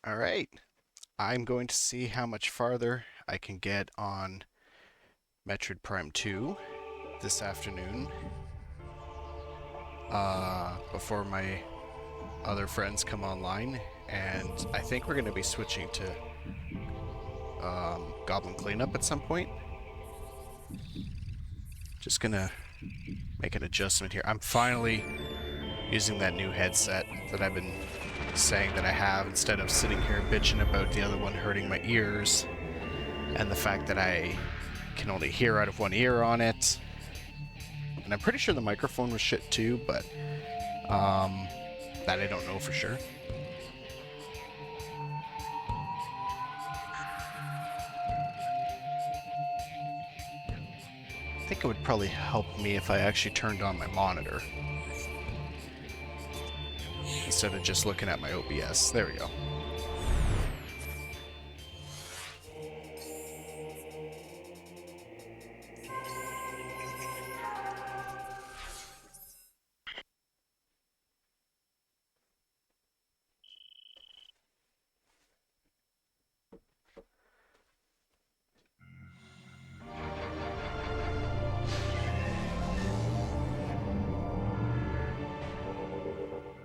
Alright, I'm going to see how much farther I can get on Metroid Prime 2 this afternoon before my other friends come online. And I think we're going to be switching to Goblin Cleanup at some point. Just going to make an adjustment here. I'm finally using that new headset that I've been saying that I have instead of sitting here bitching about the other one hurting my ears and the fact that I can only hear out of one ear on it. And I'm pretty sure the microphone was shit too, but that I don't know for sure. I think it would probably help me if I actually turned on my monitor instead of just looking at my OBS. There we go.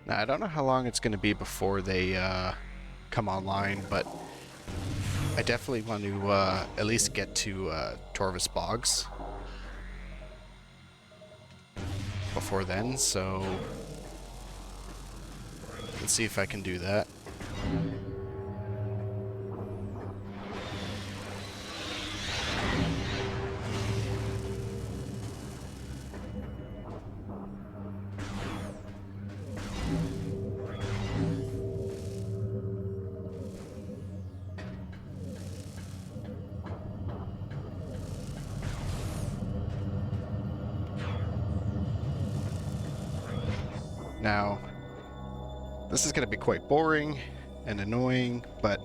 Now, I don't know how long it's going to be before they come online, but I definitely want to at least get to Torvis Bogs before then, so let's see if I can do that. Now, this is going to be quite boring and annoying, but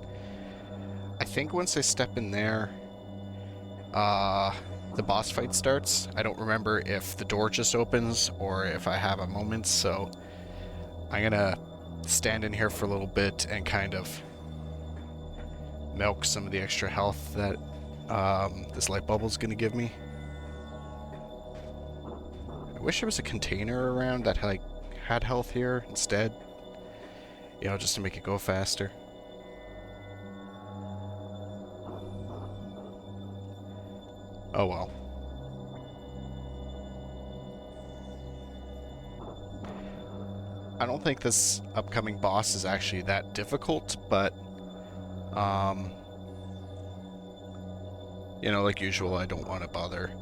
I think once I step in there, the boss fight starts. I don't remember if the door just opens or if I have a moment, so I'm gonna stand in here for a little bit and kind of milk some of the extra health that this light bubble is gonna give me. I wish there was a container around that had health here instead, you know, just to make it go faster. Oh well. I don't think this upcoming boss is actually that difficult, but you know, like usual, I don't want to bother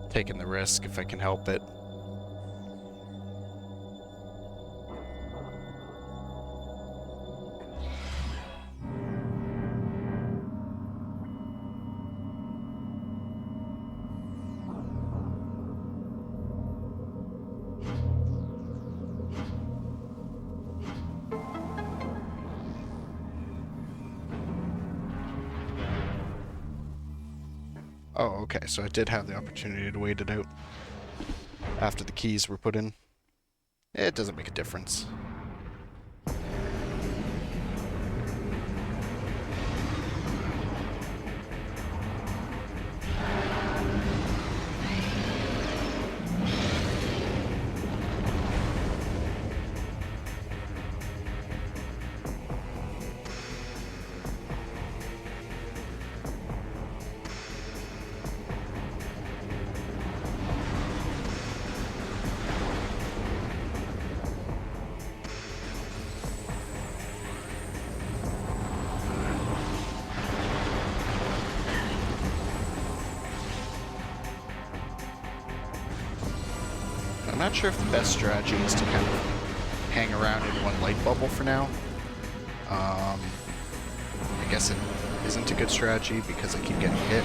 taking the risk if I can help it. Oh, okay, so I did have the opportunity to wait it out after the keys were put in. It doesn't make a difference. I'm not sure if the best strategy is to kind of hang around in one light bubble for now. I guess it isn't a good strategy because I keep getting hit.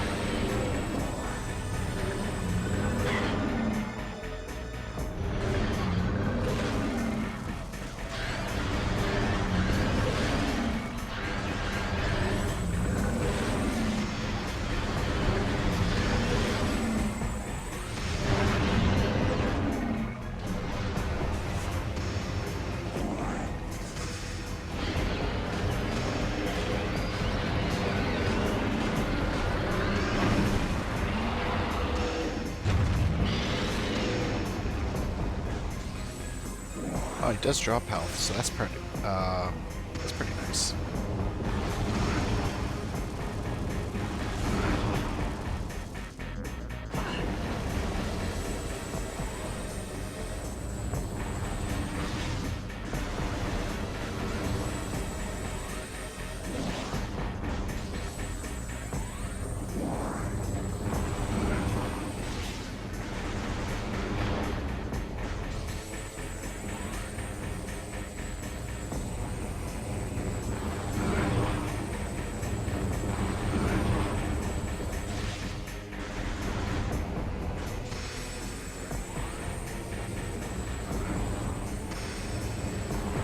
Oh, he does drop health, so that's pretty nice.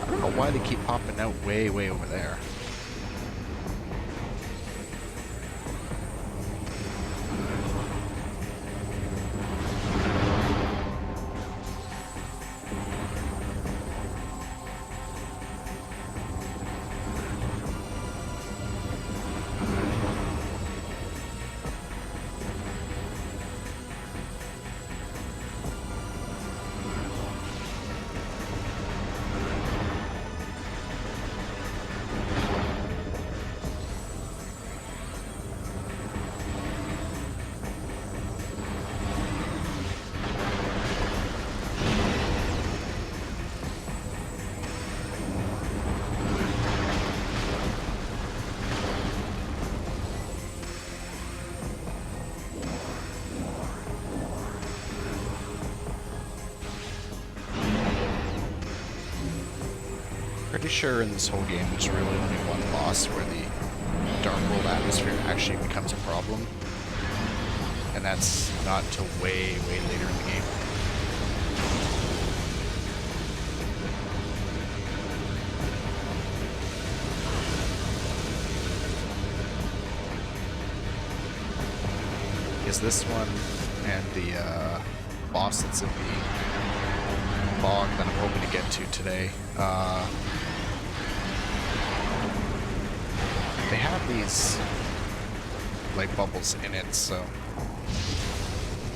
I don't know why they keep popping out way over there. Pretty sure in this whole game there's really only one boss where the Dark World atmosphere actually becomes a problem. And that's not until way later in the game. Because this one and the boss that's in the bog that I'm hoping to get to today, they have these light bubbles in it, so...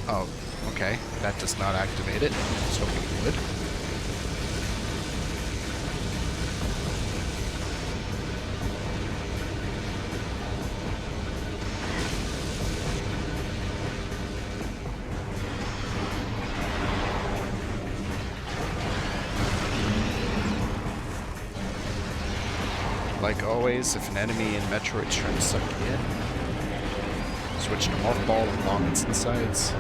Oh, okay. That does not activate it. I was hoping it would. Like always, if an enemy in Metroid's trying to suck you in, switch to Mothball and bomb its insides.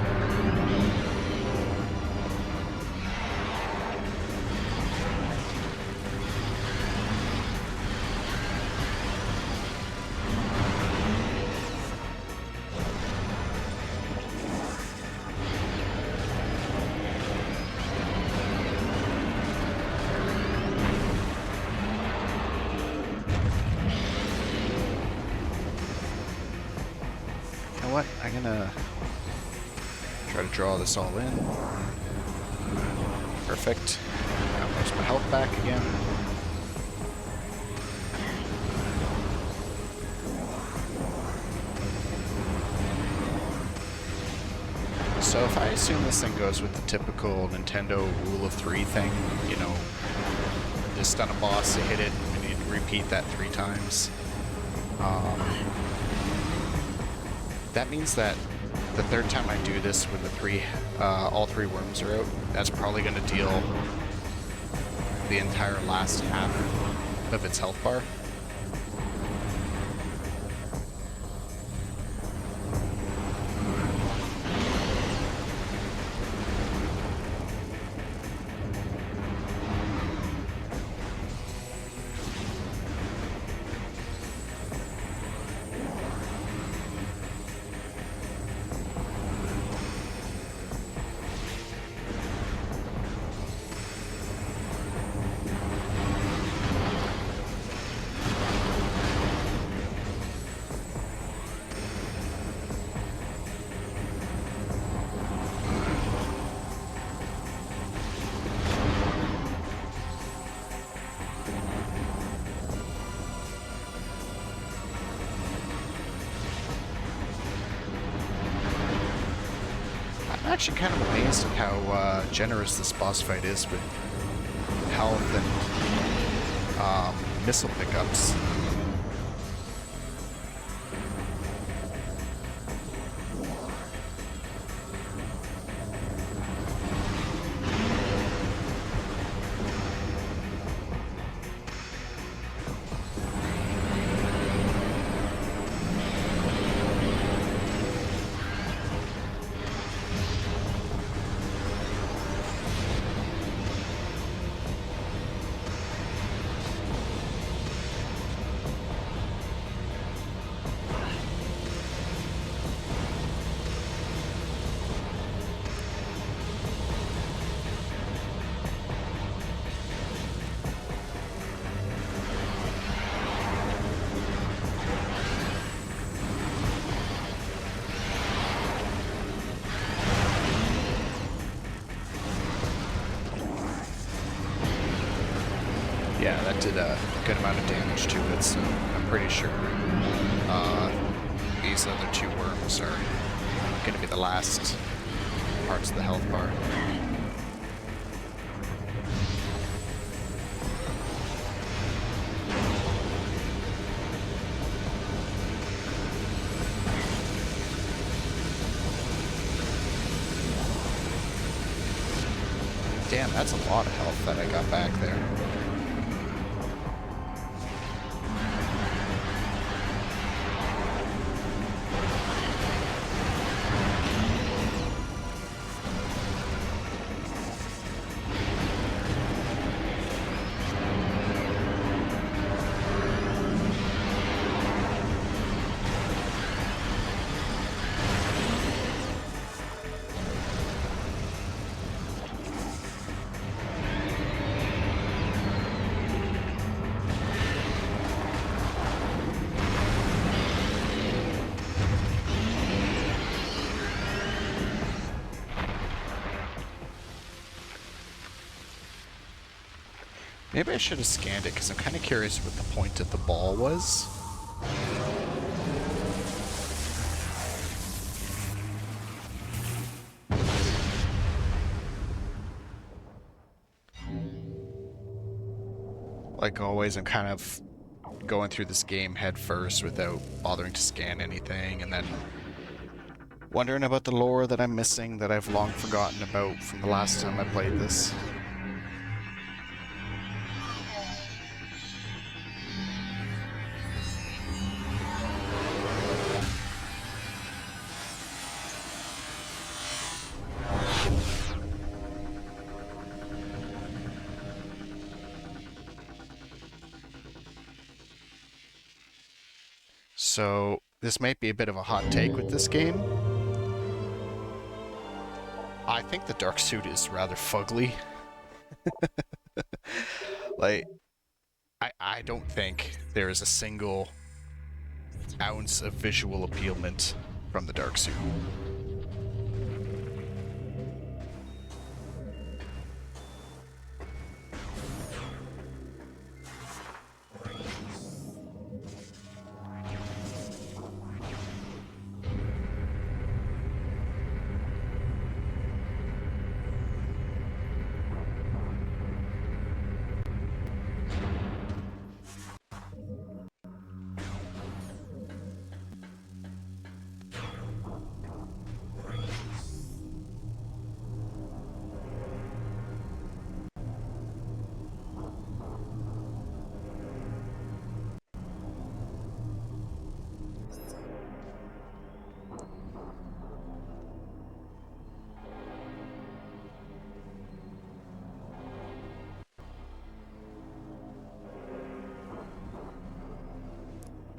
What? I'm gonna try to draw this all in. Perfect. Got most of my health back again. So if I assume this thing goes with the typical Nintendo rule of 3 thing, you know, just stun a boss, you hit it, and you repeat that 3 times. That means that the third time I do this when the all 3 worms are out, that's probably going to deal the entire last half of its health bar. I'm actually kind of amazed at how generous this boss fight is with health and missile pickups. Yeah, that did a good amount of damage to it, so I'm pretty sure these other two worms are going to be the last parts of the health bar. Damn, that's a lot of health that I got back there. Maybe I should have scanned it, because I'm kind of curious what the point of the ball was. Like always, I'm kind of going through this game head first without bothering to scan anything, and then wondering about the lore that I'm missing that I've long forgotten about from the last time I played this. So, this might be a bit of a hot take with this game. I think the dark suit is rather fugly. Like, I don't think there is a single ounce of visual appealment from the dark suit.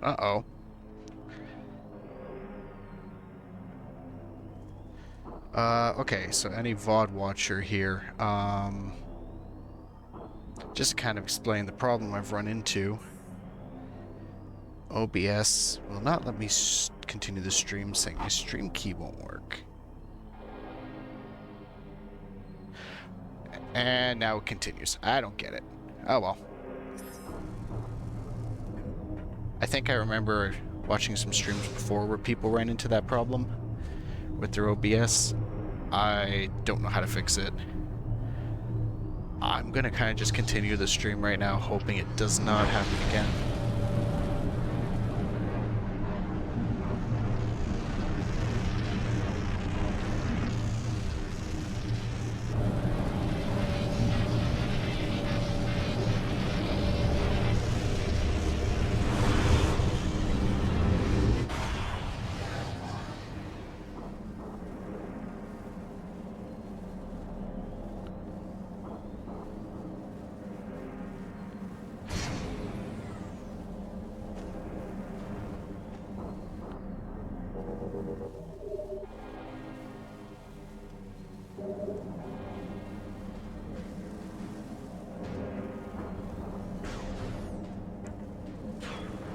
Uh-oh. Okay, so any VOD watcher here, just to kind of explain the problem I've run into. OBS will not let me continue the stream, saying my stream key won't work. And now it continues. I don't get it. Oh well. I think I remember watching some streams before where people ran into that problem with their OBS. I don't know how to fix it. I'm gonna kind of just continue the stream right now, hoping it does not happen again.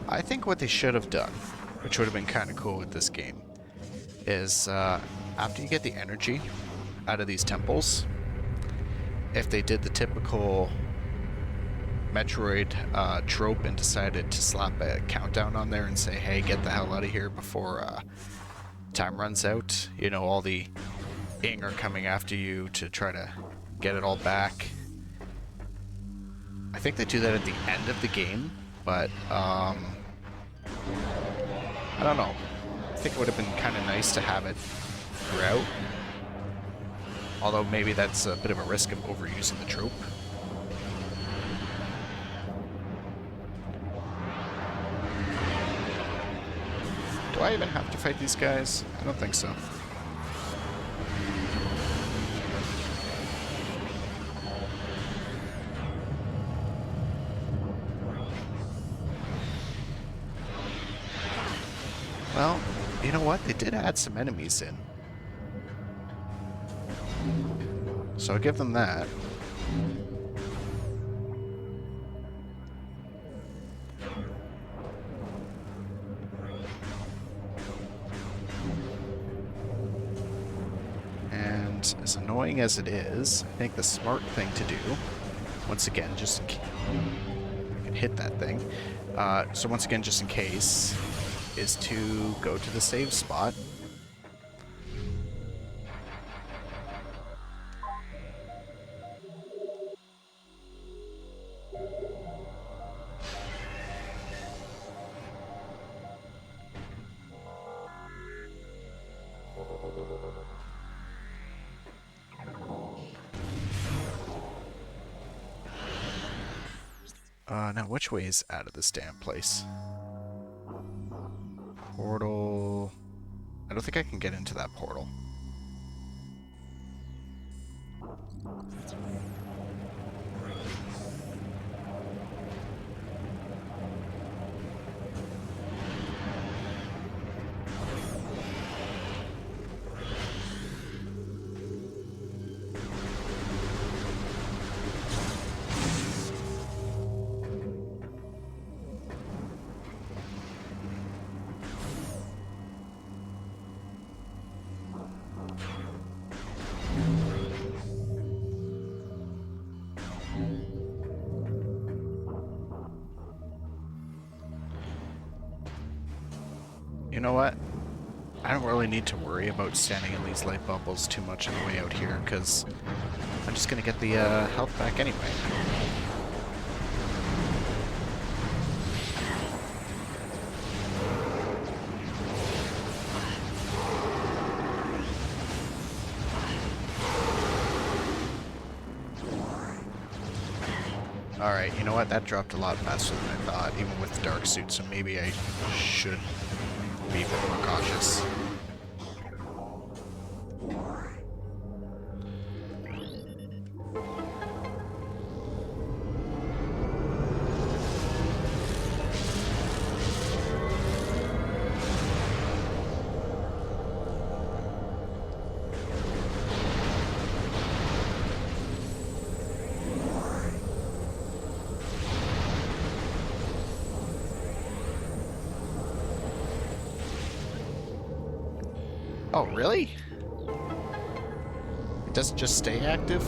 I think what they should have done, which would have been kind of cool with this game, is after you get the energy out of these temples, if they did the typical Metroid trope and decided to slap a countdown on there and say, hey, get the hell out of here before time runs out. You know, all the Ing are coming after you to try to get it all back. I think they do that at the end of the game, but I don't know. I think it would have been kind of nice to have it throughout. Although maybe that's a bit of a risk of overusing the trope. Do I even have to fight these guys? I don't think so. Well, you know what? They did add some enemies in. So I'll give them that. And as annoying as it is, I think the smart thing to do, once again, just in case, I can hit that thing. So once again, just in case, is to go to the save spot. Now which way is out of this damn place? Portal... I don't think I can get into that portal. You know what? I don't really need to worry about standing in these light bubbles too much on the way out here, because I'm just going to get the health back anyway. Alright, you know what? That dropped a lot faster than I thought, even with the dark suit, so maybe I should be a bit more cautious. Oh, really? It doesn't just stay active?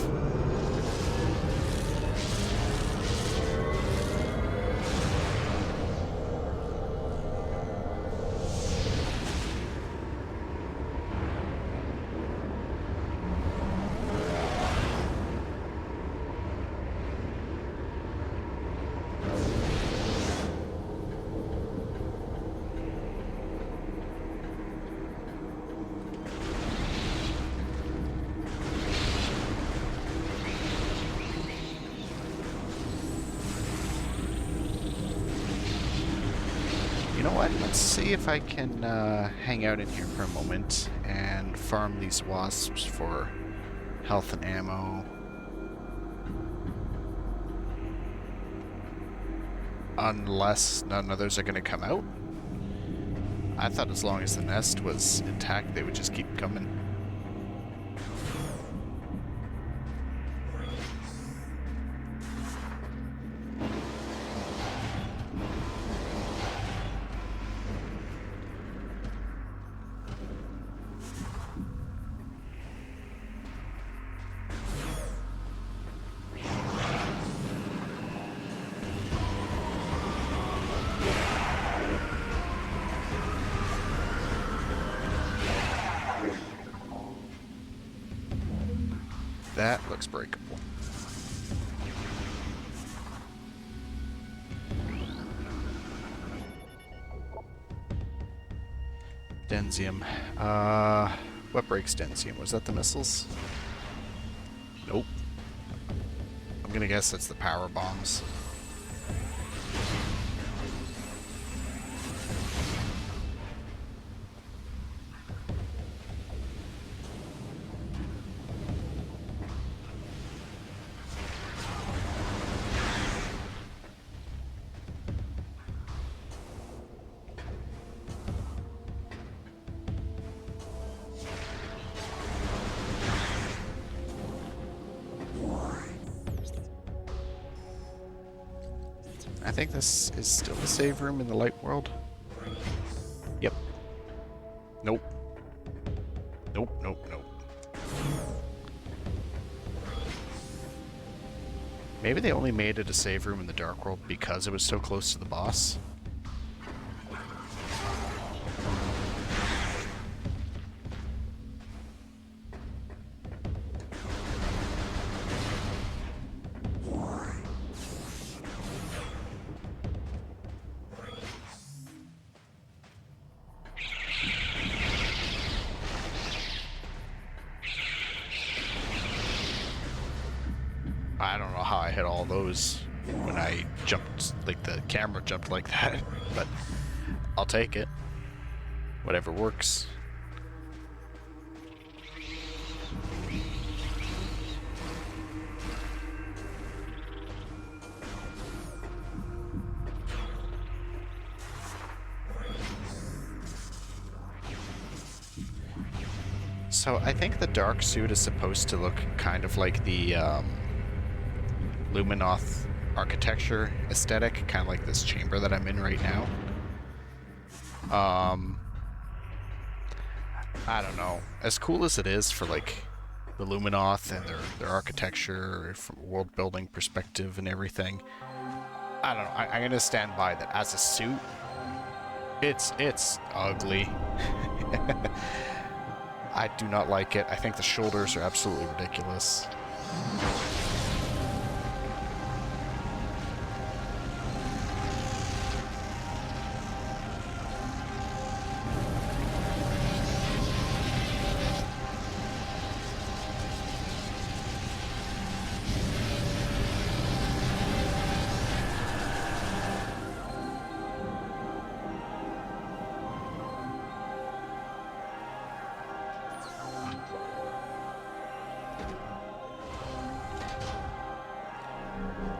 know what? Let's see if I can hang out in here for a moment and farm these wasps for health and ammo. Unless none others are going to come out. I thought as long as the nest was intact, they would just keep coming. That looks breakable. Densium. What breaks Densium? Was that the missiles? Nope. I'm gonna guess that's the power bombs. I think this is still the save room in the light world. Yep. Nope. Nope, nope, nope. Maybe they only made it a save room in the dark world because it was so close to the boss. I don't know how I hit all those when I jumped, like the camera jumped like that, but I'll take it. Whatever works. So I think the dark suit is supposed to look kind of like the Luminoth architecture aesthetic, kind of like this chamber that I'm in right now. I don't know. As cool as it is for like the Luminoth and their architecture from a world building perspective and everything, I don't know. I'm gonna stand by that as a suit. It's ugly. I do not like it. I think the shoulders are absolutely ridiculous.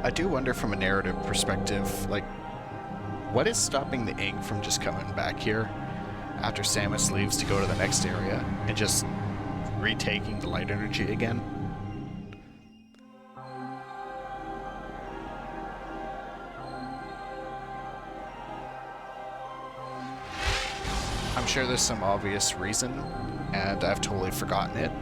I do wonder from a narrative perspective, like, what is stopping the Ing from just coming back here after Samus leaves to go to the next area and just retaking the light energy again? I'm sure there's some obvious reason, and I've totally forgotten it.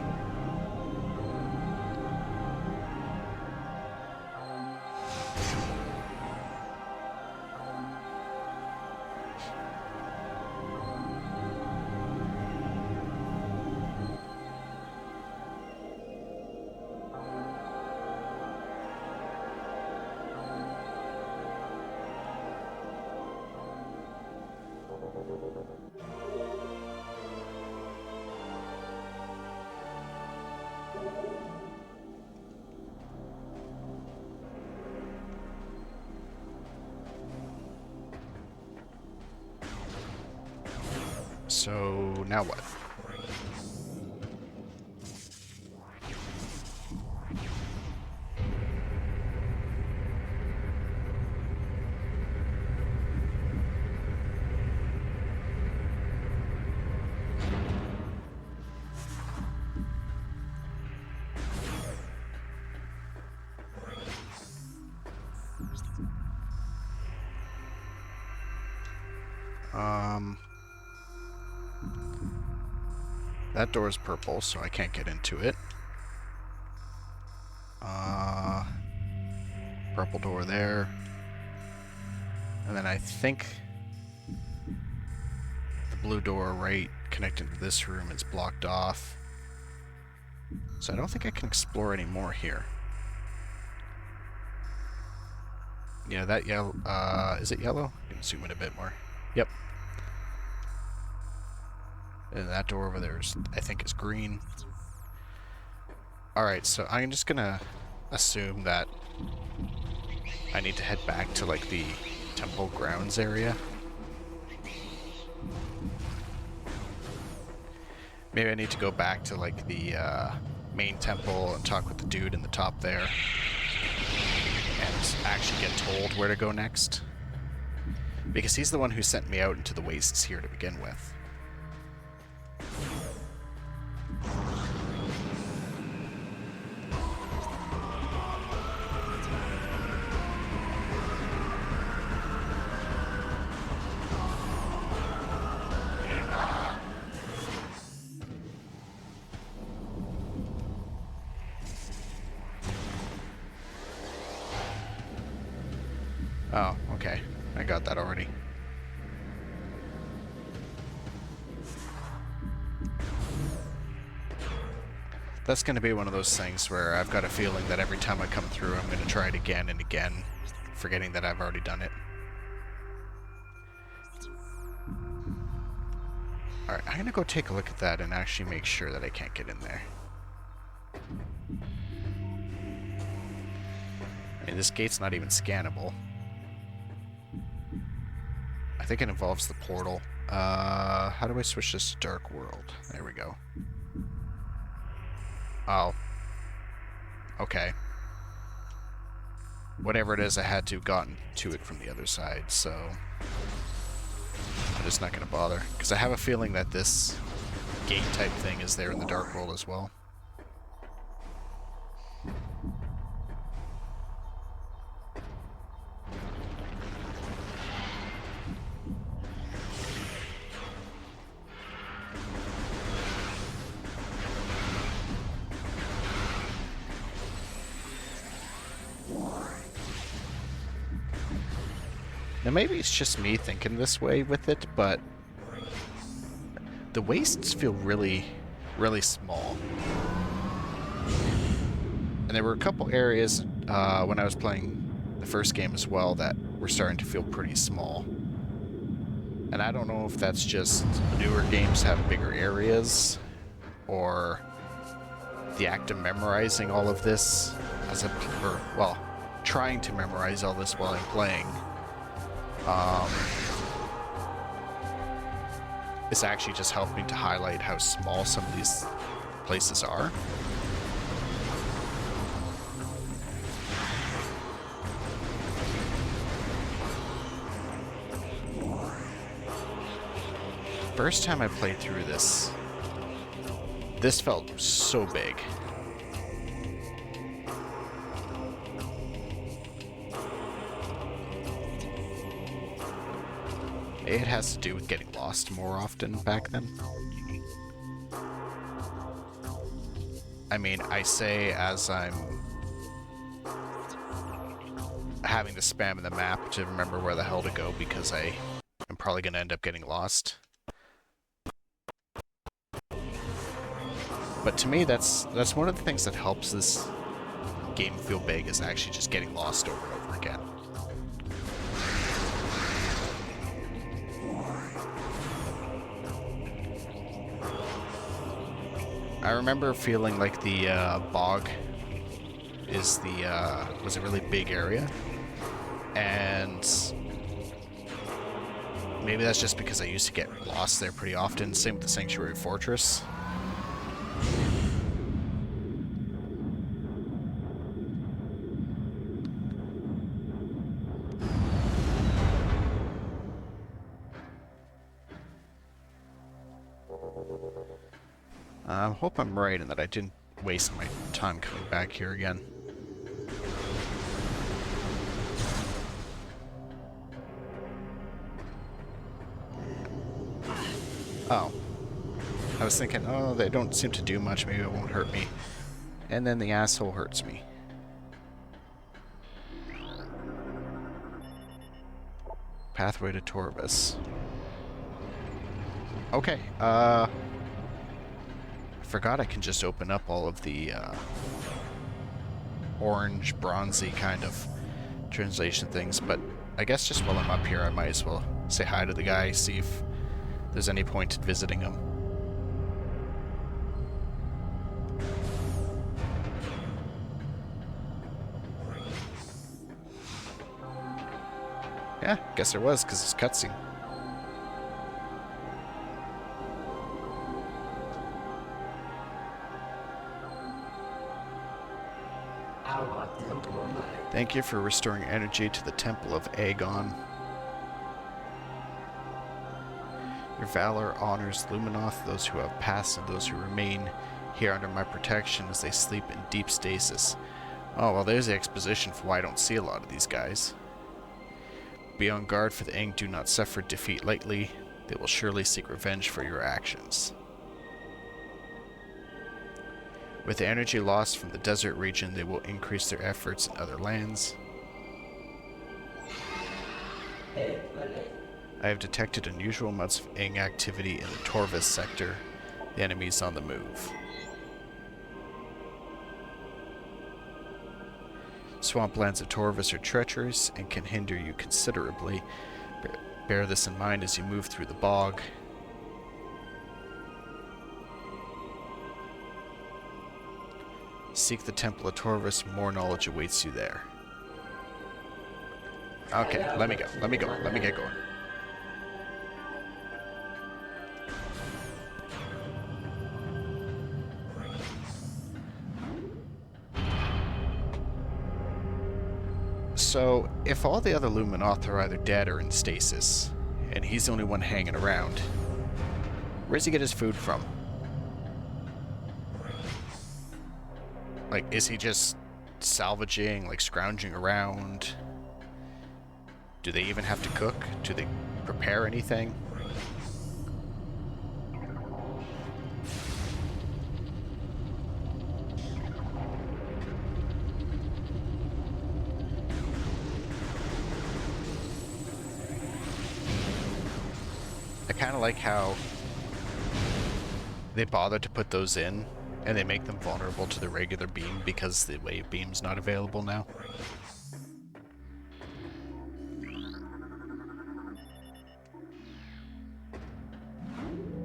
So now what? That door is purple, so I can't get into it. Purple door there. And then I think the blue door right connecting to this room is blocked off. So I don't think I can explore any more here. Yeah, that yellow, is it yellow? I can zoom in a bit more. Yep. And that door over there is, I think, is green. Alright, so I'm just gonna assume that I need to head back to, like, the temple grounds area. Maybe I need to go back to, like, the main temple and talk with the dude in the top there. And actually get told where to go next. Because he's the one who sent me out into the wastes here to begin with. Oh, okay. I got that already. That's going to be one of those things where I've got a feeling that every time I come through, I'm going to try it again and again, forgetting that I've already done it. Alright, I'm going to go take a look at that and actually make sure that I can't get in there. I mean, this gate's not even scannable. I think it involves the portal. How do I switch this to Dark World? There we go. Oh. Okay. Whatever it is, I had to have gotten to it from the other side, so I'm just not going to bother. Because I have a feeling that this gate type thing is there in the Dark World as well. Now maybe it's just me thinking this way with it, but the wastes feel really, really small. And there were a couple areas when I was playing the first game as well that were starting to feel pretty small. And I don't know if that's just newer games have bigger areas, or the act of memorizing all of this as a, or, well, trying to memorize all this while I'm playing. It's actually just helping to highlight how small some of these places are. First time I played through this, this felt so big. It has to do with getting lost more often back then. I mean, I say as I'm having to spam in the map to remember where the hell to go because I am probably going to end up getting lost. But to me, that's one of the things that helps this game feel big, is actually just getting lost over and over again. I remember feeling like the bog is was a really big area, and maybe that's just because I used to get lost there pretty often. Same with the Sanctuary Fortress. I hope I'm right in that I didn't waste my time coming back here again. Oh. I was thinking, oh, they don't seem to do much, maybe it won't hurt me. And then the asshole hurts me. Pathway to Torvus. Okay, I forgot I can just open up all of the orange, bronzy kind of translation things, but I guess just while I'm up here I might as well say hi to the guy, see if there's any point in visiting him. Yeah, guess there was, because it's cutscene. Thank you for restoring energy to the Temple of Aegon. Your valor honors Luminoth, those who have passed and those who remain here under my protection as they sleep in deep stasis. Oh, well, there's the exposition for why I don't see a lot of these guys. Be on guard, for the Aang do not suffer defeat lightly. They will surely seek revenge for your actions. With the energy lost from the desert region, they will increase their efforts in other lands. I have detected unusual amounts of Aang activity in the Torvus sector. The enemy is on the move. Swamplands of Torvus are treacherous and can hinder you considerably. Bear this in mind as you move through the bog. Seek the Temple of Torvus, more knowledge awaits you there. Okay, let me go, let me get going. So, if all the other Luminoth are either dead or in stasis, and he's the only one hanging around, where does he get his food from? Like, is he just salvaging, like scrounging around? Do they even have to cook? Do they prepare anything? I kind of like how they bother to put those in, and they make them vulnerable to the regular beam because the wave beam's not available now.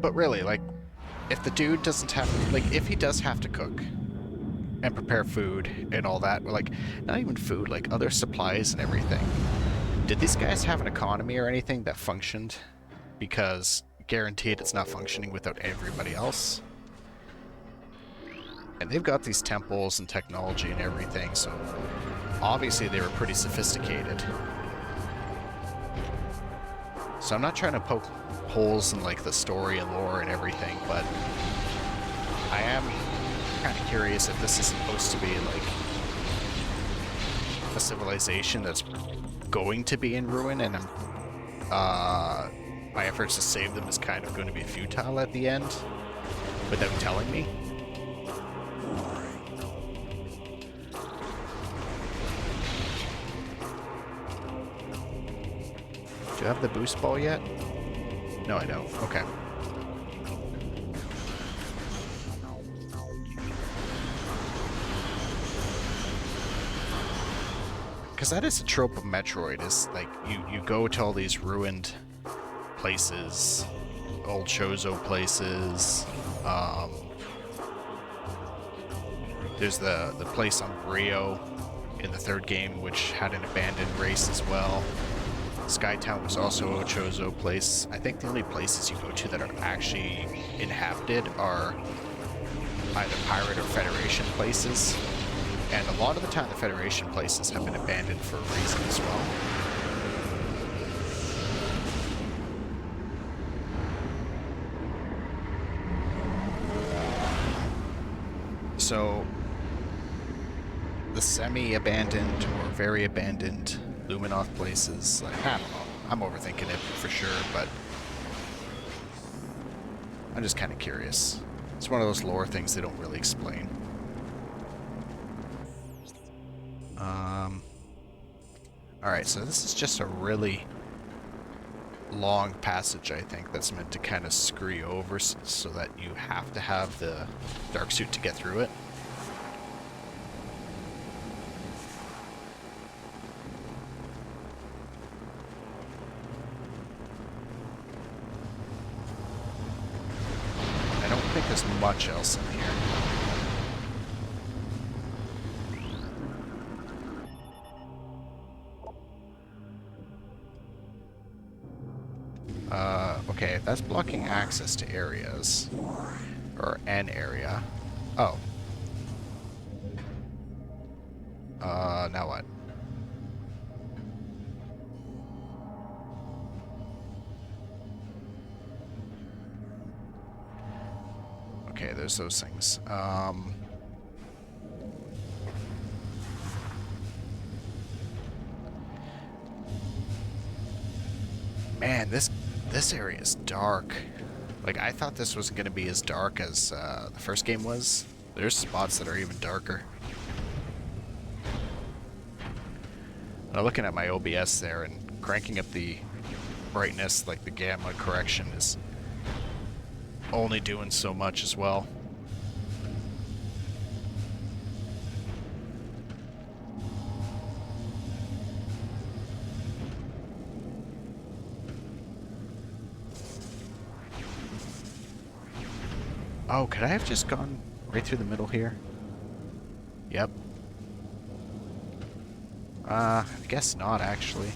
But really, like, if the dude doesn't have, like, if he does have to cook and prepare food and all that, like, not even food, like other supplies and everything, did these guys have an economy or anything that functioned? Because guaranteed it's not functioning without everybody else. And they've got these temples and technology and everything, so obviously they were pretty sophisticated. So I'm not trying to poke holes in like the story and lore and everything, but I am kind of curious if this is supposed to be like a civilization that's going to be in ruin, and my efforts to save them is kind of going to be futile at the end without telling me. Do I have the boost ball yet? No, I don't. Okay. Because that is a trope of Metroid, is like you go to all these ruined places, old Chozo places. There's the place on Brio in the third game, which had an abandoned race as well. Skytown was also Ochozo place. I think the only places you go to that are actually inhabited are either pirate or Federation places. And a lot of the time the Federation places have been abandoned for a reason as well. So, the semi-abandoned or very abandoned Luminoth places, like, I don't know, I'm overthinking it for sure, but I'm just kind of curious. It's one of those lore things they don't really explain. Alright, so this is just a really long passage, I think, that's meant to kind of screw you over so that you have to have the dark suit to get through it. I don't think there's much else in here. Okay, if that's blocking access to areas, or an area. Oh. Now what? Okay, there's those things. Man, this area is dark. Like, I thought this wasn't going to be as dark as the first game was. There's spots that are even darker. Now, looking at my OBS there and cranking up the brightness, like the gamma correction, is only doing so much as well. Oh, could I have just gone right through the middle here? Yep. I guess not, actually.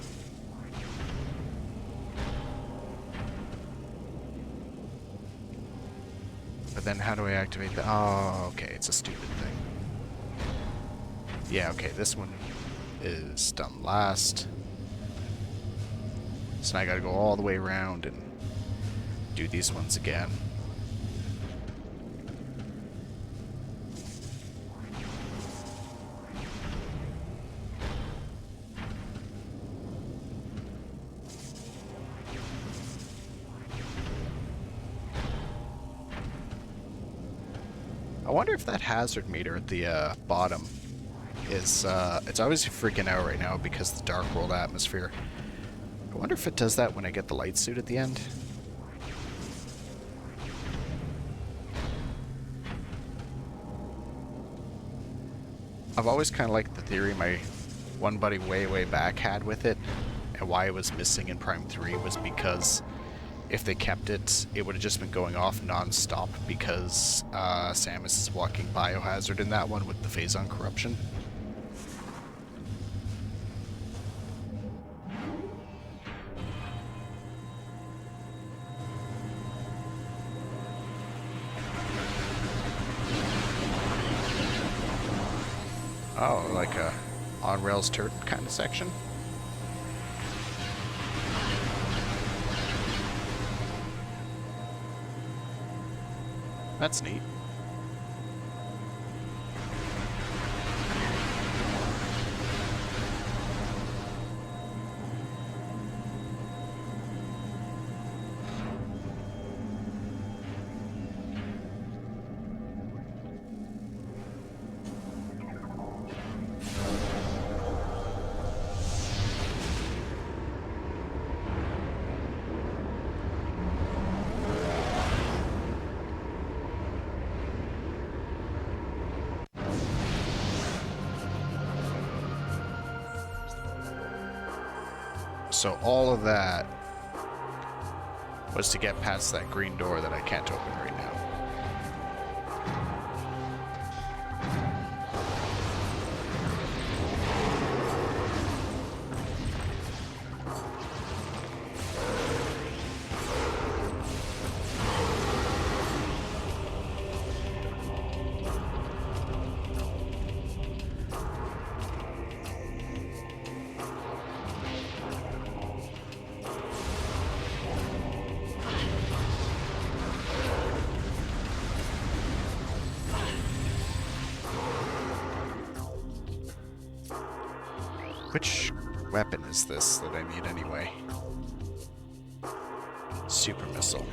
But then how do I activate the... Oh, okay, it's a stupid thing. Yeah, okay, this one is done last. So now I gotta go all the way around and do these ones again. I wonder if that hazard meter at the bottom is, it's always freaking out right now because of the Dark World atmosphere. I wonder if it does that when I get the light suit at the end. I've always kind of liked the theory my one buddy way back had with it, and why it was missing in Prime 3 was because if they kept it, it would have just been going off non-stop because Samus is walking Biohazard in that one with the Phazon corruption. Oh, like a on-rails turret kind of section? That's neat. So all of that was to get past that green door that I can't open right now. Which weapon is this that I need anyway? Super missile.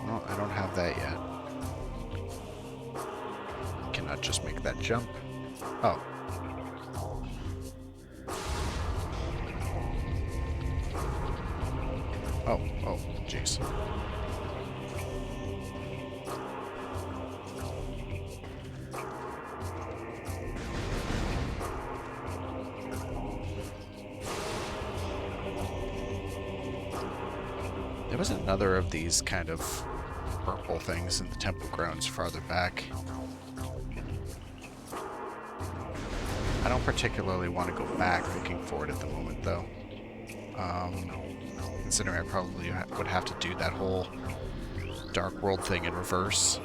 Well, I don't have that yet. Cannot just make that jump. Oh. Oh, jeez. There was another of these kind of purple things in the temple grounds farther back. I don't particularly want to go back looking for it at the moment, though. Considering I probably would have to do that whole Dark World thing in reverse.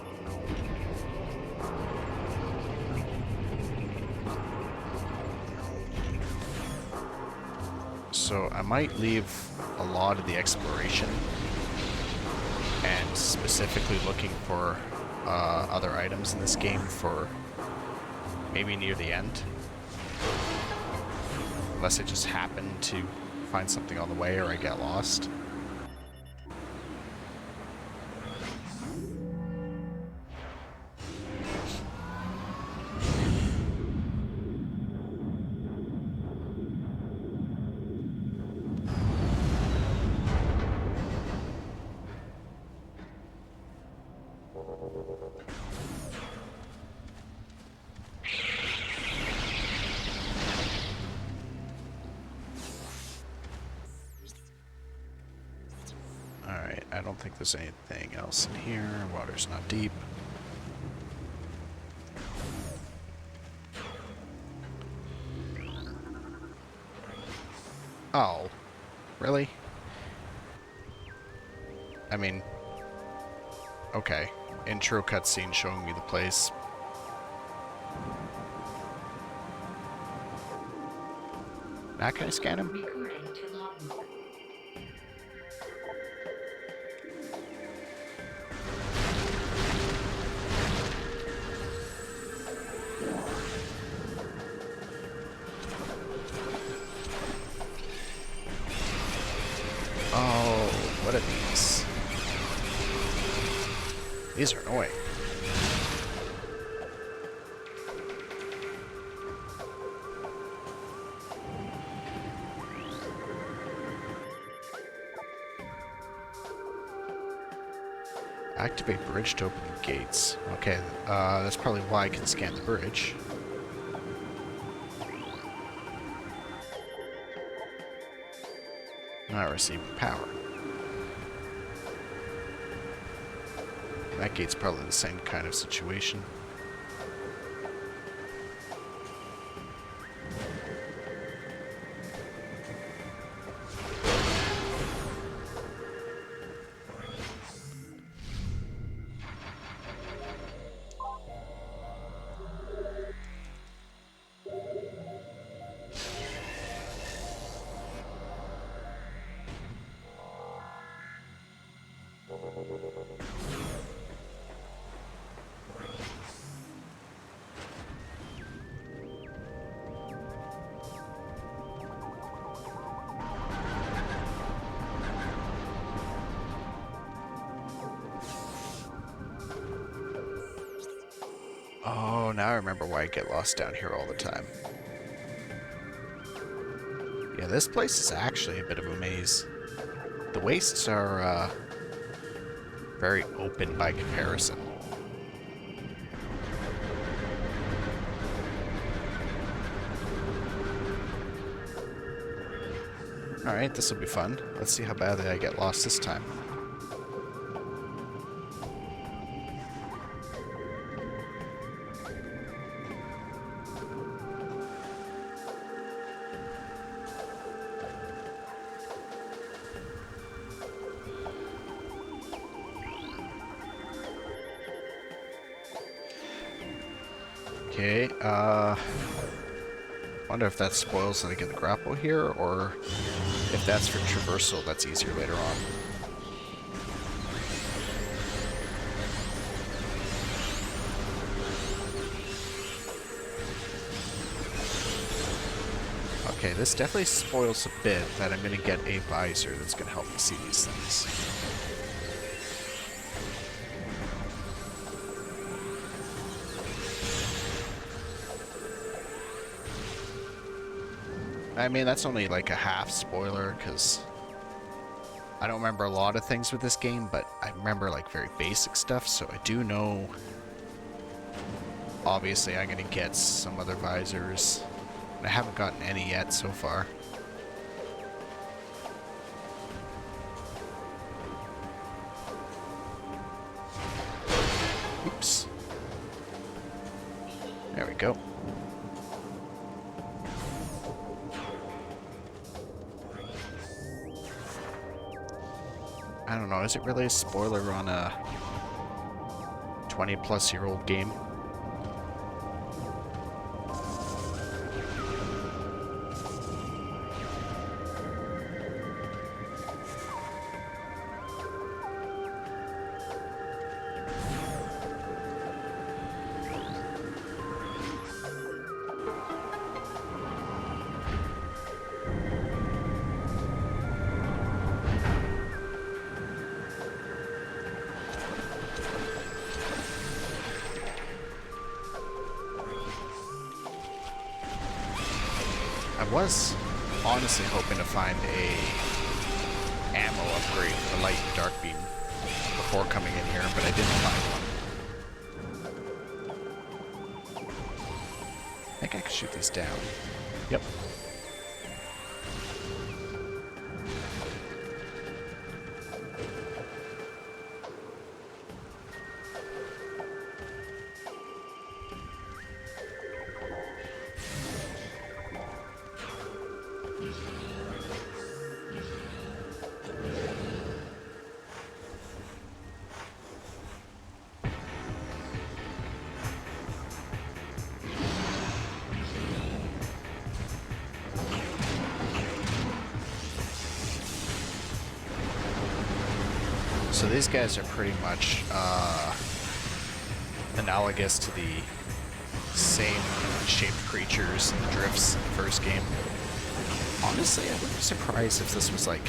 So I might leave a lot of the exploration and specifically looking for other items in this game for maybe near the end. Unless I just happen to find something on the way or I get lost. Alright, I don't think there's anything else in here. Water's not deep. Oh, really? I mean, okay. Intro cutscene showing me the place. Now can I scan him? Oh, what are these? These are annoying. Activate bridge to open the gates. Okay, that's probably why I can scan the bridge. Now receive power. That gate's probably the same kind of situation. Oh, now I remember why I get lost down here all the time. Yeah, this place is actually a bit of a maze. The wastes are, very open by comparison. Alright, this will be fun. Let's see how badly I get lost this time. Okay, wonder if that spoils that I get the grapple here, or if that's for traversal, that's easier later on. Okay, this definitely spoils a bit that I'm going to get a visor that's going to help me see these things. I mean, that's only like a half spoiler, because I don't remember a lot of things with this game, but I remember like very basic stuff, so I do know. Obviously, I'm going to get some other visors. I haven't gotten any yet so far. Oops. There we go. I don't know, is it really a spoiler on a 20-plus-year-old game? I was honestly hoping to find a ammo upgrade for light and dark beam before coming in here, but I didn't find one. I think I can shoot these down. Yep. So these guys are pretty much analogous to the same shaped creatures in the drifts in the first game. Honestly, I wouldn't be surprised if this was like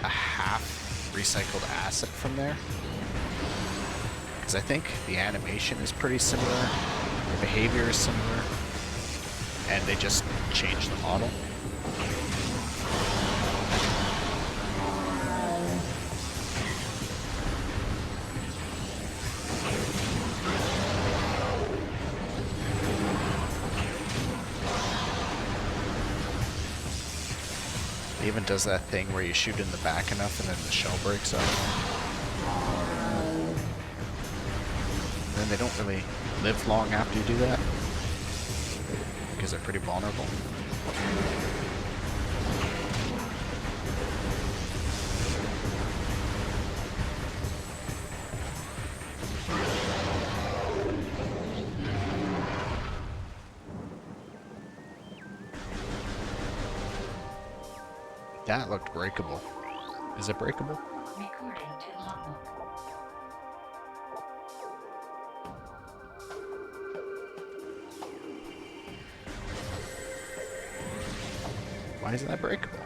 a half recycled asset from there. Because I think the animation is pretty similar, the behavior is similar, and they just changed the model. It even does that thing where you shoot in the back enough and then the shell breaks up. And then they don't really live long after you do that, because they're pretty vulnerable. That looked breakable. Is it breakable? Recording to logbook. Why isn't that breakable?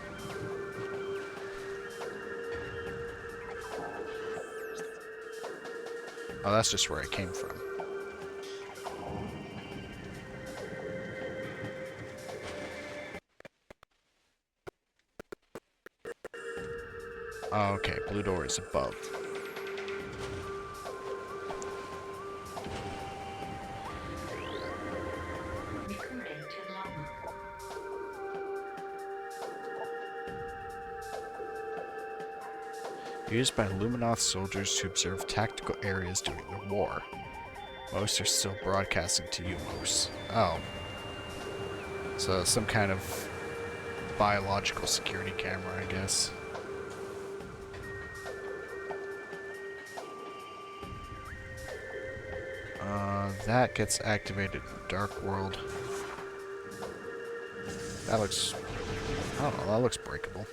Oh, that's just where I came from. Oh, okay, blue door is above. Recording to logbook. Used by Luminoth soldiers to observe tactical areas during the war. Most are still broadcasting to you, Mos. Oh. So some kind of biological security camera, I guess. That gets activated in Dark World. That looks... I don't know, that looks breakable.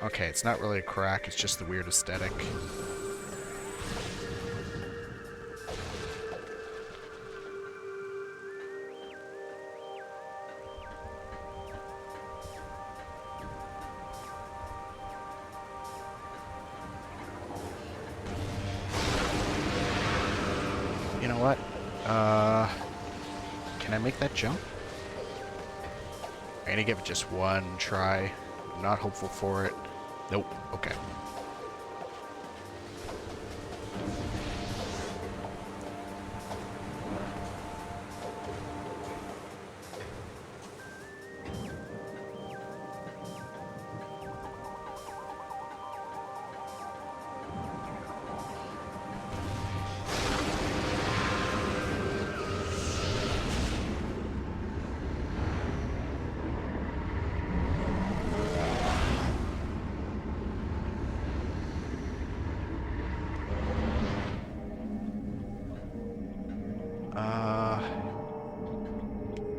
Okay, it's not really a crack, it's just the weird aesthetic. You know what? Can I make that jump? I'm gonna give it just one try. I'm not hopeful for it. Nope. Okay.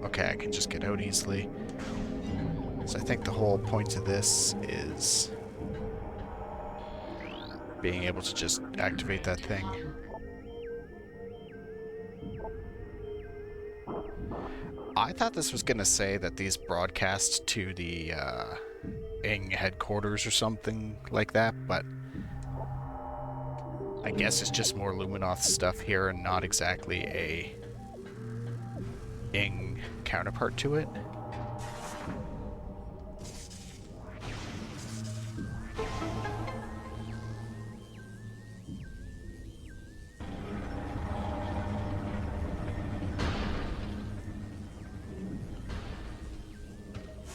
Okay, I can just get out easily. So I think the whole point of this is being able to just activate that thing. I thought this was gonna say that these broadcast to the Ing headquarters or something like that, but I guess it's just more Luminoth stuff here and not exactly a Ing counterpart to it.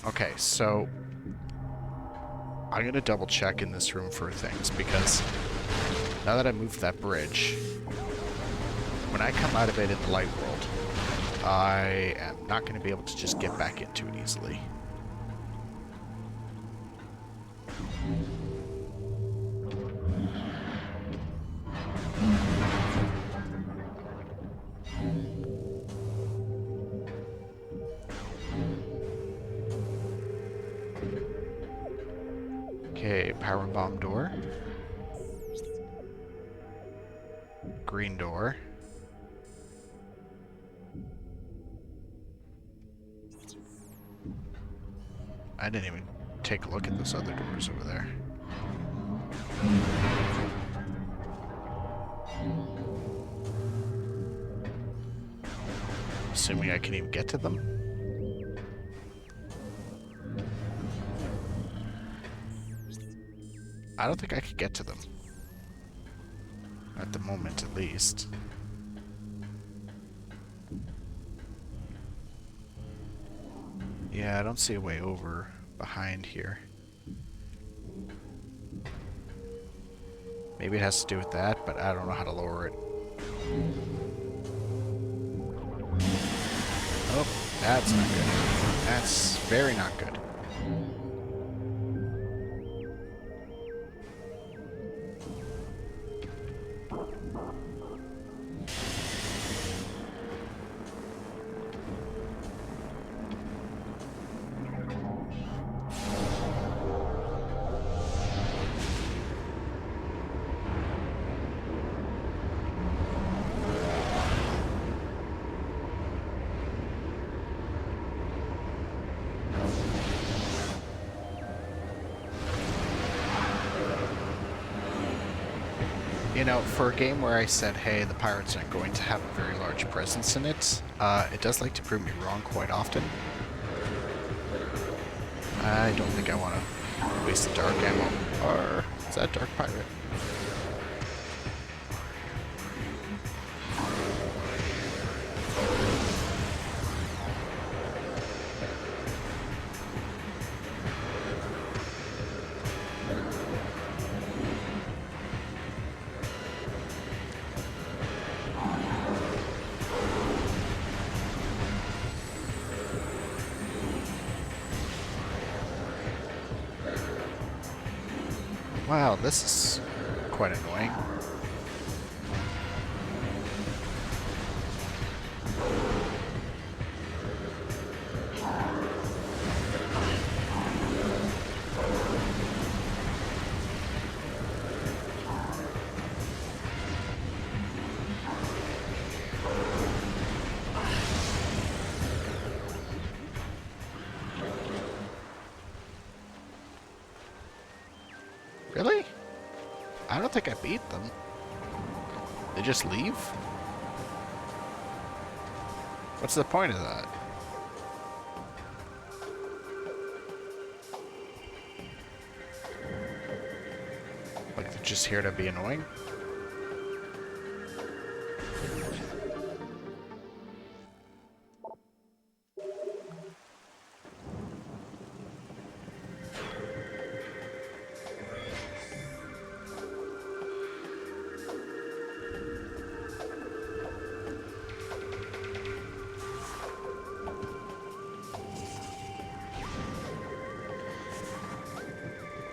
Okay, so I'm going to double check in this room for things, because now that I moved that bridge, when I come out of it in the light world, I am not going to be able to just get back into it easily. Okay, power bomb door. Green door. I didn't even take a look at those other doors over there. Assuming I can even get to them. I don't think I could get to them. At the moment, at least. Yeah, I don't see a way over behind here. Maybe it has to do with that, but I don't know how to lower it. Oh, that's not good. That's very not good. You know, for a game where I said, hey, the pirates aren't going to have a very large presence in it, it does like to prove me wrong quite often. I don't think I want to waste the dark ammo. Or is that dark pirate? Wow, this is quite annoying. Really? I don't think I beat them. They just leave? What's the point of that? Like, they're just here to be annoying?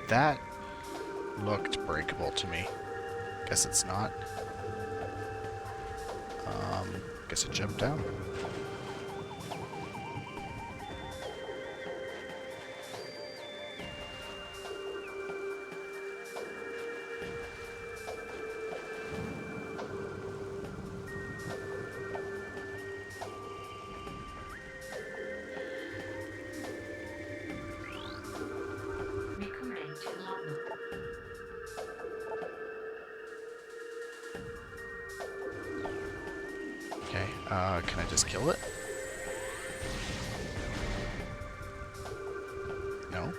That looked breakable to me. Guess it's not. Guess I jumped down. Recording to logbook. Okay, can I just kill it? No?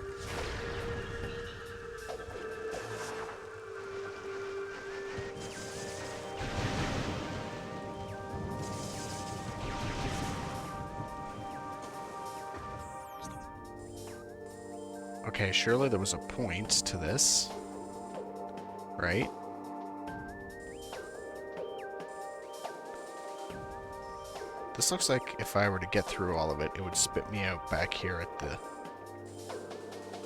Okay, surely there was a point to this. Right? This looks like if I were to get through all of it, it would spit me out back here at the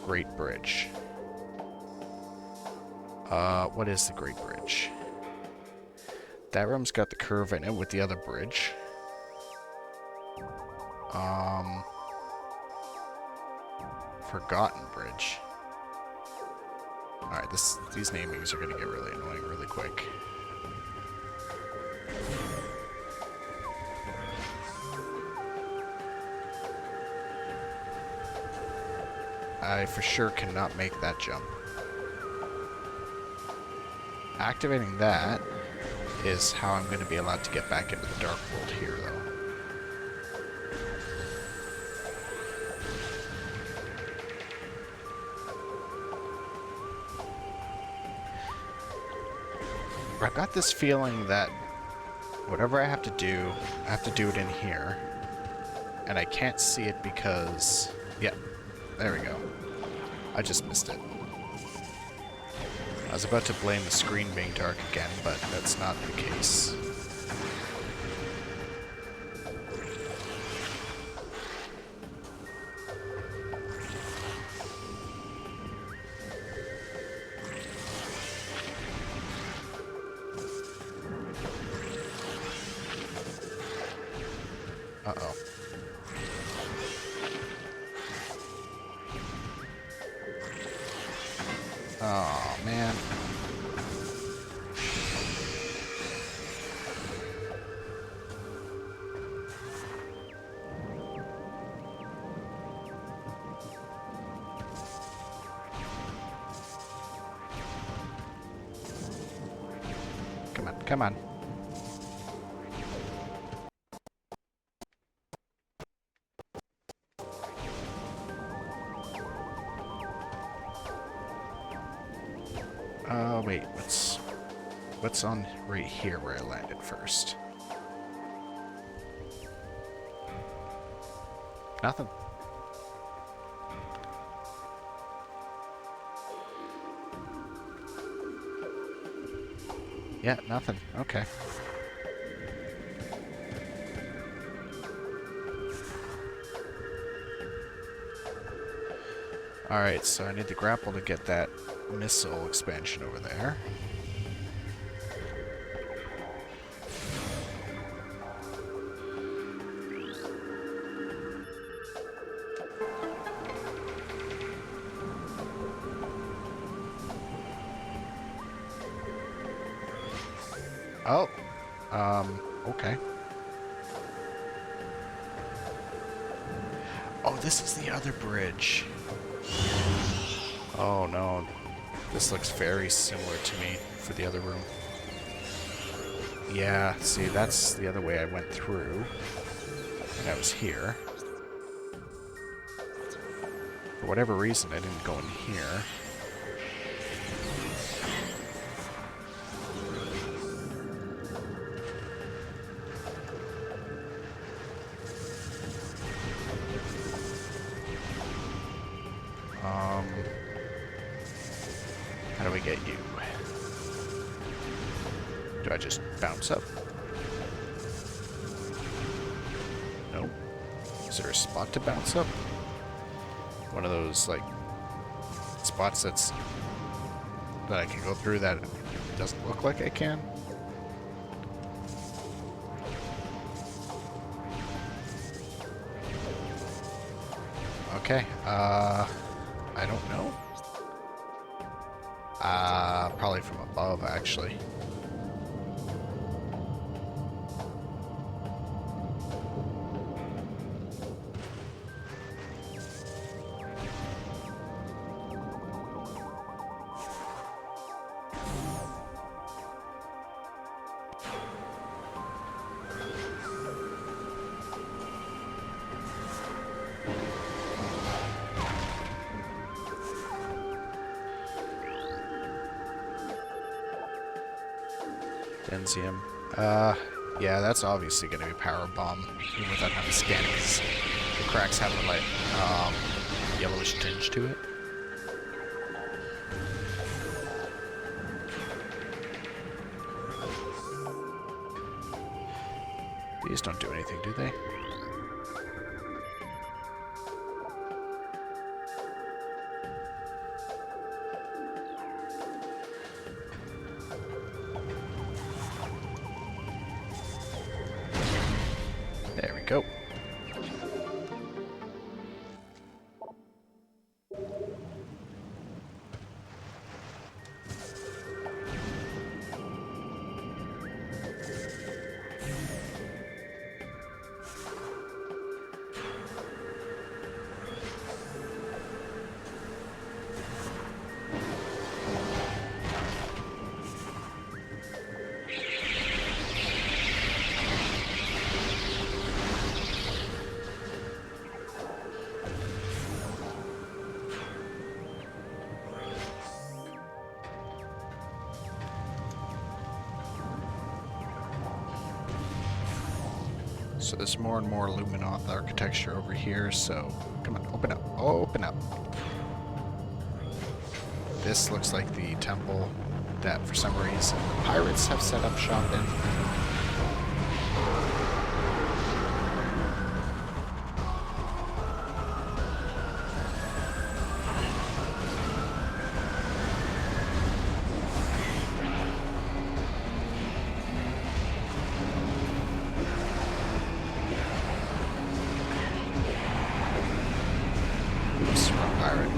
Great Bridge. What is the Great Bridge? That room's got the curve in it with the other bridge. Forgotten Bridge. Alright, these namings are gonna get really annoying really quick. I for sure cannot make that jump. Activating that is how I'm going to be allowed to get back into the Dark World here, though. I've got this feeling that whatever I have to do it in here. And I can't see it because... yeah, there we go. I just missed it. I was about to blame the screen being dark again, but that's not the case. Uh-oh. Oh, man. Come on, come on. Wait, what's on right here where I landed first? Nothing. Yeah, nothing. Okay. Alright, so I need the grapple to get that missile expansion over there. Oh, okay. Oh, this is the other bridge. Oh no, this looks very similar to me for the other room. Yeah, see, that's the other way I went through. And I was here. For whatever reason, I didn't go in here. How do we get you? Do I just bounce up? Nope. Is there a spot to bounce up? One of those, like, spots that I can go through that doesn't look like I can? Okay, I don't know. Probably from above, actually. Denzium. Yeah, that's obviously going to be power bomb, even without having scanning, 'cause the cracks have a, like, yellowish tinge to it. These don't do anything, do they? There we go. So there's more and more Luminoth architecture over here, so come on, open up, open up. This looks like the temple that for some reason the pirates have set up shop in. Oops, wrong pirate.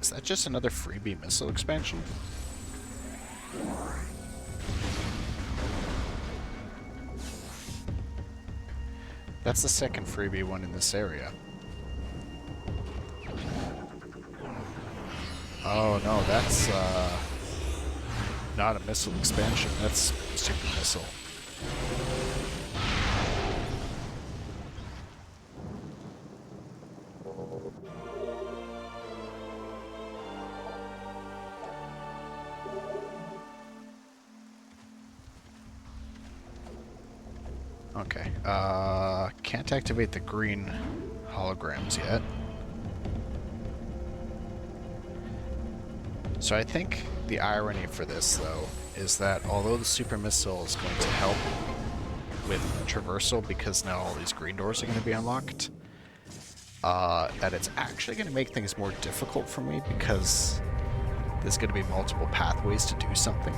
Is that just another freebie missile expansion? That's the second freebie one in this area. Oh no, that's not a missile expansion, that's super missile. Okay, can't activate the green holograms yet. So I think the irony for this, though, is that although the super missile is going to help with traversal, because now all these green doors are going to be unlocked, that it's actually going to make things more difficult for me, because there's going to be multiple pathways to do something.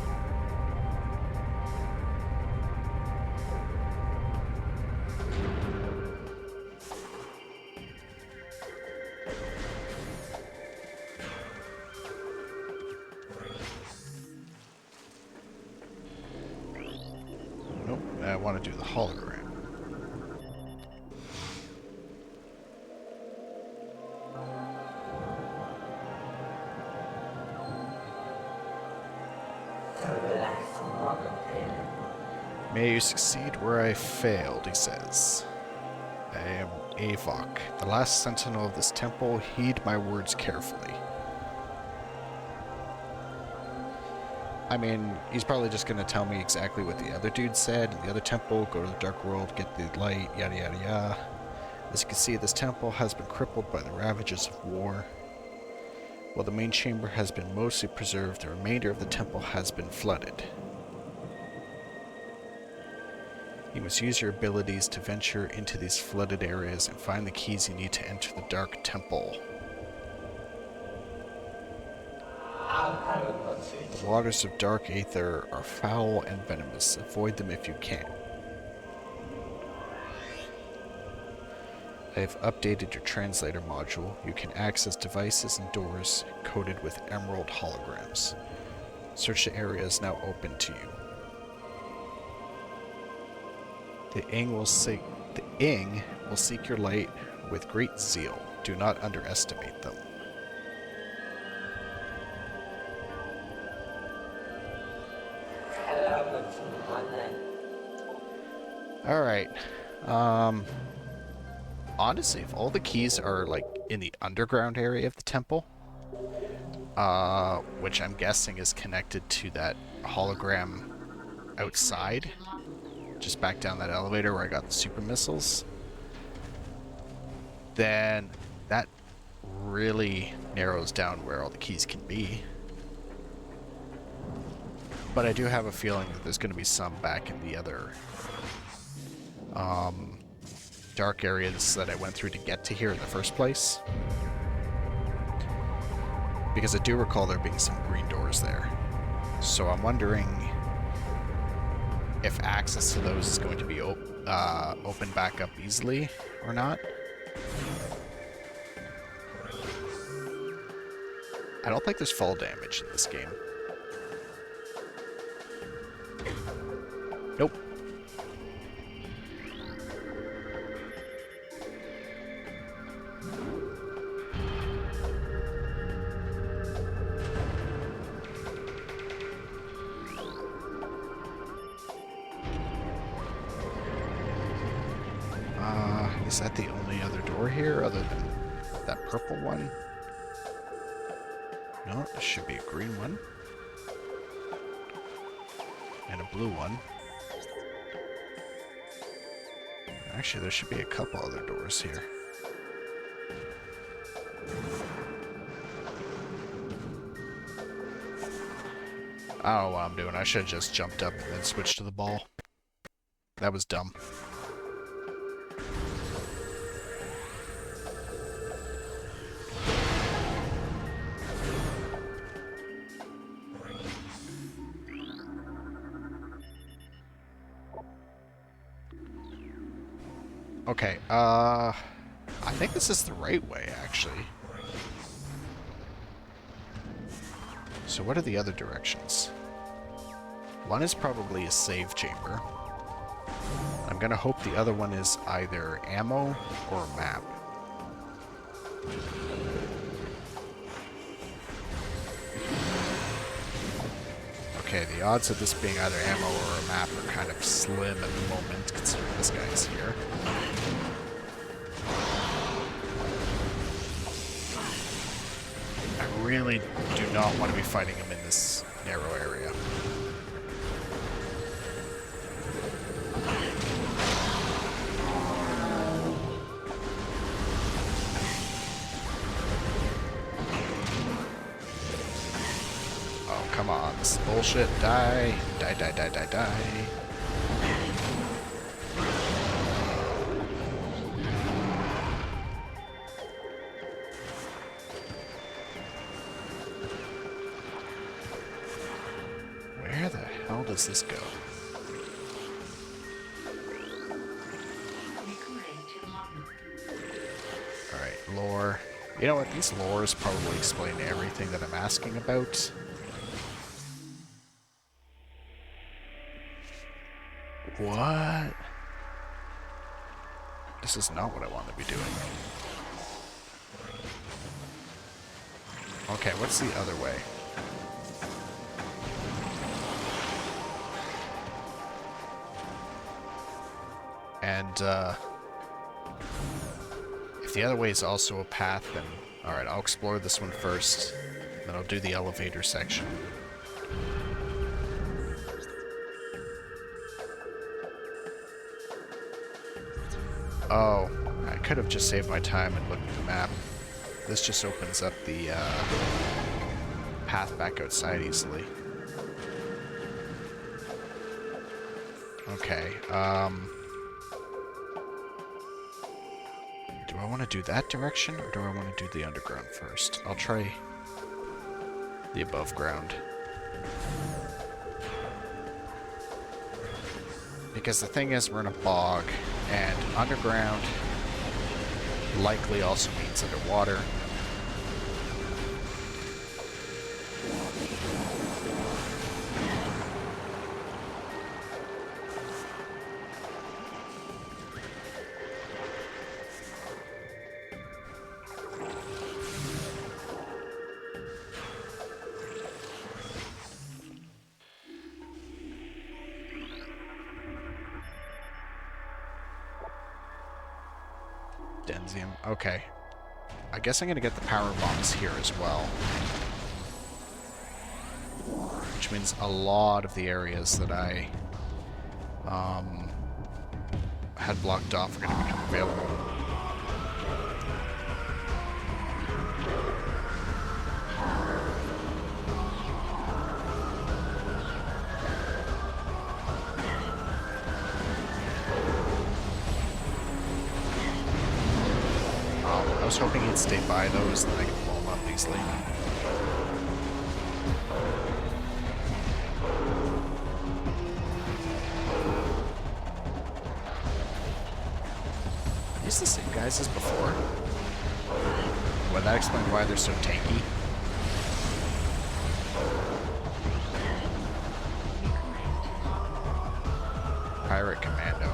Nope, I want to do the hologram. May you succeed where I failed, he says. I am Avok, the last sentinel of this temple. Heed my words carefully. I mean, he's probably just going to tell me exactly what the other dude said in the other temple. Go to the dark world, get the light, yada yada yada. As you can see, this temple has been crippled by the ravages of war. While the main chamber has been mostly preserved, the remainder of the temple has been flooded. You must use your abilities to venture into these flooded areas and find the keys you need to enter the Dark Temple. The waters of Dark Aether are foul and venomous. Avoid them if you can. I have updated your translator module. You can access devices and doors coated with emerald holograms. Search the area is now open to you. The Ing will seek your light with great zeal. Do not underestimate them. Alright. Honestly, if all the keys are like in the underground area of the temple, which I'm guessing is connected to that hologram outside, just back down that elevator where I got the super missiles, then that really narrows down where all the keys can be. But I do have a feeling that there's going to be some back in the other dark areas that I went through to get to here in the first place. Because I do recall there being some green doors there. So I'm wondering if access to those is going to be open back up easily or not. I don't think there's fall damage in this game. Nope. Is that the only other door here other than that purple one? No, there should be a green one. And a blue one. Actually, there should be a couple other doors here. I don't know what I'm doing. I should have just jumped up and then switched to the ball. That was dumb. Okay, I think this is the right way, actually. So what are the other directions? One is probably a save chamber. I'm gonna hope the other one is either ammo or a map. Okay, the odds of this being either ammo or a map are kind of slim at the moment, considering this guy's here. I really do not want to be fighting him in this narrow area. Oh, come on. This is bullshit. Die. Die, die, die, die, die. Where the hell does this go? Recording to logbook. Alright, lore. You know what? These lores probably explain everything that I'm asking about. What? This is not what I want to be doing. Okay, what's the other way? And, if the other way is also a path, then... Alright, I'll explore this one first. Then I'll do the elevator section. Oh, I could have just saved my time and looked at the map. This just opens up the path back outside easily. Okay, do I want to do that direction, or do I want to do the underground first? I'll try the above ground. Because the thing is, we're in a bog, and underground likely also means underwater. Denzium. Okay. I guess I'm gonna get the power box here as well. Which means a lot of the areas that I had blocked off are gonna become available. I was hoping he'd stay by those, and then I could blow him up easily. Are these the same guys as before? Would that explain why they're so tanky? Pirate Commando.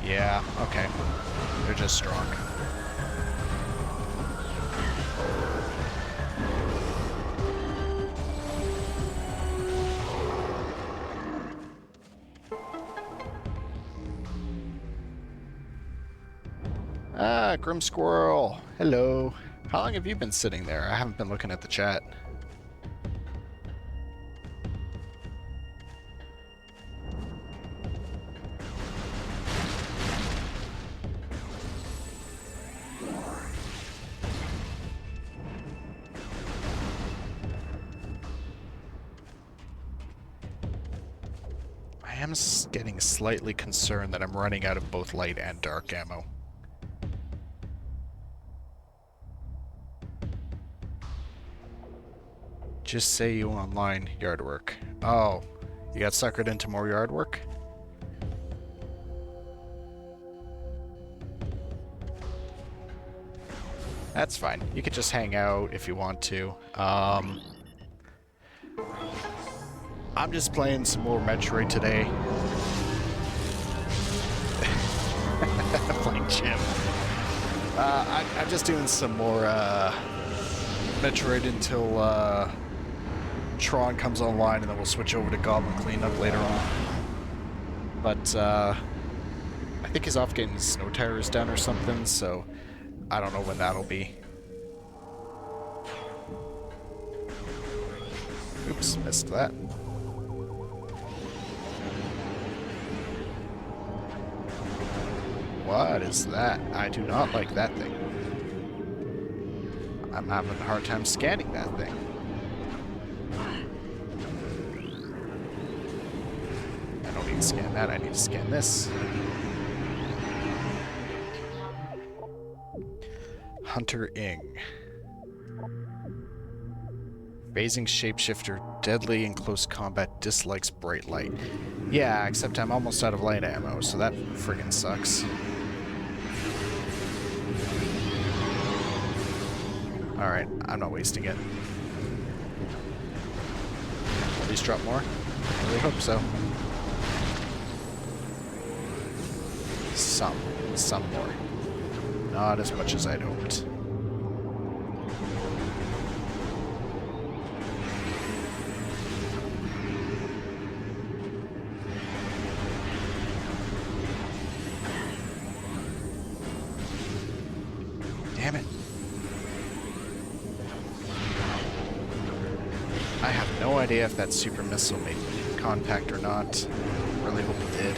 Yeah, okay. They're just strong. Ah, Grim Squirrel. Hello. How long have you been sitting there? I haven't been looking at the chat. I am getting slightly concerned that I'm running out of both light and dark ammo. Just say you online yard work. Oh, you got suckered into more yard work? That's fine. You could just hang out if you want to. I'm just playing some more Metroid today. Playing Jim. I'm just doing some more Metroid until Tron comes online, and then we'll switch over to Goblin Cleanup later on. But I think he's off getting his snow tires done or something, so I don't know when that'll be. Oops, missed that. What is that? I do not like that thing. I'm having a hard time scanning that thing. I don't need to scan that, I need to scan this. Hunter Ing. Phasing shapeshifter, deadly in close combat, dislikes bright light. Yeah, except I'm almost out of light ammo, so that friggin' sucks. Alright, I'm not wasting it. Please drop more. I really hope so. Some more. Not as much as I'd hoped. Damn it. I have no idea if that super missile made contact or not. Really hope it did.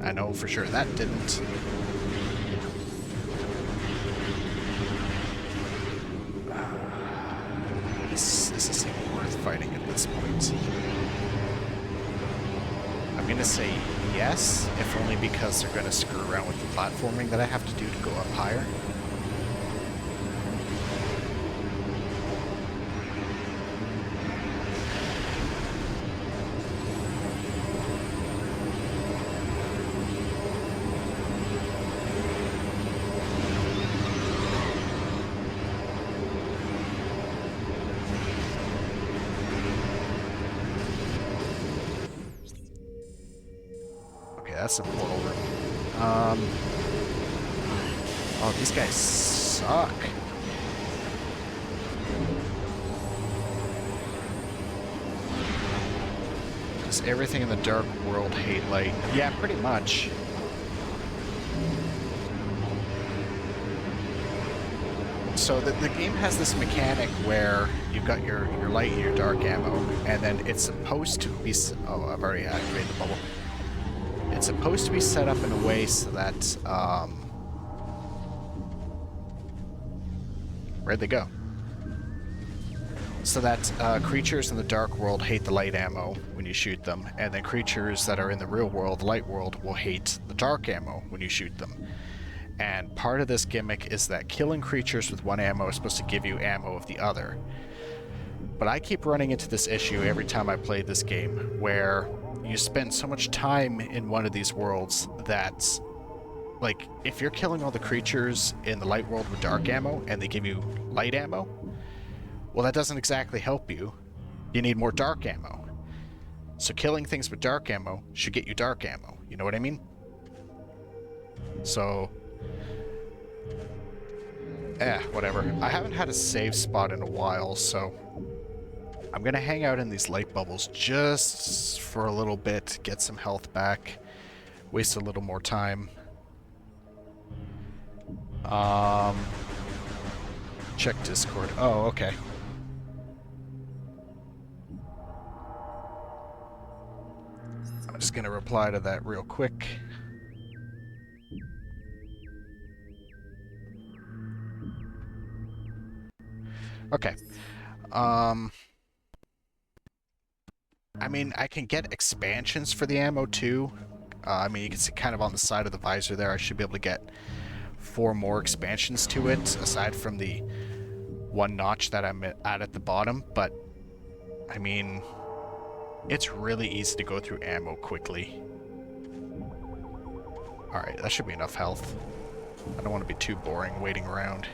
I know for sure that didn't. This isn't even worth fighting at this point. I'm gonna say yes, if only because they're gonna screw around with the platforming that I have to do to go up higher. That's a portal room. Oh, these guys suck. Does everything in the dark world hate light? Yeah, pretty much. So the game has this mechanic where you've got your light and your dark ammo, and then it's supposed to be... Oh, I've already activated the bubble. It's supposed to be set up in a way so that, where'd they go? So that creatures in the dark world hate the light ammo when you shoot them, and then creatures that are in the real world, the light world, will hate the dark ammo when you shoot them. And part of this gimmick is that killing creatures with one ammo is supposed to give you ammo of the other. But I keep running into this issue every time I play this game, where you spend so much time in one of these worlds that, like, if you're killing all the creatures in the light world with dark ammo and they give you light ammo, well, that doesn't exactly help you. You need more dark ammo. So killing things with dark ammo should get you dark ammo. You know what I mean? So, whatever. I haven't had a save spot in a while, so I'm gonna hang out in these light bubbles just for a little bit, get some health back, waste a little more time. Check Discord. Oh, okay. I'm just gonna reply to that real quick. Okay. I mean, I can get expansions for the ammo too. I mean, you can see kind of on the side of the visor there, I should be able to get 4 more expansions to it, aside from the 1 notch that I'm at the bottom. But, I mean, it's really easy to go through ammo quickly. Alright, that should be enough health. I don't want to be too boring waiting around.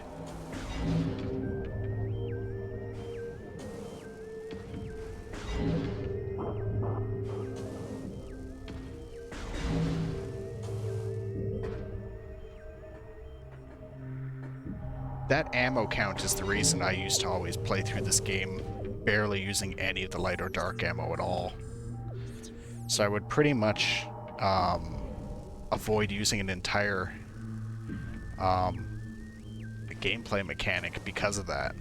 That ammo count is the reason I used to always play through this game barely using any of the light or dark ammo at all. So I would pretty much avoid using an entire gameplay mechanic because of that.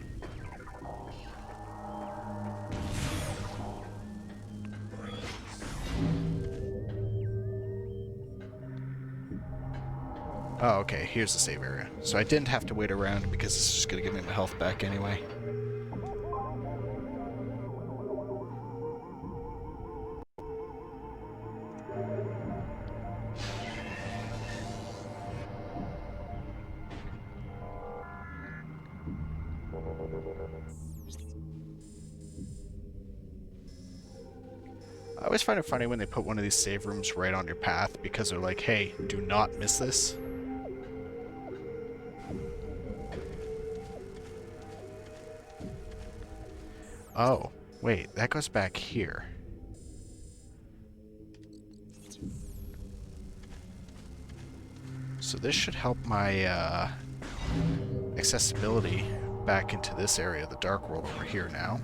Oh, okay, here's the save area. So I didn't have to wait around because it's just going to give me my health back anyway. I always find it funny when they put one of these save rooms right on your path because they're like, hey, do not miss this. Oh, wait, that goes back here. So this should help my accessibility back into this area of the Dark World over here now.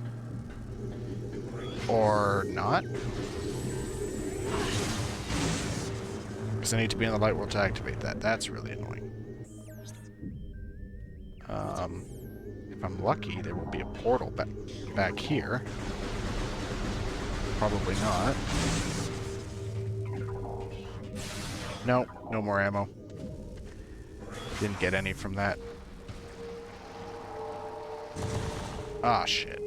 Or not? Because I need to be in the Light World to activate that. That's really annoying. If I'm lucky, there will be a portal back here. Probably not. No, no more ammo. Didn't get any from that. Ah, shit.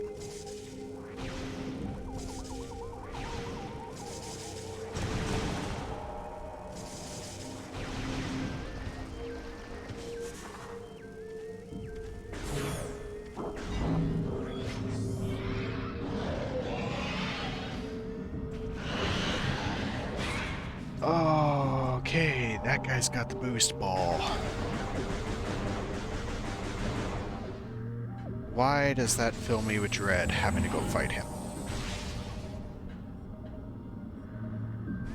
Okay, that guy's got the boost ball. Why does that fill me with dread, having to go fight him?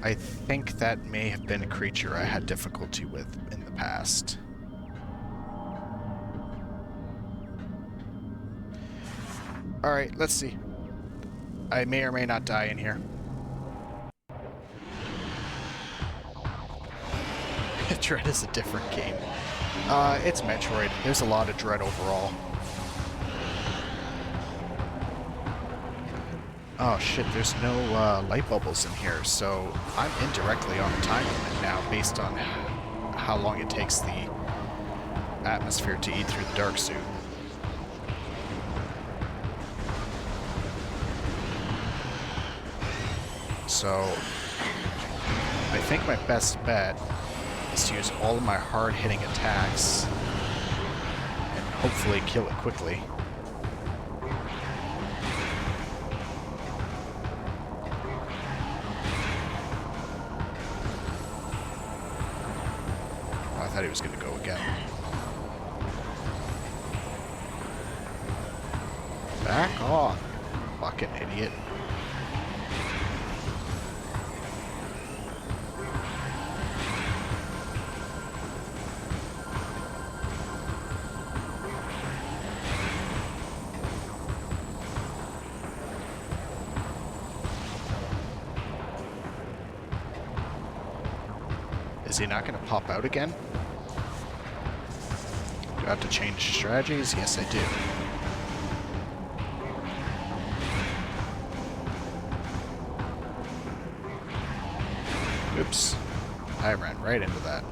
I think that may have been a creature I had difficulty with in the past. Alright, let's see. I may or may not die in here. Dread is a different game. It's Metroid. There's a lot of Dread overall. Oh shit, there's no light bubbles in here, so I'm indirectly on a time limit now based on how long it takes the atmosphere to eat through the dark suit. So I think my best bet is to use all of my hard-hitting attacks and hopefully kill it quickly. Oh, I thought he was going to go again. Back off, fucking idiot. Is he not going to pop out again? Do I have to change strategies? Yes, I do. Oops. I ran right into that.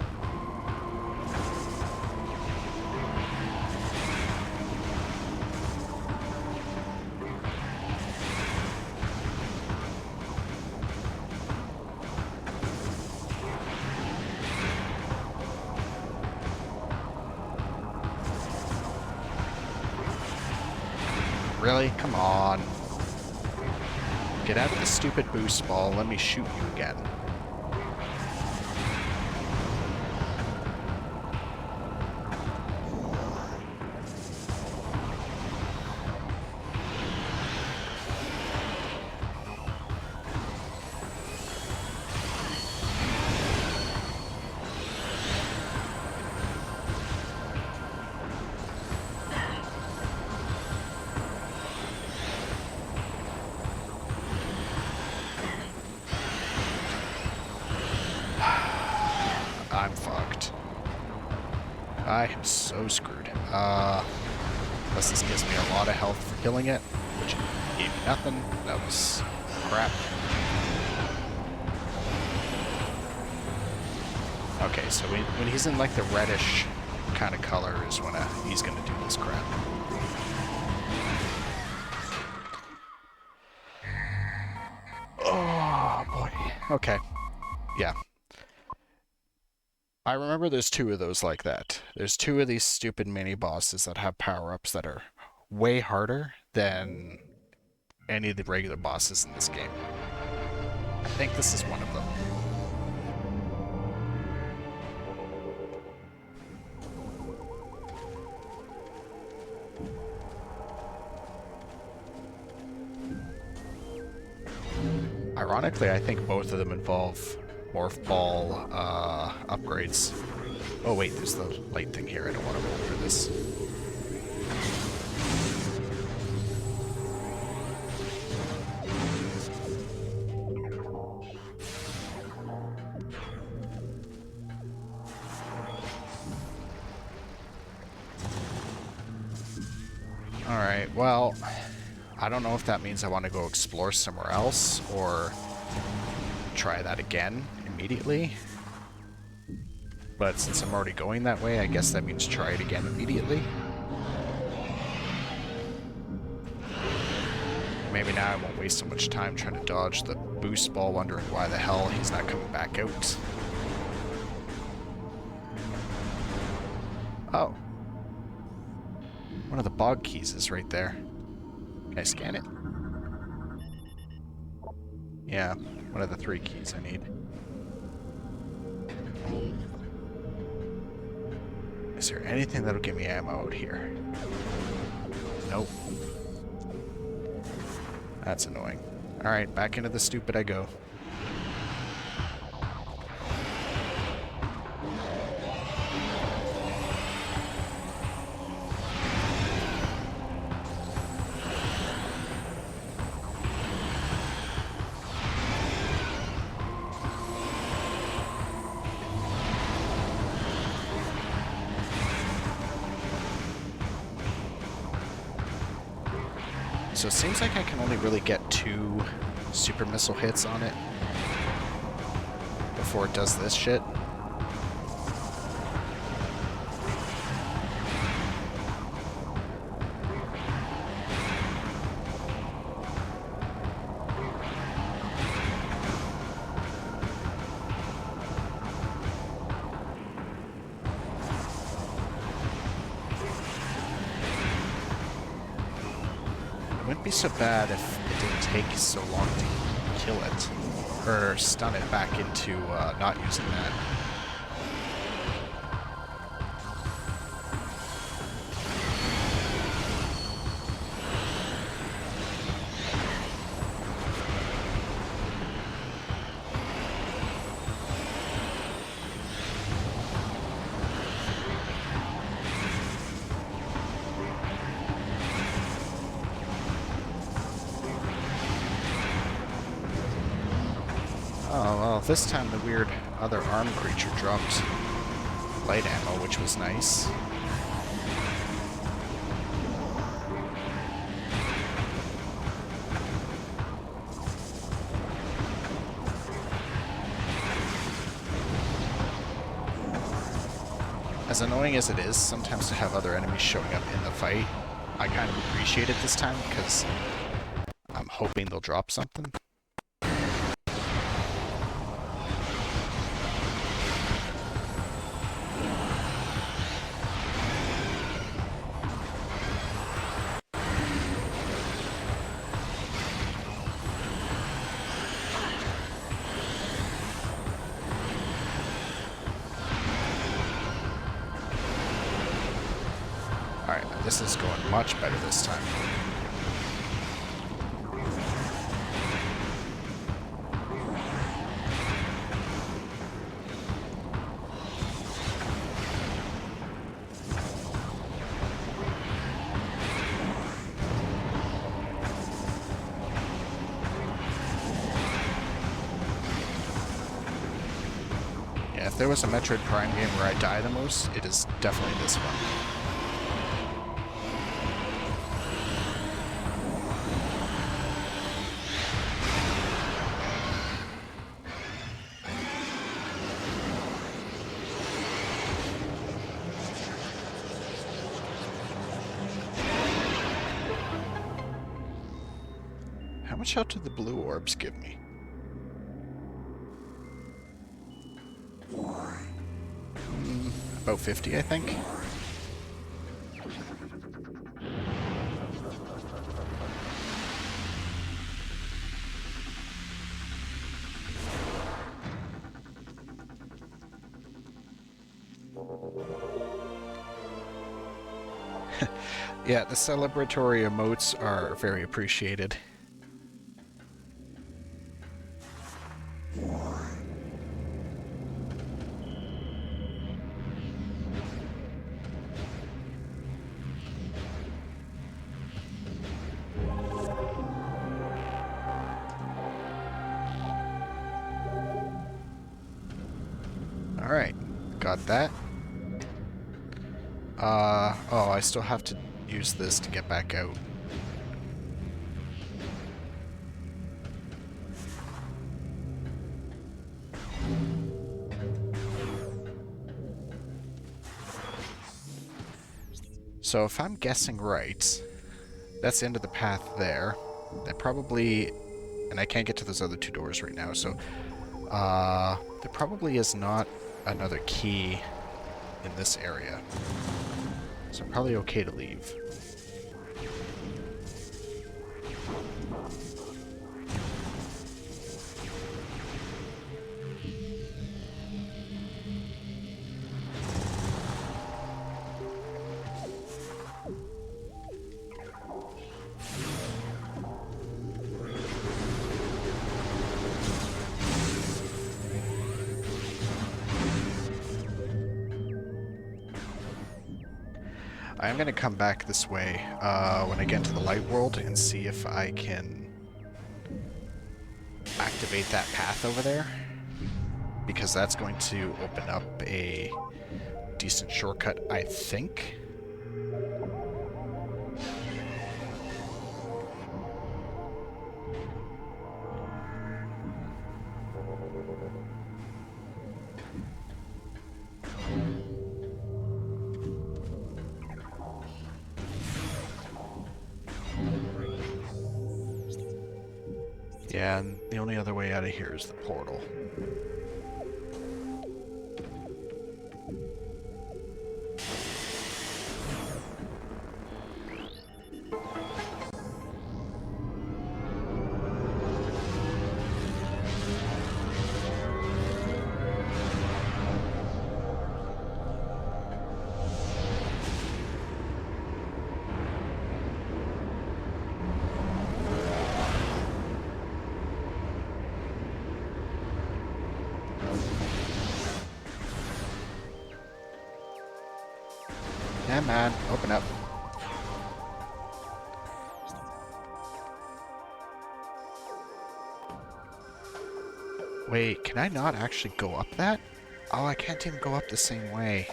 Really? Come on. Get out of the stupid boost ball. Let me shoot you again. I'm fucked. I am so screwed. Unless this gives me a lot of health for killing it, which gave me nothing. That was crap. Okay, so when he's in like the reddish kind of color is when he's gonna do this crap. Oh boy. Okay. Yeah. I remember there's two of those like that. There's two of these stupid mini bosses that have power-ups that are way harder than any of the regular bosses in this game. I think this is one of them. Ironically, I think both of them involve Morph Ball upgrades. Oh wait, there's the light thing here. I don't want to roll for this. Alright, well, I don't know if that means I want to go explore somewhere else or try that again immediately. But since I'm already going that way, I guess that means try it again immediately. Maybe now I won't waste so much time trying to dodge the boost ball, wondering why the hell he's not coming back out. Oh. One of the bog keys is right there. Can I scan it? Yeah, one of the 3 keys I need. Is there anything that'll give me ammo out here? Nope. That's annoying. Alright, back into the stupid I go. So it seems like I can only really get 2 super missile hits on it before it does this shit. It wouldn't be so bad if it didn't take so long to kill it, or stun it back into not using that. Oh, well, this time the weird other arm creature dropped light ammo, which was nice. As annoying as it is sometimes to have other enemies showing up in the fight, I kind of appreciate it this time because I'm hoping they'll drop something. Alright, this is going much better this time. Yeah, if there was a Metroid Prime game where I die the most, it is definitely this one. How much health did the blue orbs give me? About 50, I think. Yeah, the celebratory emotes are very appreciated. Alright, got that. Oh, I still have to use this to get back out. So if I'm guessing right, that's the end of the path there. That probably... And I can't get to those other two doors right now, so... there probably is not another key in this area. So probably okay to leave. I'm going to come back this way when I get into the light world and see if I can activate that path over there. Because that's going to open up a decent shortcut, I think. Yeah, and the only other way out of here is the portal. Yeah, man, open up. Wait, can I not actually go up that? Oh, I can't even go up the same way.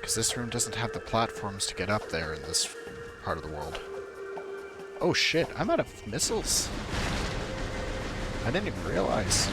Because this room doesn't have the platforms to get up there in this part of the world. Oh shit, I'm out of missiles. I didn't even realize.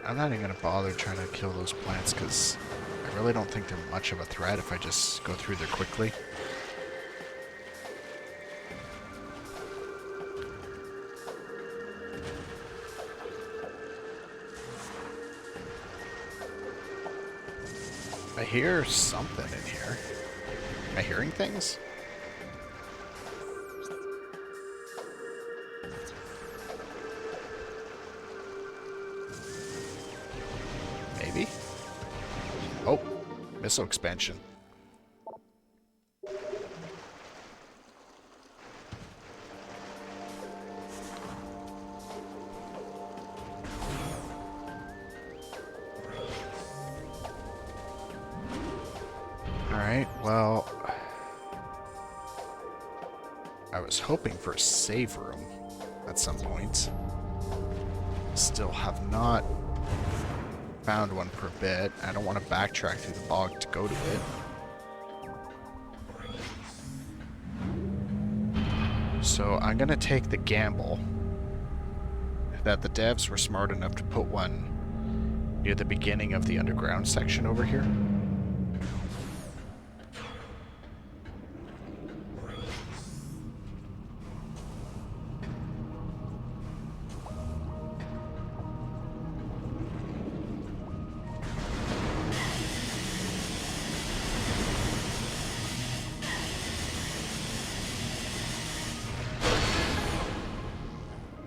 I'm not even going to bother trying to kill those plants because I really don't think they're much of a threat if I just go through there quickly. I hear something in here. Am I hearing things? Maybe? Oh, missile expansion. Alright, well... I was hoping for a save room at some point. Still have not found one for a bit. I don't want to backtrack through the bog to go to it. So I'm going to take the gamble. that the devs were smart enough to put one near the beginning of the underground section over here.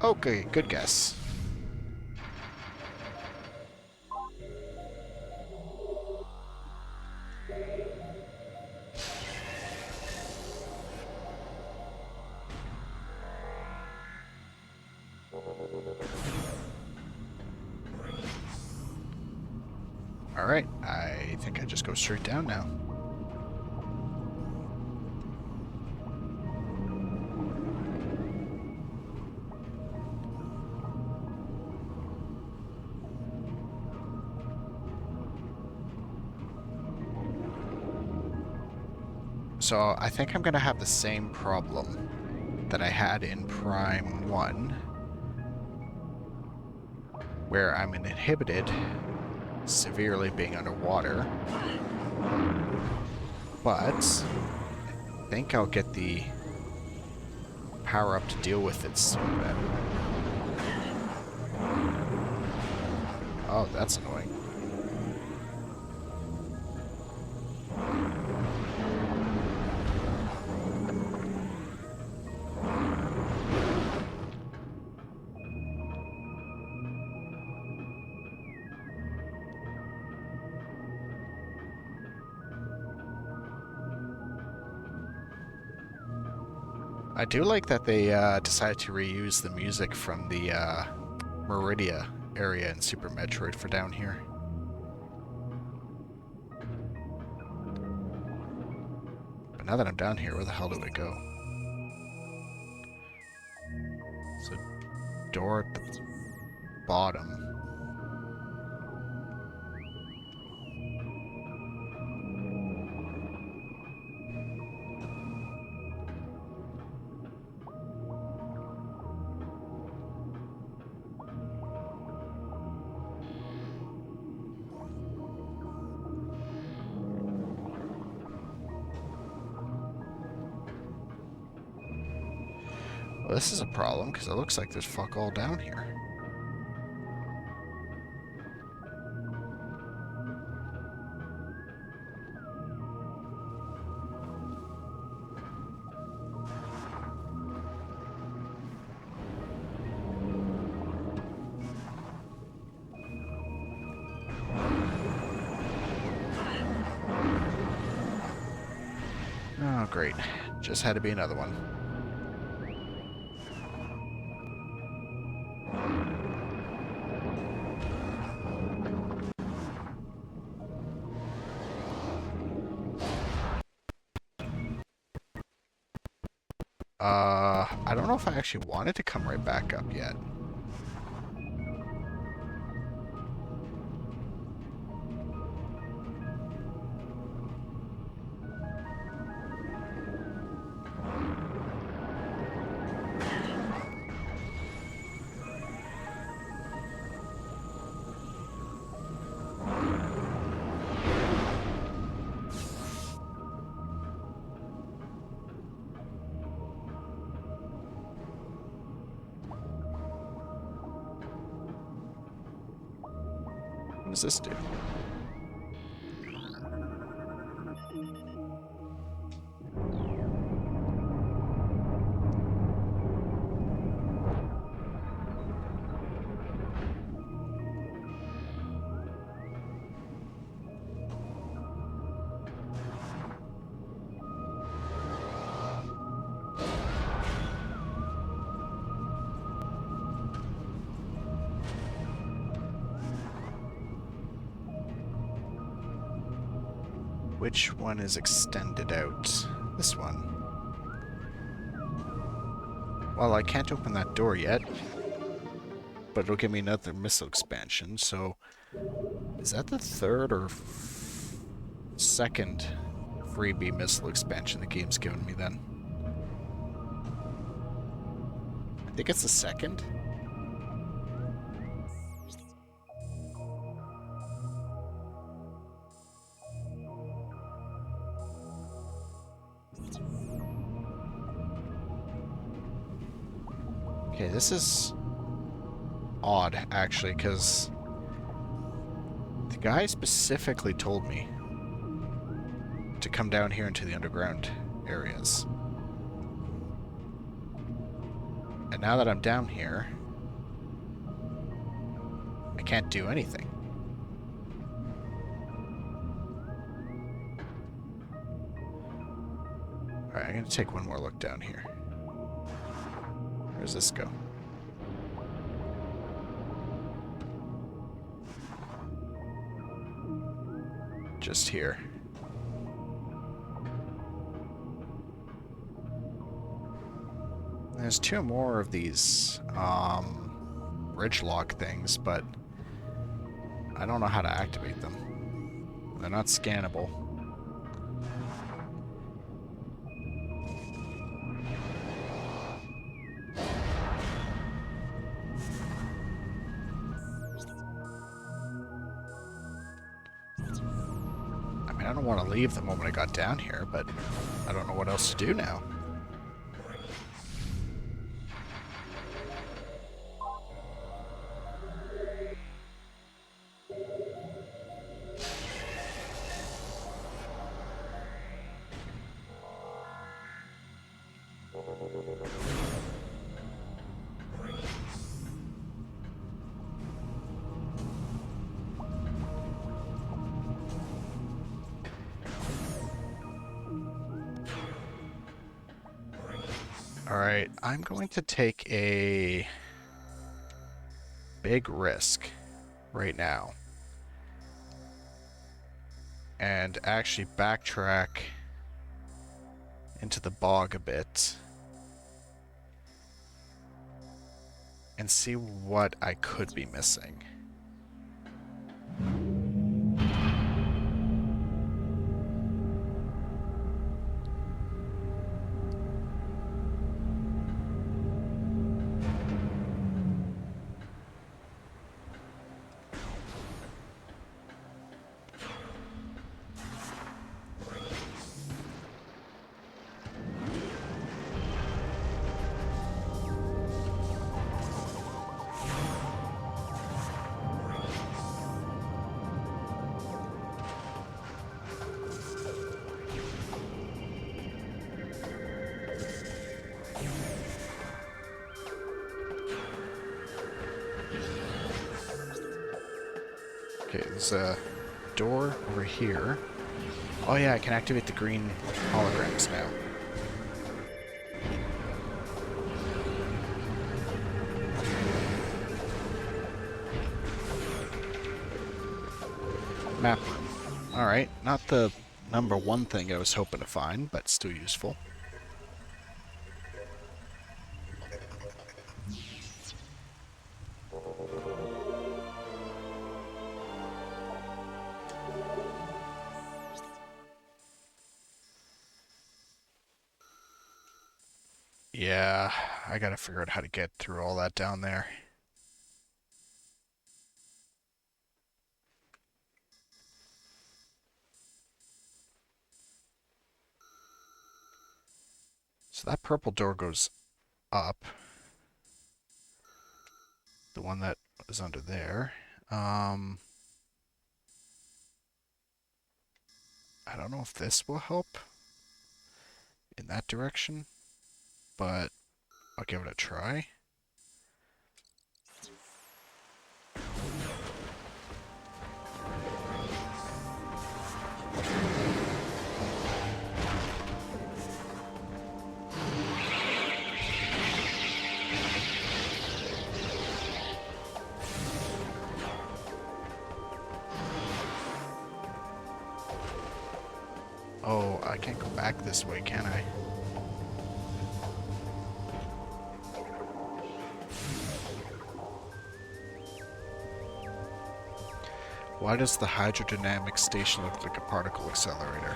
Okay, good guess. Alright, I think I just go straight down now. So I think I'm going to have the same problem that I had in Prime 1, where I'm inhibited severely being underwater, but I think I'll get the power up to deal with it soon then. Oh, that's annoying. I do like that they decided to reuse the music from the Meridia area in Super Metroid for down here. But now that I'm down here, where the hell do I go? So, door at the bottom. Well, this is a problem, because it looks like there's fuck all down here. Oh, great. Just had to be another one. I don't know if I actually wanted to come right back up yet. What does this do? Which one is extended out? This one. Well, I can't open that door yet, but it'll give me another missile expansion, so... Is that the third or second freebie missile expansion the game's given me then? I think it's the second. Okay, this is odd, actually, because the guy specifically told me to come down here into the underground areas. And now that I'm down here, I can't do anything. Alright, I'm gonna take one more look down here. Where does this go? Just here. There's two more of these ridge lock things, but I don't know how to activate them. They're not scannable. I mean, I don't want to leave the moment I got down here, but I don't know what else to do now. Alright, I'm going to take a big risk right now and actually backtrack into the bog a bit and see what I could be missing. Okay, there's a door over here. Oh yeah, I can activate the green holograms now. Map room. Alright, not the number one thing I was hoping to find, but still useful. Yeah, I gotta figure out how to get through all that down there. So that purple door goes up. The one that is under there. I don't know if this will help in that direction, but I'll give it a try. Oh, I can't go back this way, can I? Why does the hydrodynamic station look like a particle accelerator?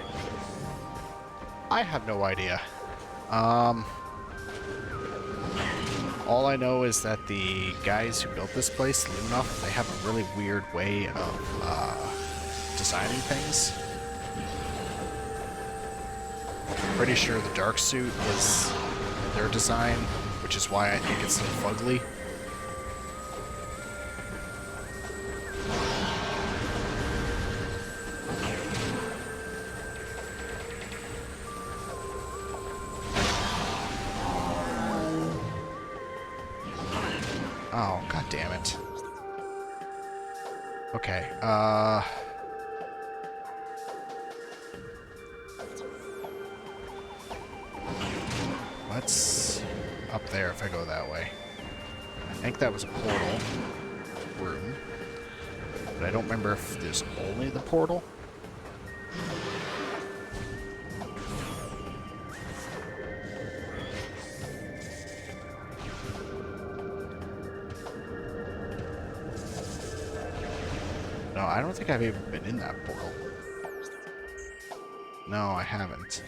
I have no idea. All I know is that the guys who built this place, Luminoff, they have a really weird way of designing things. Pretty sure the dark suit is their design, which is why I think it's so fugly. Oh, god damn it. Okay, what's up there if I go that way? I think that was a portal room, but I don't remember if there's only the portal. No, I don't think I've even been in that portal. No, I haven't.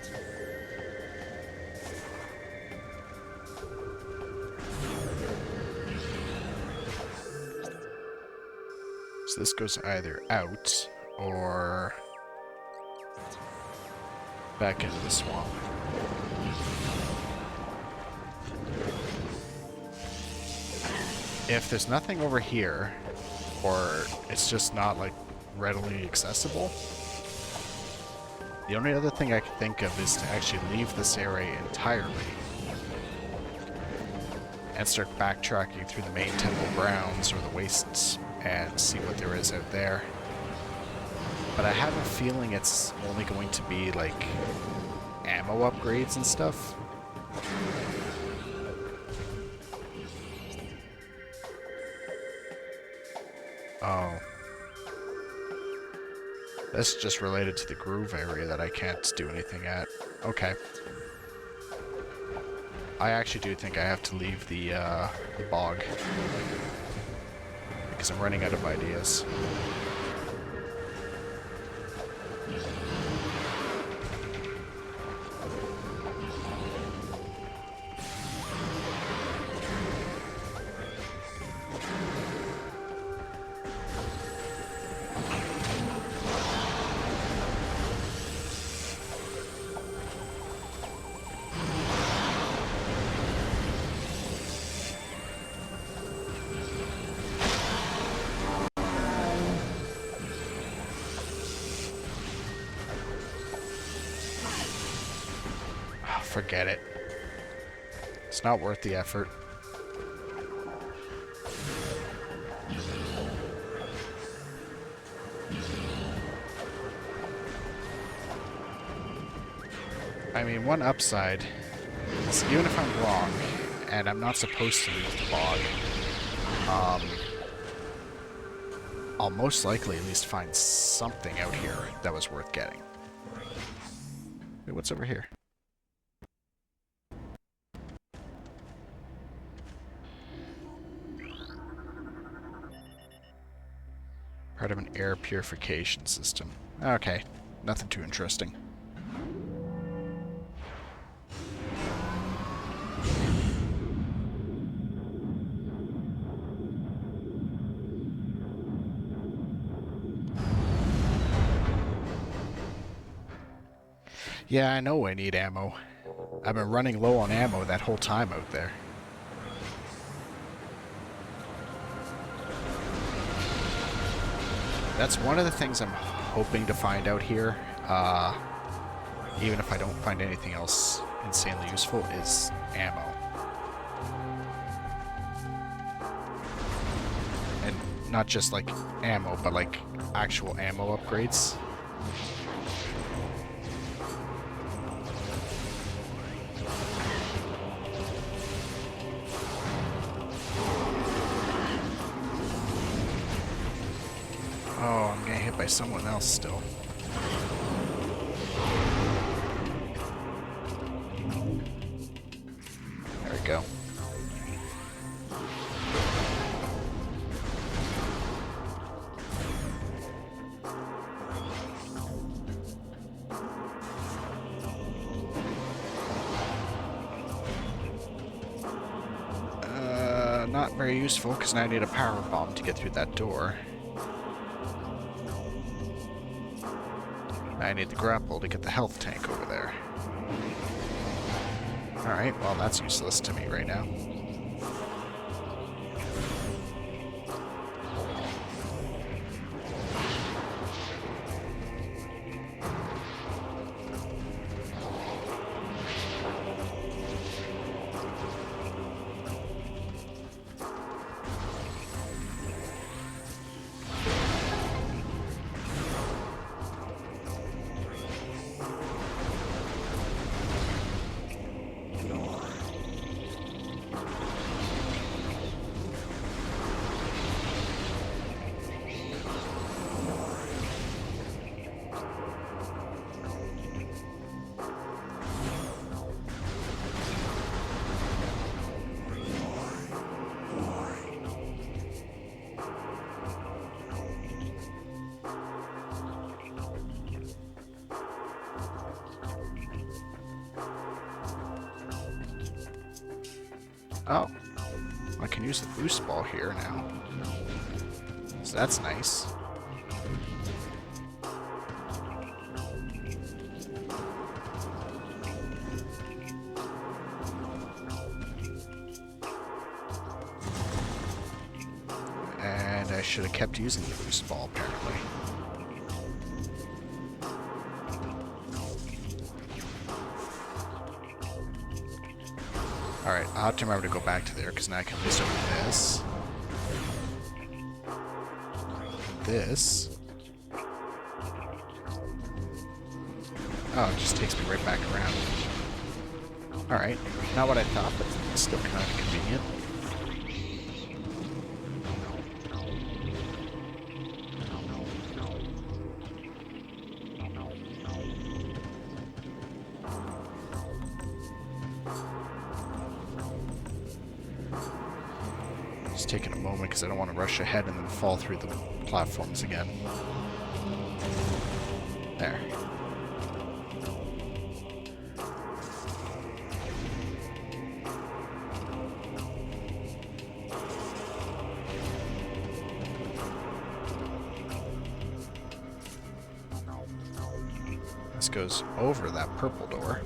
So this goes either out or back into the swamp. If there's nothing over here, or it's just not like readily accessible, the only other thing I can think of is to actually leave this area entirely and start backtracking through the main temple grounds or the wastes and see what there is out there. But I have a feeling it's only going to be like ammo upgrades and stuff. Oh. That's just related to the groove area that I can't do anything at. Okay. I actually do think I have to leave the bog, because I'm running out of ideas. Forget it. It's not worth the effort. I mean, one upside is even if I'm wrong, and I'm not supposed to leave the bog, I'll most likely at least find something out here that was worth getting. Wait, what's over here? Part of an air purification system. Okay, nothing too interesting. Yeah, I know I need ammo. I've been running low on ammo that whole time out there. That's one of the things I'm hoping to find out here, even if I don't find anything else insanely useful, is ammo. And not just like ammo, but like actual ammo upgrades. Oh, I'm getting hit by someone else still. There we go. Not very useful, because now I need a power bomb to get through that door. I need the grapple to get the health tank over there. Alright, well that's useless to me right now. Oh, I can use the boost ball here now. So that's nice. And I should have kept using the boost ball, apparently. Alright, I'll have to remember to go back to there, because now I can boost over this. This. Oh, it just takes me right back around. Alright, not what I thought, but still kind of convenient. Just taking a moment because I don't want to rush ahead and then fall through the platforms again. There. This goes over that purple door.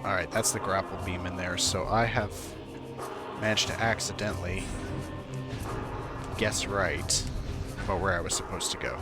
Alright, that's the grapple beam in there, so I have managed to accidentally guess right about where I was supposed to go.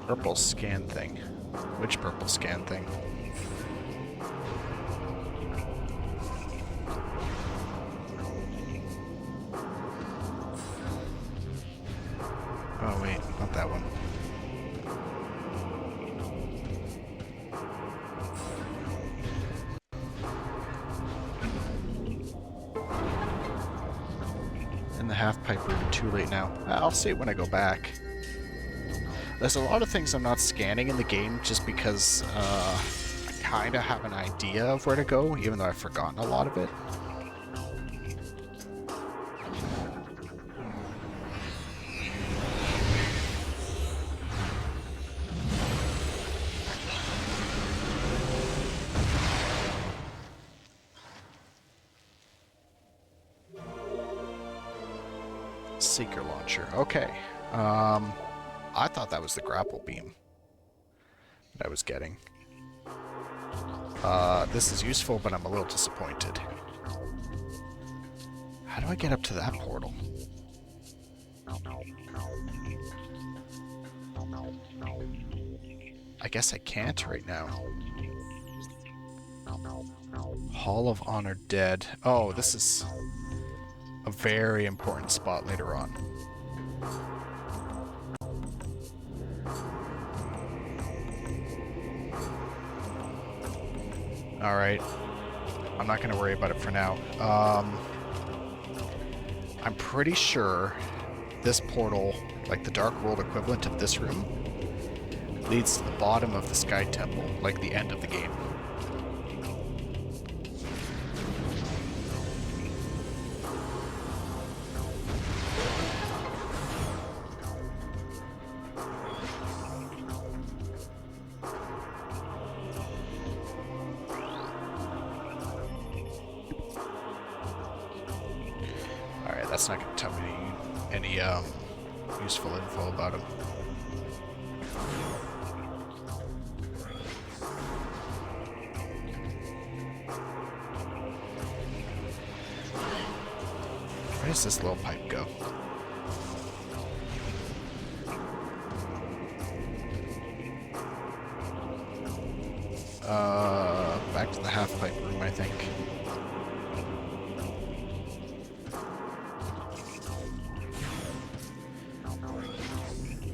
Purple scan thing. Which purple scan thing? Oh wait, not that one. In the half pipe room, too late now. I'll see it when I go back. There's a lot of things I'm not scanning in the game just because I kind of have an idea of where to go, even though I've forgotten a lot of it. Seeker launcher. Okay. I thought that was the grapple beam that I was getting. This is useful, but I'm a little disappointed. How do I get up to that portal? I guess I can't right now. Hall of Honored Dead. Oh, this is a very important spot later on. Alright. I'm not going to worry about it for now. I'm pretty sure this portal, like the Dark World equivalent of this room, leads to the bottom of the Sky Temple, like the end of the game. Alright, that's not going to tell me any useful info about him. Where does this little pipe go? Back to the half-pipe room, I think.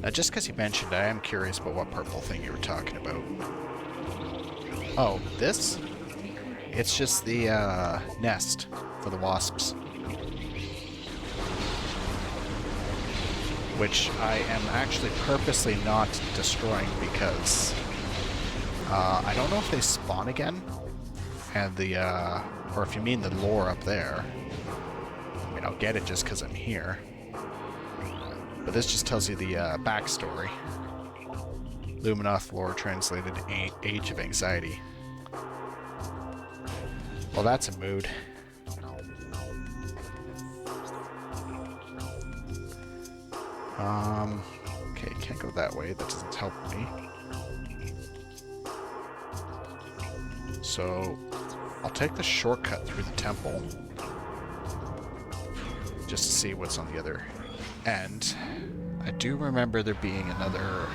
Now, just because you mentioned it, I am curious about what purple thing you were talking about. Oh, this? It's just the nest for the wasps. Which I am actually purposely not destroying because I don't know if they spawn again. And the, or if you mean the lore up there. I mean, I'll get it just because I'm here. But this just tells you the backstory. Luminoth lore translated Age of Anxiety. Well, that's a mood. Okay, can't go that way. That doesn't help me. So, I'll take the shortcut through the temple. Just to see what's on the other end. I do remember there being another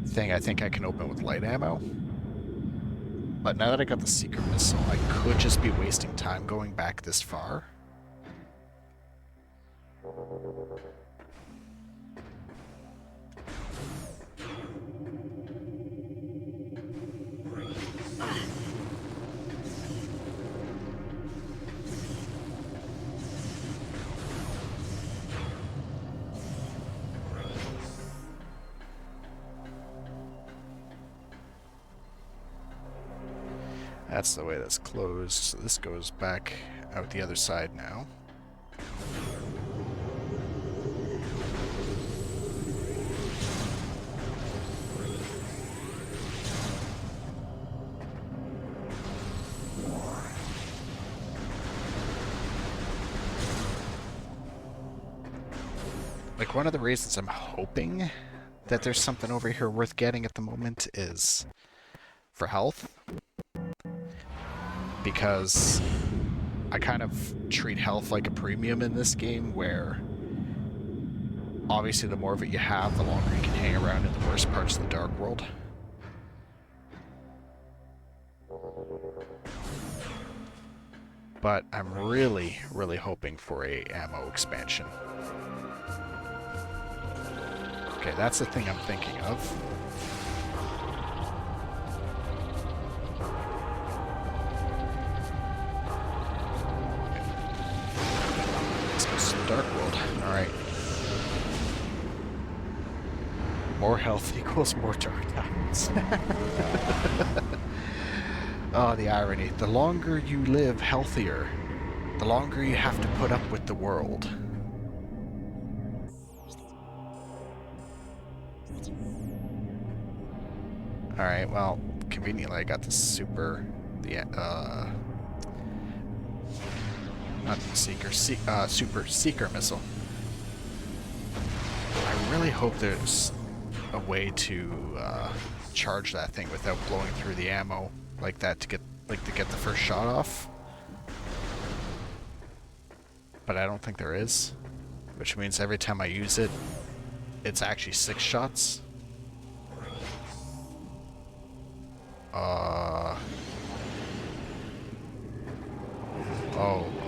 thing I think I can open with light ammo. But now that I got the secret missile, I could just be wasting time going back this far. That's the way that's closed, so this goes back out the other side now. Like, one of the reasons I'm hoping that there's something over here worth getting at the moment is for health. Because I kind of treat health like a premium in this game, where obviously the more of it you have, the longer you can hang around in the worst parts of the Dark World. But I'm really, really hoping for a ammo expansion. Okay, that's the thing I'm thinking of. Dark World. Alright. More health equals more dark times. Oh, the irony. The longer you live healthier, the longer you have to put up with the world. Alright, well, conveniently I got the super... not Seeker, Super Seeker missile. I really hope there's a way to charge that thing without blowing through the ammo like that to get the first shot off. But I don't think there is, which means every time I use it, it's actually 6 shots.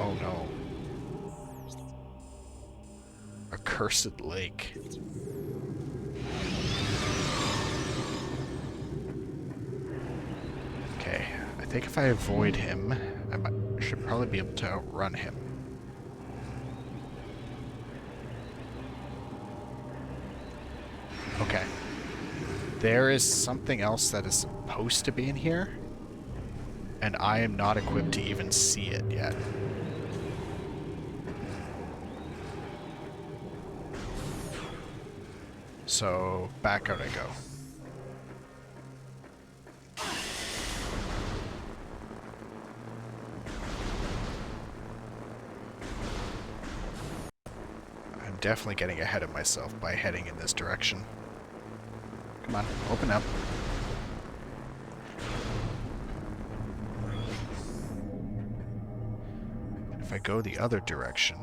Oh no. A cursed lake. think if I avoid him, should probably be able to outrun him. Okay. There is something else that is supposed to be in here, and I am not equipped to even see it yet. So, back out I go. I'm definitely getting ahead of myself by heading in this direction. Come on, open up. If I go the other direction...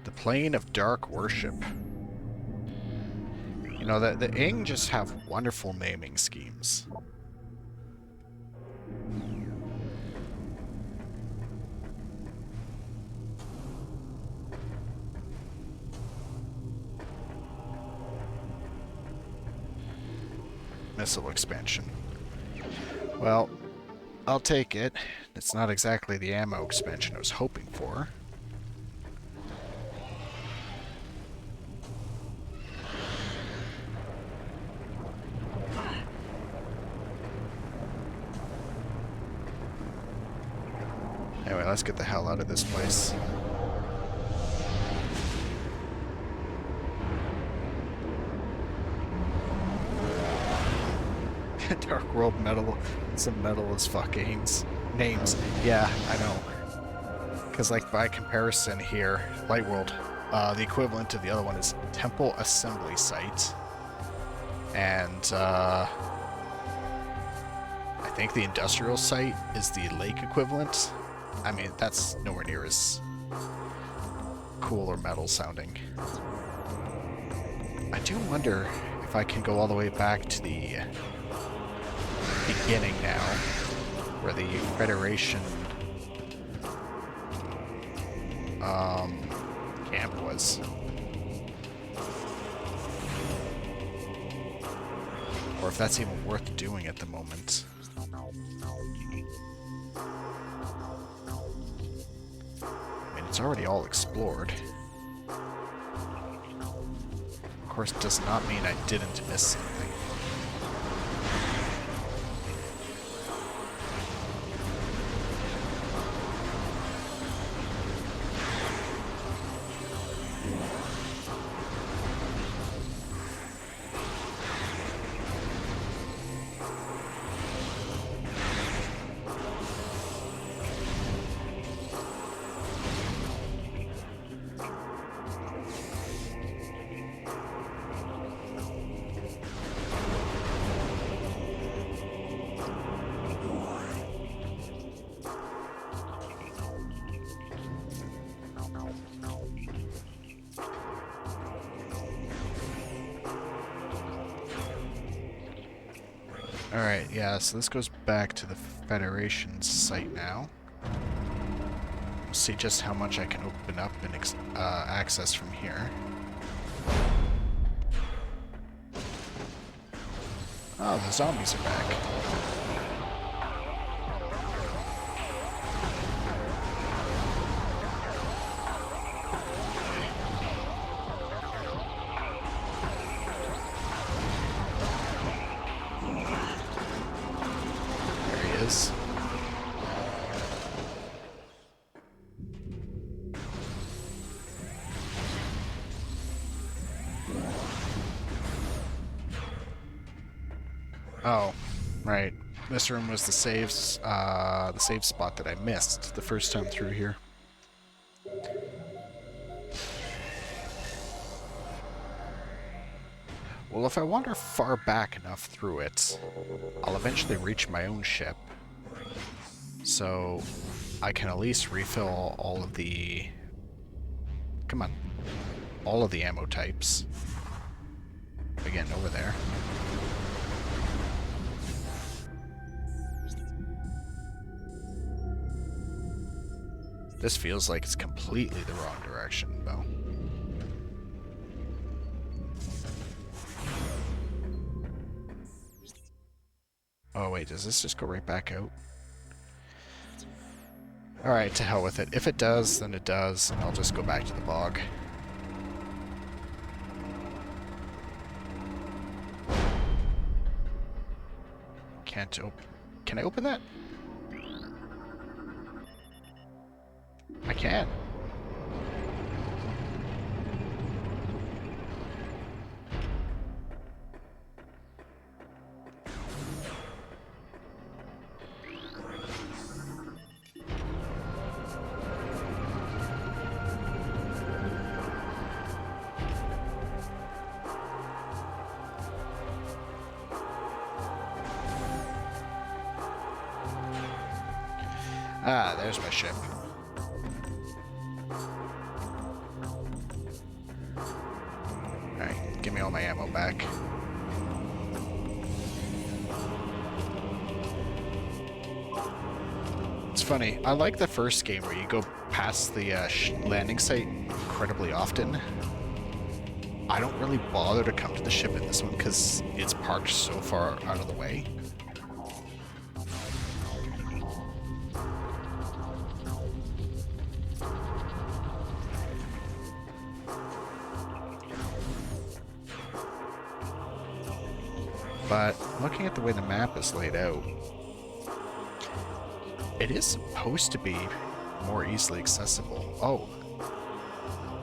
The Plane of Dark Worship. You know, the Ing just have wonderful naming schemes. Missile expansion. Well, I'll take it. It's not exactly the ammo expansion I was hoping for. Anyway, let's get the hell out of this place. Dark World metal. Some metal as fuck names. Yeah, I know. Because, like, by comparison here, Light World, the equivalent to the other one is Temple Assembly Site. And, I think the Industrial Site is the Lake equivalent. I mean, that's nowhere near as cool or metal sounding. I do wonder if I can go all the way back to the beginning now, where the Federation camp was. Or if that's even worth doing at the moment. I mean, it's already all explored. Of course, it does not mean I didn't miss something. Alright, yeah, so this goes back to the Federation's site now. We'll see just how much I can open up and access from here. Oh, the zombies are back. Oh, right. This room was the save spot that I missed the first time through here. Well, if I wander far back enough through it, I'll eventually reach my own ship. So I can at least refill all of the... Come on. All of the ammo types. Again, over there. This feels like it's completely the wrong direction, though. Oh wait, does this just go right back out? Alright, to hell with it. If it does, then it does, and I'll just go back to the bog. Can't open... Can I open that? I can. Ah, there's my ship. Alright, give me all my ammo back. It's funny, I like the first game where you go past the landing site incredibly often. I don't really bother to come to the ship in this one because it's parked so far out of the way. But looking at the way the map is laid out, it is supposed to be more easily accessible. Oh,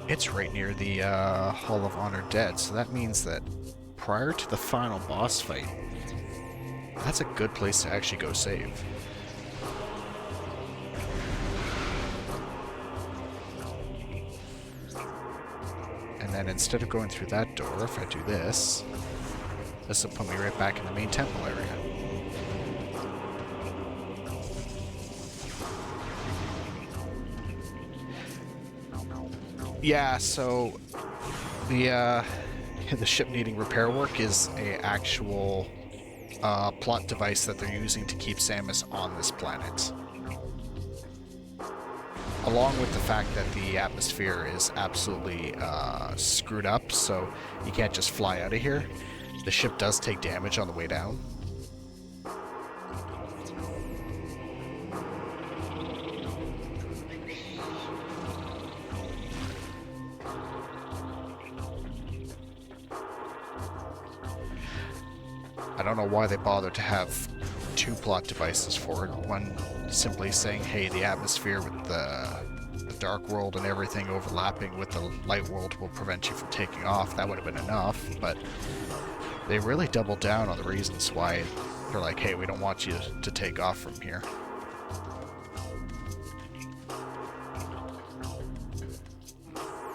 it's right near the Hall of Honor Dead, so that means that prior to the final boss fight, that's a good place to actually go save. And then instead of going through that door, if I do this, this will put me right back in the main temple area. Yeah, so the the ship needing repair work is a actual plot device that they're using to keep Samus on this planet. Along with the fact that the atmosphere is absolutely screwed up, so you can't just fly out of here. The ship does take damage on the way down. I don't know why they bothered to have two plot devices for it. One simply saying, hey, the atmosphere with the dark world and everything overlapping with the light world will prevent you from taking off. That would have been enough, but they really doubled down on the reasons why they're like, hey, we don't want you to take off from here.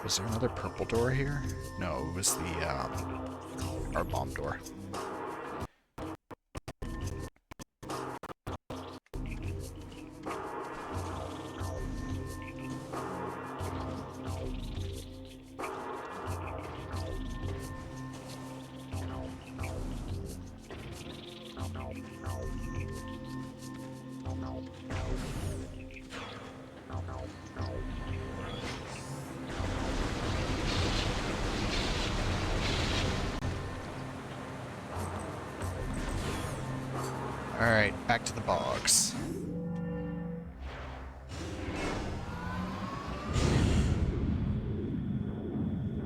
Was there another purple door here? No, it was our bomb door. Alright, back to the bogs.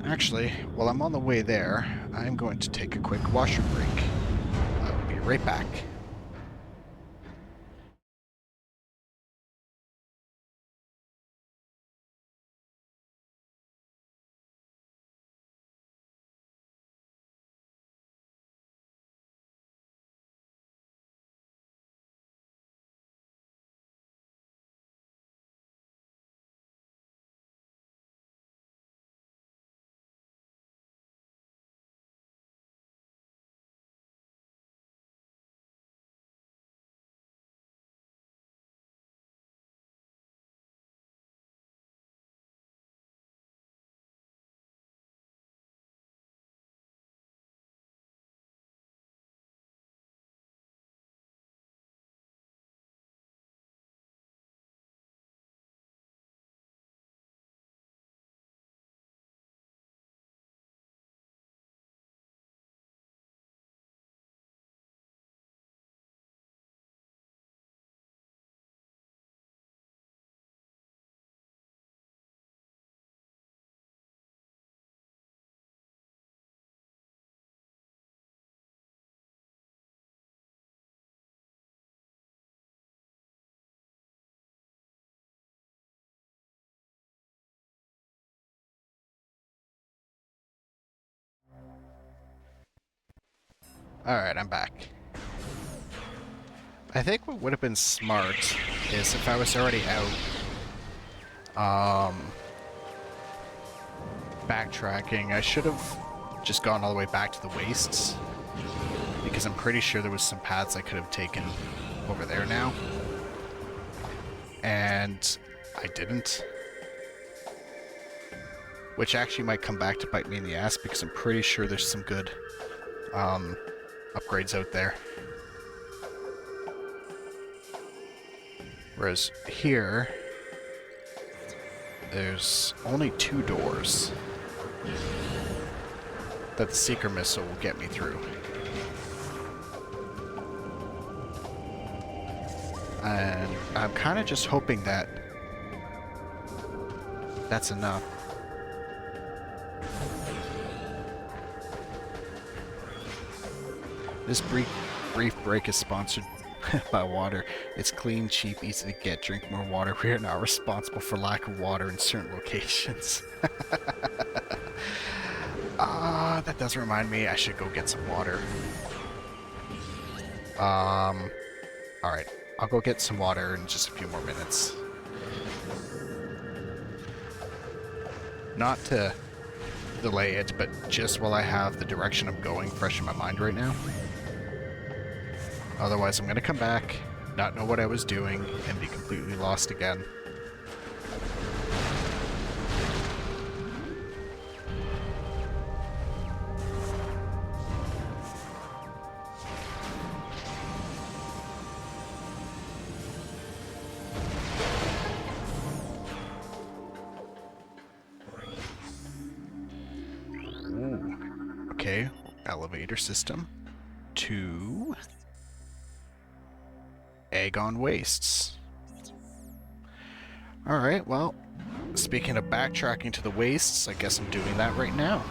Actually, while I'm on the way there, I'm going to take a quick washroom break. I'll be right back. Alright, I'm back. I think what would have been smart is if I was already out, backtracking, I should have just gone all the way back to the wastes, because I'm pretty sure there was some paths I could have taken over there now, and I didn't. Which actually might come back to bite me in the ass, because I'm pretty sure there's some good upgrades out there. Whereas here, there's only 2 doors that the Seeker Missile will get me through. And I'm kind of just hoping that that's enough. This brief break is sponsored by water. It's clean, cheap, easy to get. Drink more water. We are not responsible for lack of water in certain locations. That does remind me I should go get some water. Alright. I'll go get some water in just a few more minutes. Not to delay it, but just while I have the direction I'm going fresh in my mind right now. Otherwise, I'm going to come back, not know what I was doing, and be completely lost again. Ooh. Okay, elevator system. 2... Agon Wastes. Alright, well, speaking of backtracking to the wastes, I guess I'm doing that right now.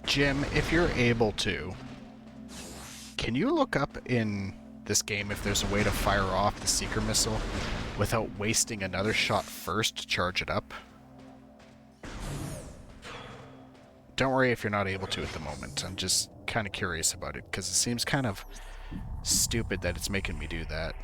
Jim, if you're able to, can you look up in this game if there's a way to fire off the Seeker Missile without wasting another shot first to charge it up? Don't worry if you're not able to at the moment. I'm just kind of curious about it, because it seems kind of stupid that it's making me do that.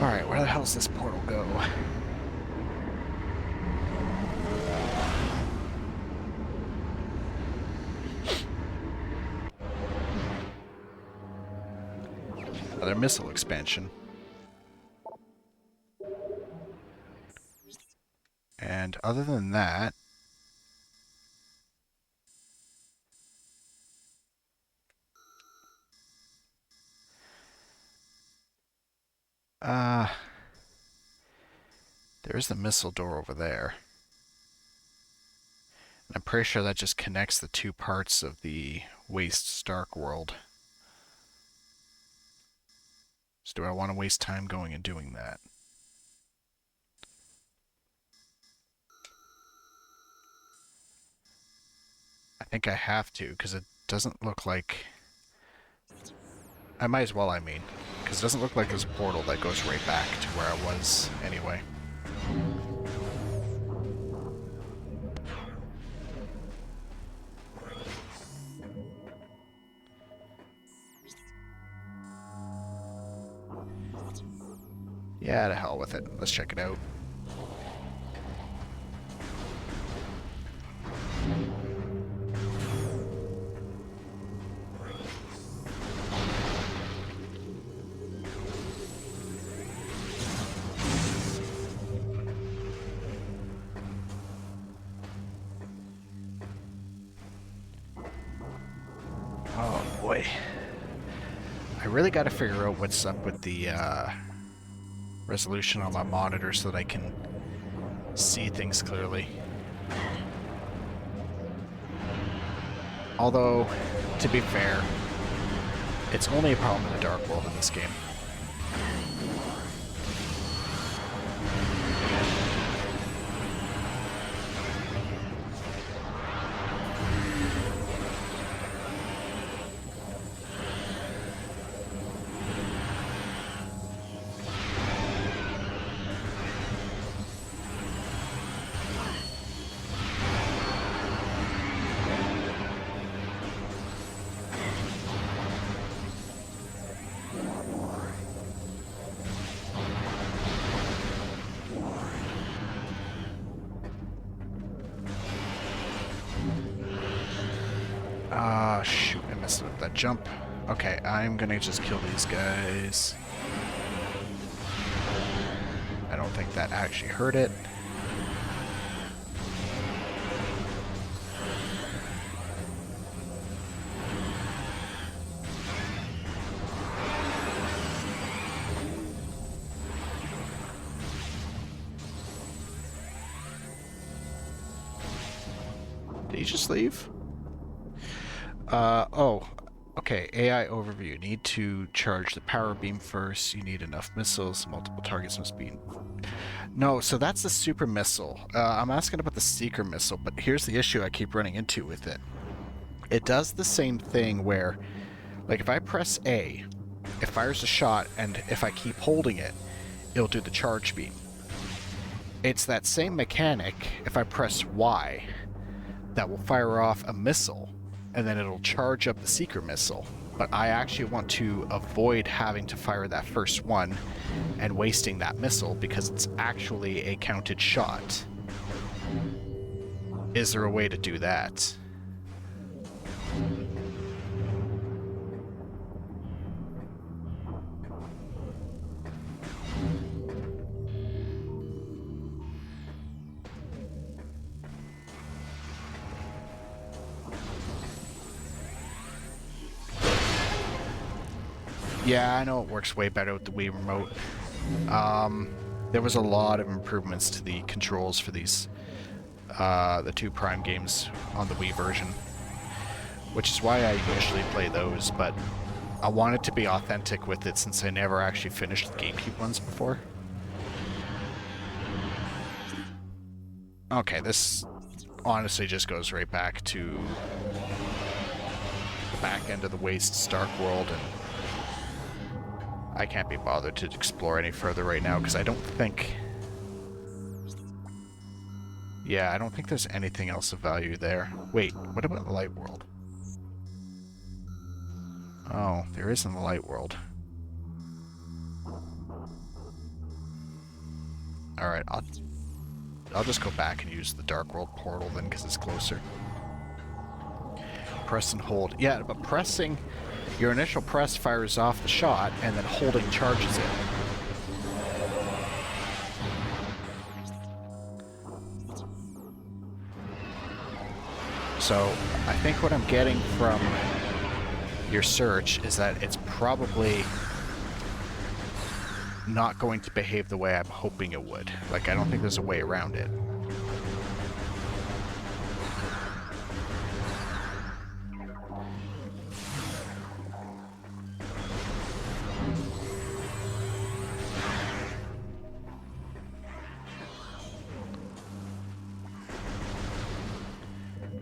Alright, where the hell does this portal go? Another missile expansion. And other than that... there's the missile door over there. And I'm pretty sure that just connects the 2 parts of the Waste Stark world. So do I want to waste time going and doing that? I think I have to, because it doesn't look like... I might as well, I mean. Because it doesn't look like there's a portal that goes right back to where I was anyway. Yeah, to hell with it. Let's check it out. Oh. boy. I really got to figure out what's up with the resolution on my monitor so that I can see things clearly. Although, to be fair, it's only a problem in the Dark World in this game. Ah, shoot, I messed up that jump. Okay, I'm gonna just kill these guys. I don't think that actually hurt it. Did he just leave? Oh, okay, AI overview. Need to charge the power beam first. You need enough missiles. Multiple targets must be... No, so that's the super missile. I'm asking about the seeker missile, but here's the issue I keep running into with it. It does the same thing where, like, if I press A, it fires a shot, and if I keep holding it, it'll do the charge beam. It's that same mechanic if I press Y that will fire off a missile, and then it'll charge up the seeker missile. But I actually want to avoid having to fire that first one and wasting that missile because it's actually a counted shot. Is there a way to do that? Yeah, I know it works way better with the Wii Remote. There was a lot of improvements to the controls for these, the two Prime games on the Wii version, which is why I usually play those, but I wanted to be authentic with it since I never actually finished the GameCube ones before. Okay, this honestly just goes right back to the back end of the Wastes Dark World, and I can't be bothered to explore any further right now because I don't think... Yeah, I don't think there's anything else of value there. Wait, what about the Light World? Oh, there is in the Light World. Alright, I'll just go back and use the Dark World portal then because it's closer. Press and hold. Yeah, but pressing... Your initial press fires off the shot, and then holding charges it. So, I think what I'm getting from your search is that it's probably not going to behave the way I'm hoping it would. Like, I don't think there's a way around it.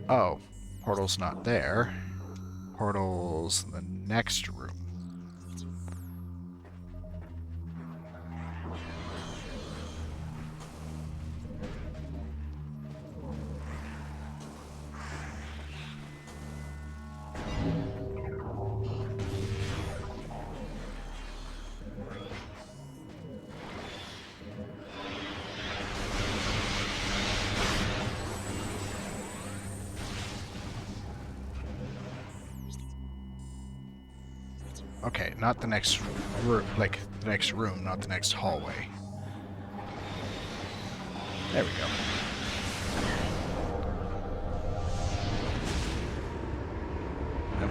Oh, portal's not there. Portal's in the next room. Okay, not the next room, like the next room, not the next hallway. There we go.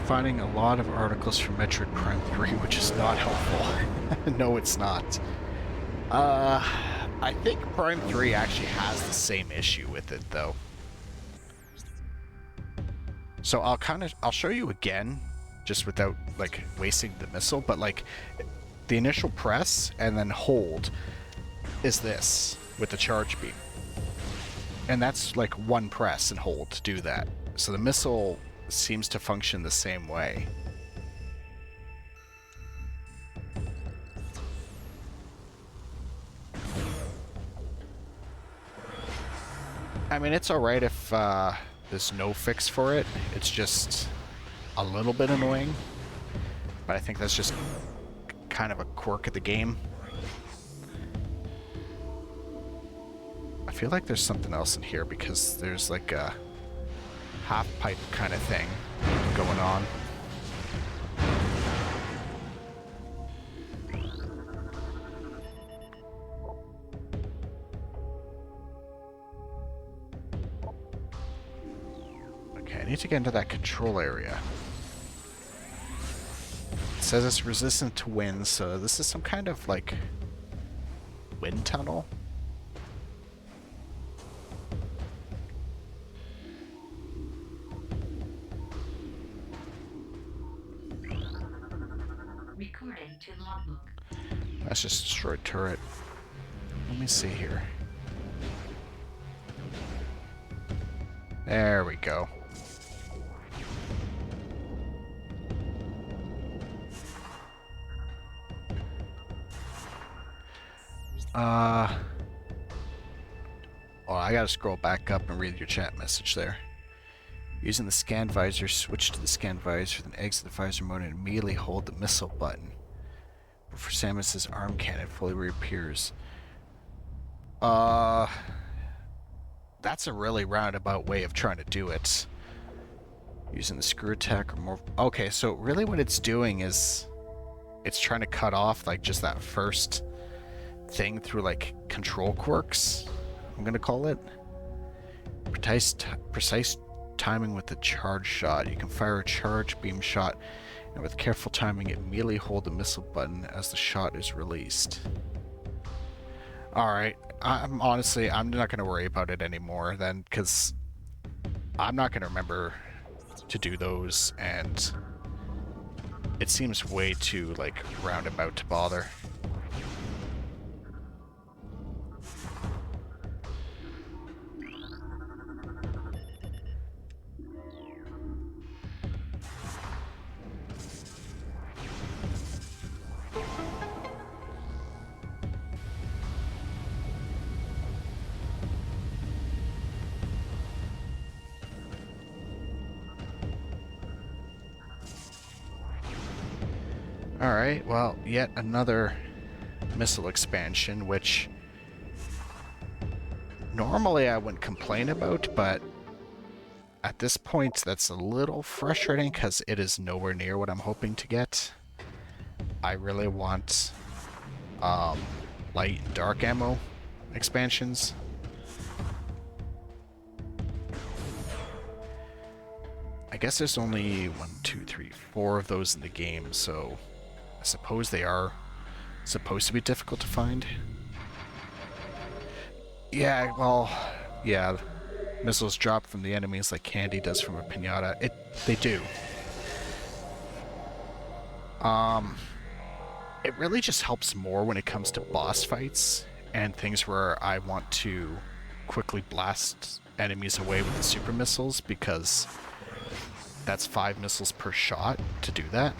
finding a lot of articles from Metroid Prime 3, which is not helpful. No, it's not. I think Prime 3 actually has the same issue with it, though. So I'll show you again, just without, like, wasting the missile, but, like, the initial press and then hold is this, with the charge beam. And that's, like, one press and hold to do that. So the missile seems to function the same way. I mean, it's alright if there's no fix for it. It's just a little bit annoying. But I think that's just kind of a quirk of the game. I feel like there's something else in here because there's like a half-pipe kind of thing going on. Okay, I need to get into that control area. It says it's resistant to wind, so this is some kind of, like, wind tunnel. Recording to logbook. That's just a destroyed turret. Let me see here. There we go. Oh, I gotta scroll back up and read your chat message there. Using the scan visor, switch to the scan visor, then exit the visor mode and immediately hold the missile button. Before Samus's arm cannon fully reappears. That's a really roundabout way of trying to do it. Using the screw attack or more... Okay, so really what it's doing is... It's trying to cut off, like, just that first thing through, like, control quirks, I'm gonna call it. Precise timing with the charge shot. You can fire a charge beam shot, and with careful timing, immediately hold the missile button as the shot is released. Alright, I'm not gonna worry about it anymore then, because I'm not gonna remember to do those, and it seems way too, like, roundabout to bother. Alright, well, yet another missile expansion, which normally I wouldn't complain about, but at this point that's a little frustrating because it is nowhere near what I'm hoping to get. I really want light and dark ammo expansions. I guess there's only 1, 2, 3, 4 of those in the game, so I suppose they are supposed to be difficult to find. Yeah, well, yeah, missiles drop from the enemies like candy does from a piñata. They do. It really just helps more when it comes to boss fights and things where I want to quickly blast enemies away with the super missiles, because that's 5 missiles per shot to do that.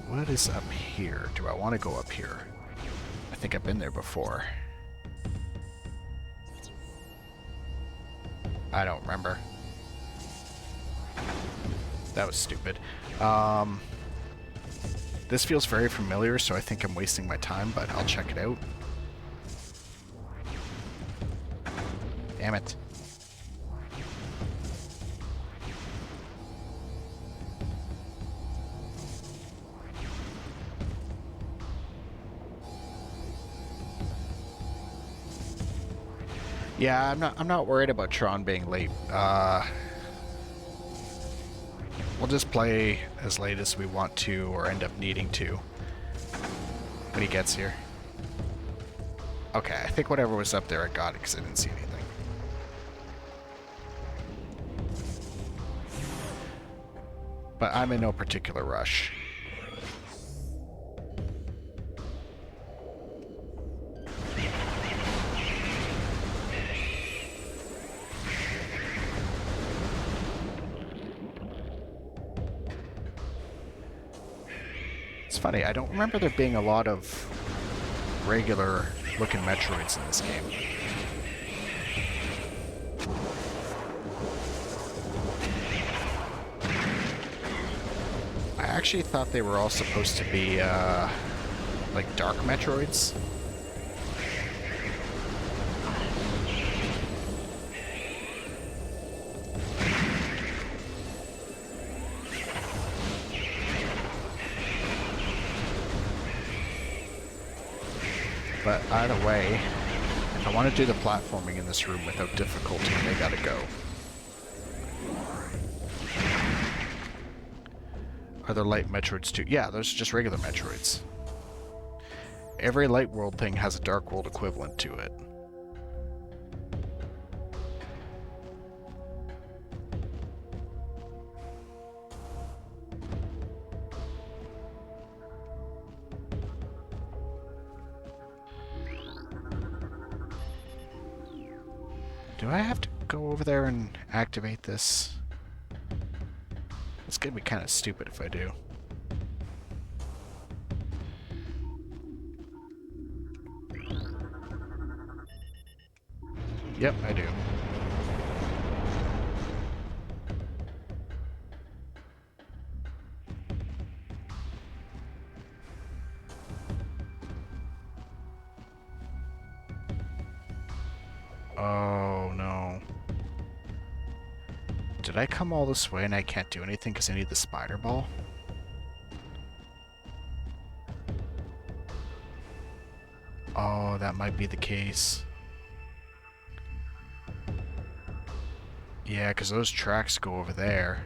What is up here? Do I want to go up here? I think I've been there before. I don't remember. That was stupid. This feels very familiar, so I think I'm wasting my time, but I'll check it out. Damn it. Yeah, I'm not worried about Tron being late. We'll just play as late as we want to or end up needing to when he gets here. Okay, I think whatever was up there I got it because I didn't see anything. But I'm in no particular rush. It's funny, I don't remember there being a lot of regular looking Metroids in this game. I actually thought they were all supposed to be like dark Metroids. But either way, if I want to do the platforming in this room without difficulty, they gotta go. Are there light Metroids too? Yeah, those are just regular Metroids. Every light world thing has a dark world equivalent to it. Do I have to go over there and activate this? It's gonna be kind of stupid if I do. Yep, I do. Oh, no. Did I come all this way and I can't do anything because I need the spider ball? Oh, that might be the case. Yeah, because those tracks go over there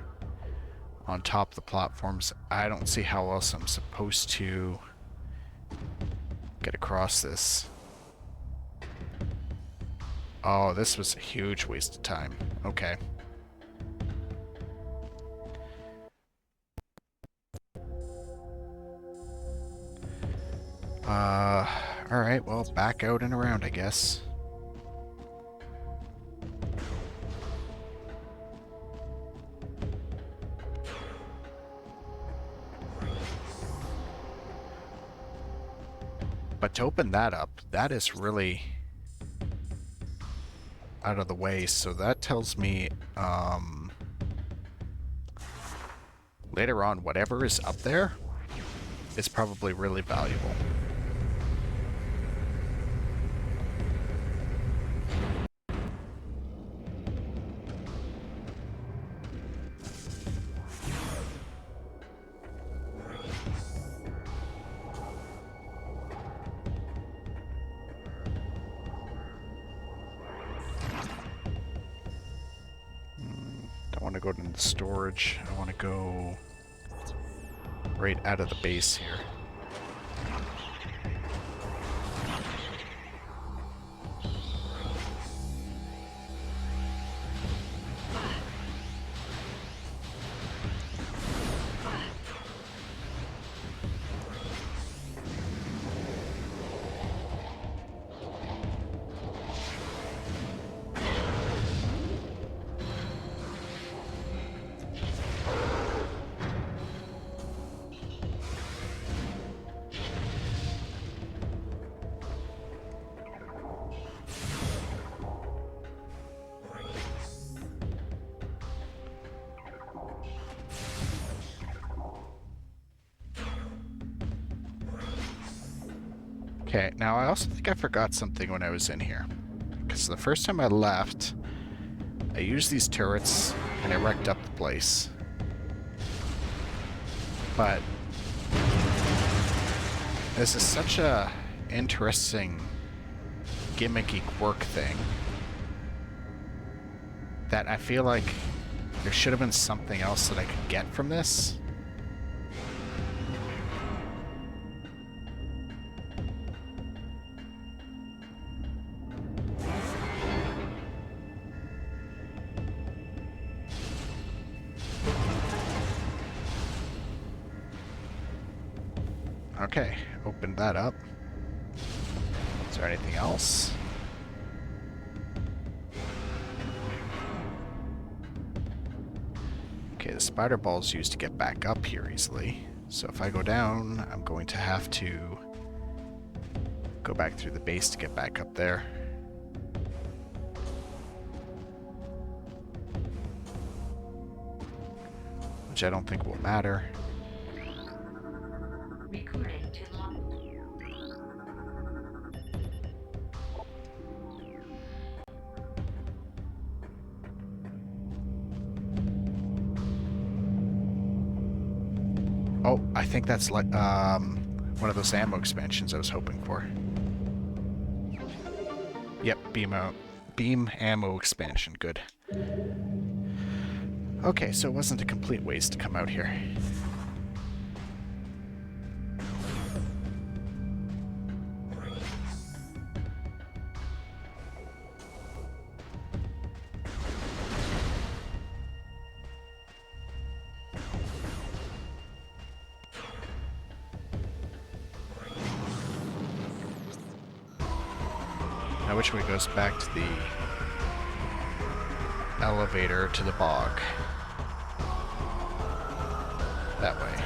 on top of the platforms. I don't see how else I'm supposed to get across this. Oh, this was a huge waste of time. Okay. Alright, well, back out and around, I guess. But to open that up, that is really out of the way, so that tells me, later on, whatever is up there is probably really valuable. Don't want to go into the storage. I want to go right out of the base here. Okay, now I also think I forgot something when I was in here. Because the first time I left, I used these turrets and I wrecked up the place. But this is such a interesting gimmicky quirk thing that I feel like there should have been something else that I could get from this. Okay, opened that up. Is there anything else? Okay, the spider ball's used to get back up here easily. So if I go down, I'm going to have to go back through the base to get back up there. Which I don't think will matter. Recording to logbook. Oh, I think that's like one of those ammo expansions I was hoping for. Yep, beam ammo expansion, good. Okay, so it wasn't a complete waste to come out here. Now which way goes back to the elevator to the bog? That way.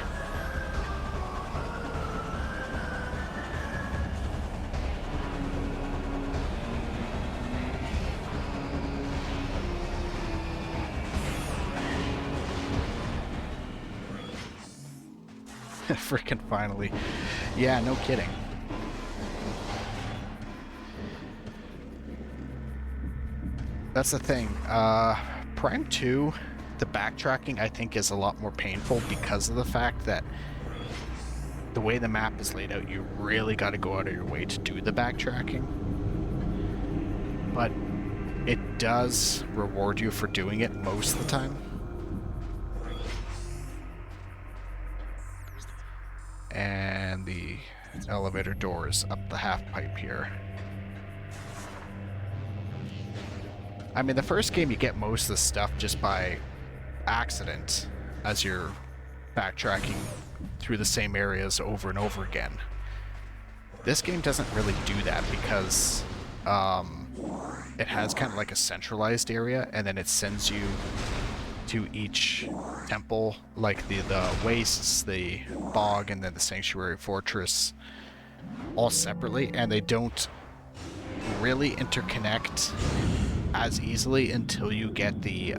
Freaking finally. Yeah, no kidding. That's the thing. Prime 2, the backtracking I think is a lot more painful because of the fact that the way the map is laid out, you really got to go out of your way to do the backtracking. But it does reward you for doing it most of the time. And the elevator door is up the half pipe here. I mean, the first game you get most of the stuff just by accident as you're backtracking through the same areas over and over again. This game doesn't really do that because it has kind of like a centralized area, and then it sends you to each temple, like the wastes, the bog, and then the sanctuary fortress, all separately, and they don't really interconnect as easily until you get the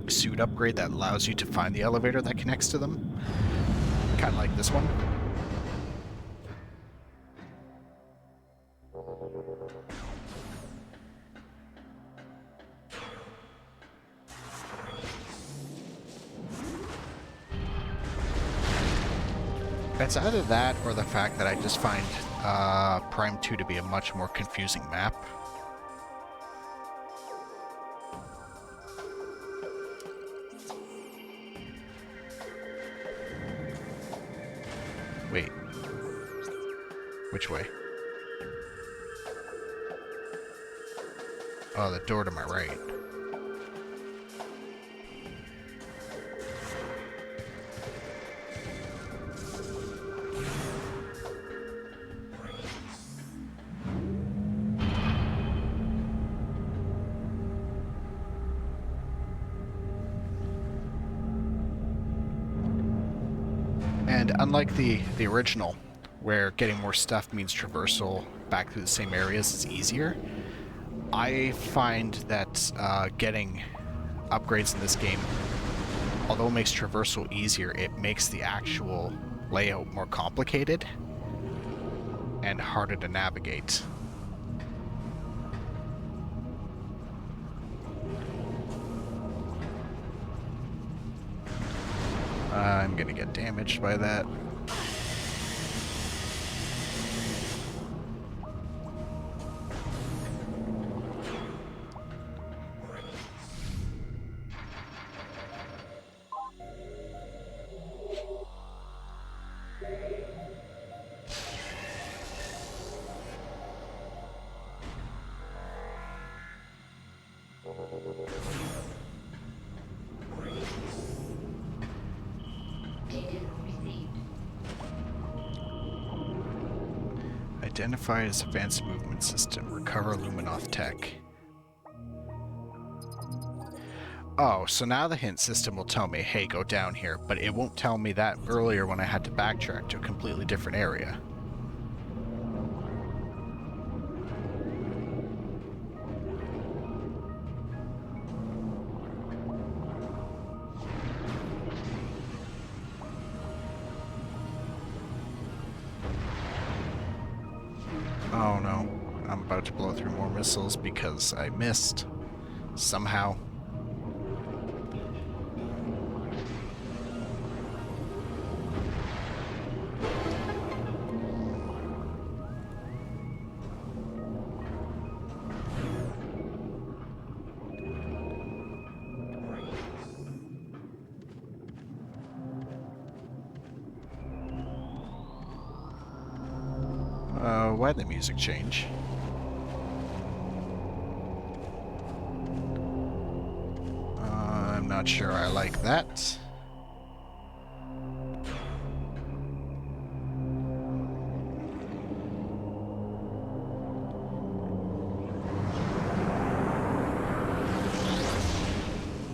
suit upgrade that allows you to find the elevator that connects to them. Kind of like this one. It's either that or the fact that I just find Prime 2 to be a much more confusing map. Wait. Which way? Oh, the door to my right. And unlike the original, where getting more stuff means traversal back through the same areas is easier, I find that getting upgrades in this game, although it makes traversal easier, it makes the actual layout more complicated and harder to navigate. I'm gonna get damaged by that. Identify as advanced movement system. Recover Luminoth tech. Oh, so now the hint system will tell me, hey, go down here, but it won't tell me that earlier when I had to backtrack to a completely different area. Oh no, I'm about to blow through more missiles because I missed. Somehow. Why'd the music change? I'm not sure I like that.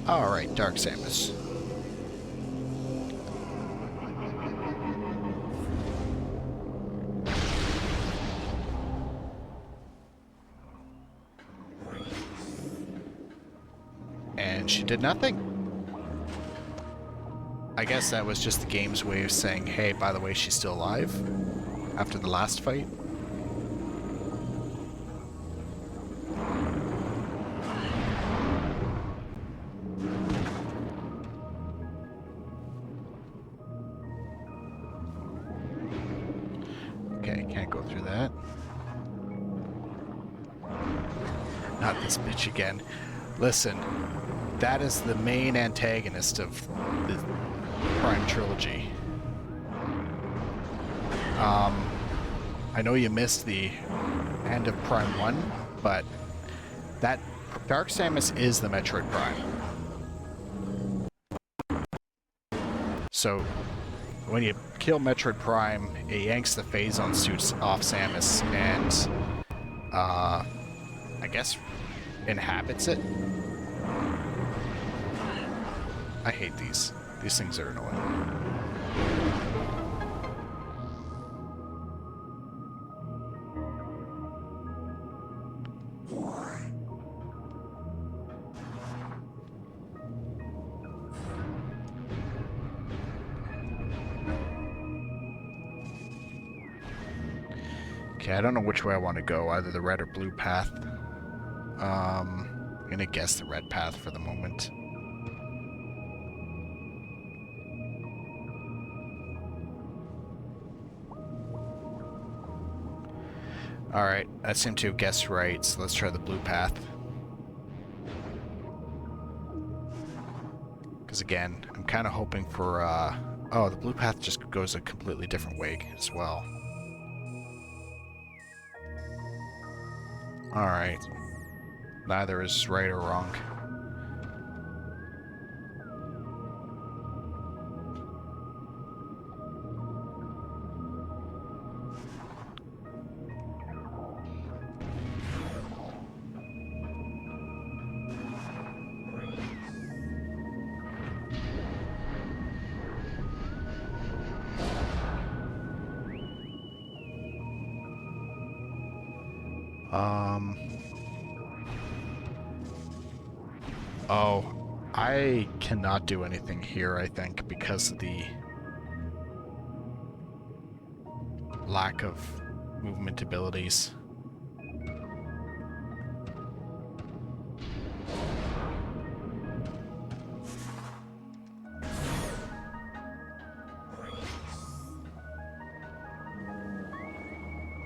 Alright, Dark Samus. And she did nothing. I guess that was just the game's way of saying, hey, by the way, she's still alive after the last fight. Okay, can't go through that. Not this bitch again. Listen, that is the main antagonist of the Prime trilogy. I know you missed the end of Prime 1, but that Dark Samus is the Metroid Prime. So when you kill Metroid Prime, it yanks the phazon suits off Samus and I guess inhabits it. I hate these. These things are annoying. Okay, I don't know which way I want to go, either the red or blue path. I'm gonna guess the red path for the moment. Alright, I seem to have guessed right, so let's try the blue path. Because again, I'm kind of hoping for, oh, the blue path just goes a completely different way as well. Alright. Neither is right or wrong. Oh, I cannot do anything here, I think, because of the lack of movement abilities.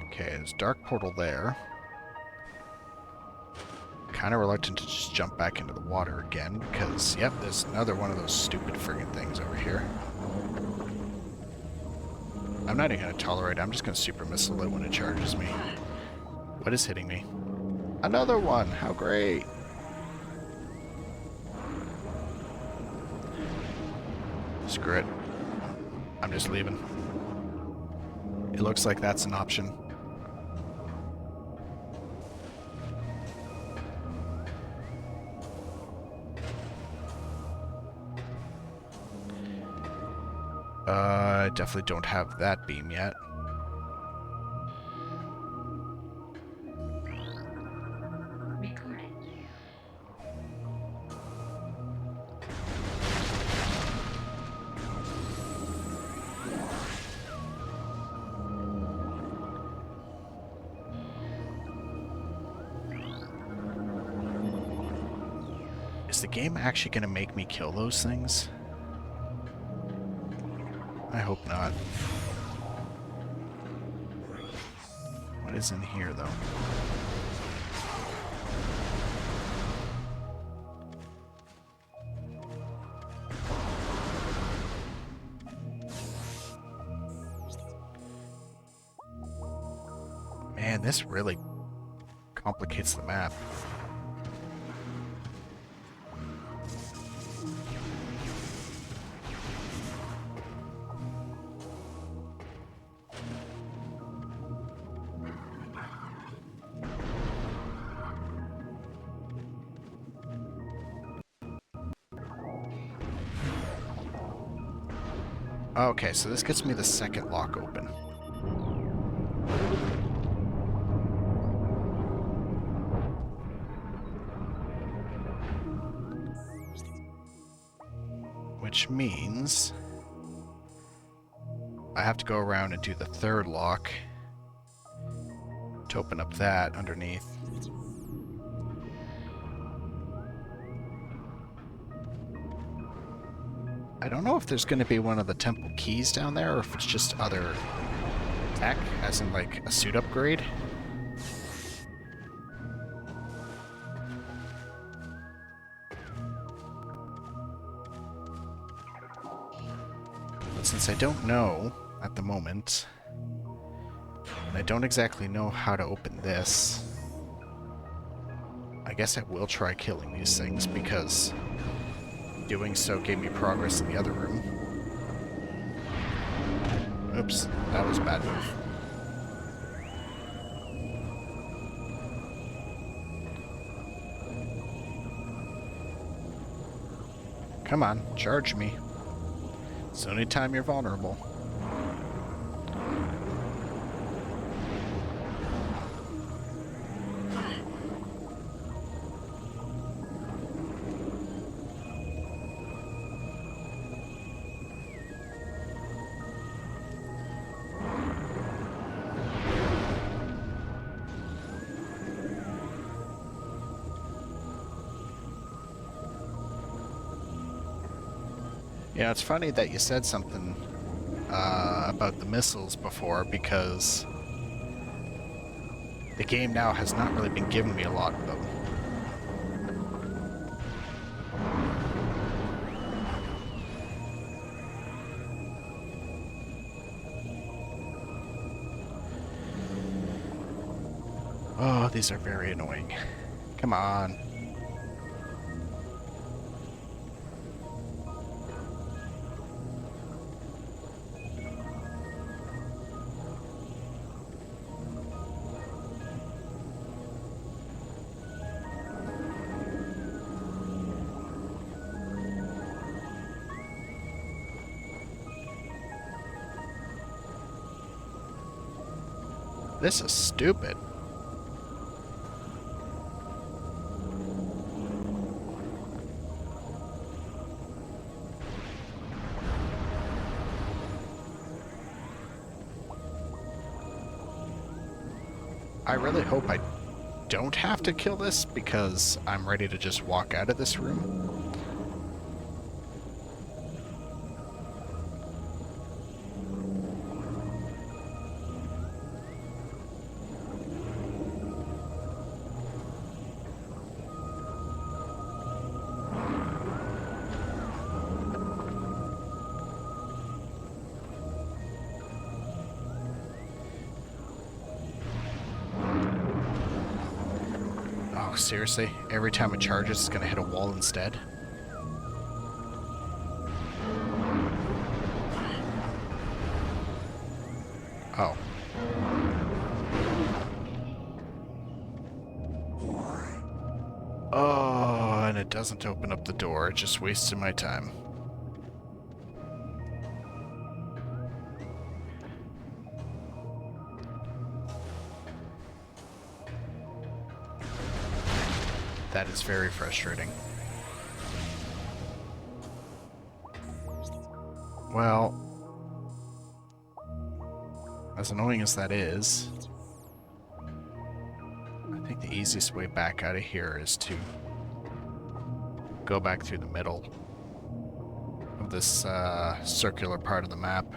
Okay, there's Dark Portal there. Kind of reluctant to just jump back into the water again because, yep, there's another one of those stupid friggin' things over here. I'm not even going to tolerate it. I'm just going to super missile it when it charges me. What is hitting me? Another one! How great! Screw it. I'm just leaving. It looks like that's an option. I definitely don't have that beam yet. Recording. Is the game actually going to make me kill those things? I hope not. What is in here, though? Man, this really complicates the map. Okay, so this gets me the second lock open. Which means I have to go around and do the third lock to open up that underneath. I don't know if there's going to be one of the temple keys down there or if it's just other tech, as in like a suit upgrade. But since I don't know at the moment, and I don't exactly know how to open this, I guess I will try killing these things because doing so gave me progress in the other room. Oops, that was a bad move. Come on, charge me. It's the only time you're vulnerable. Yeah, it's funny that you said something about the missiles before, because the game now has not really been giving me a lot of them. Oh, these are very annoying. Come on. This is stupid. I really hope I don't have to kill this because I'm ready to just walk out of this room. Oh, seriously? Every time it charges, it's gonna hit a wall instead? Oh. Oh, and it doesn't open up the door. It just wasted my time. That is very frustrating. Well, as annoying as that is, I think the easiest way back out of here is to go back through the middle of this circular part of the map.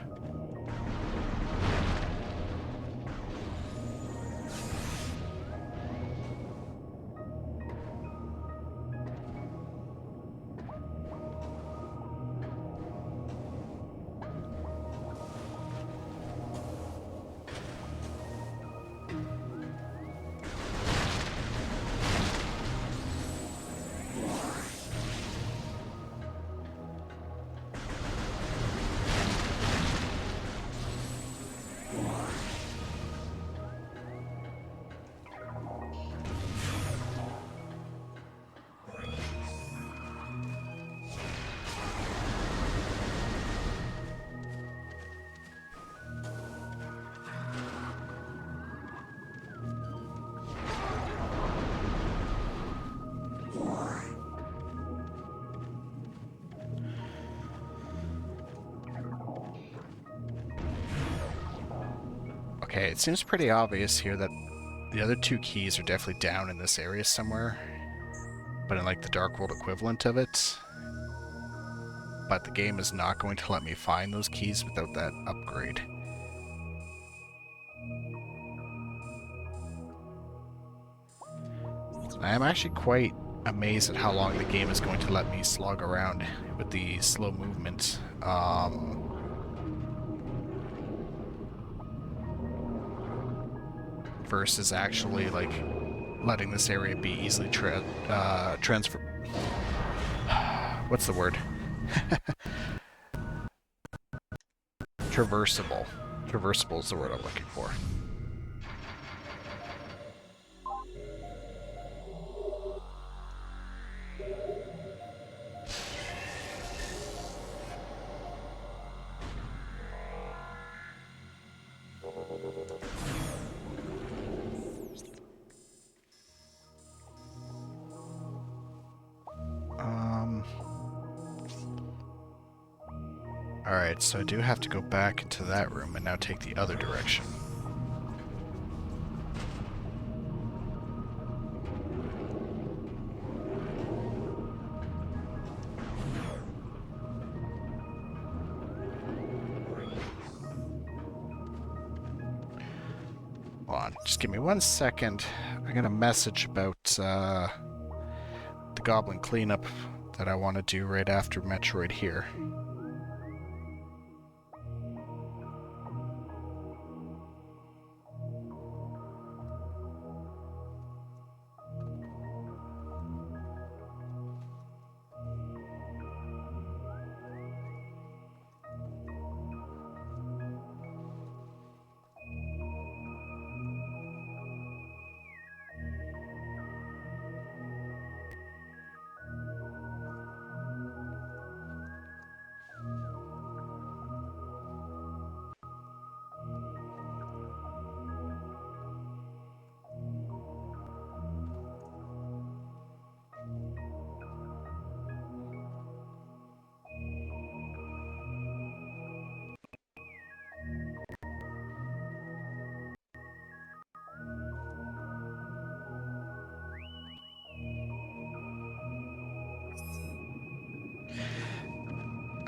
Okay, it seems pretty obvious here that the other two keys are definitely down in this area somewhere, but in like the Dark World equivalent of it. But the game is not going to let me find those keys without that upgrade. I am actually quite amazed at how long the game is going to let me slog around with the slow movement. Versus actually like letting this area be easily transfer. What's the word? Traversable. Traversable is the word I'm looking for. Alright, so I do have to go back into that room and now take the other direction. Hold on, just give me 1 second. I got a message about the goblin cleanup that I want to do right after Metroid here.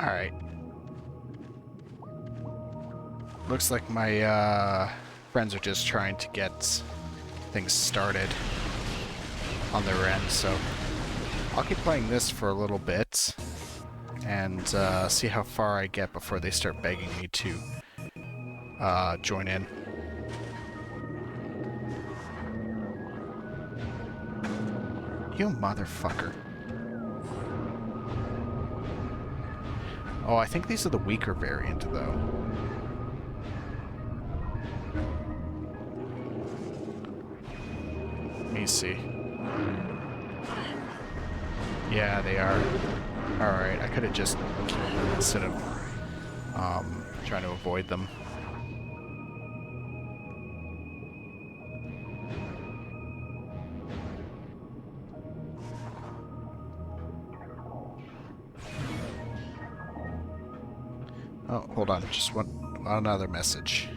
Alright. Looks like my friends are just trying to get things started on their end, so I'll keep playing this for a little bit and see how far I get before they start begging me to join in. You motherfucker. Oh, I think these are the weaker variant, though. Let me see. Yeah, they are. Alright, I could have just killed them instead of trying to avoid them. Oh, hold on. Just another message.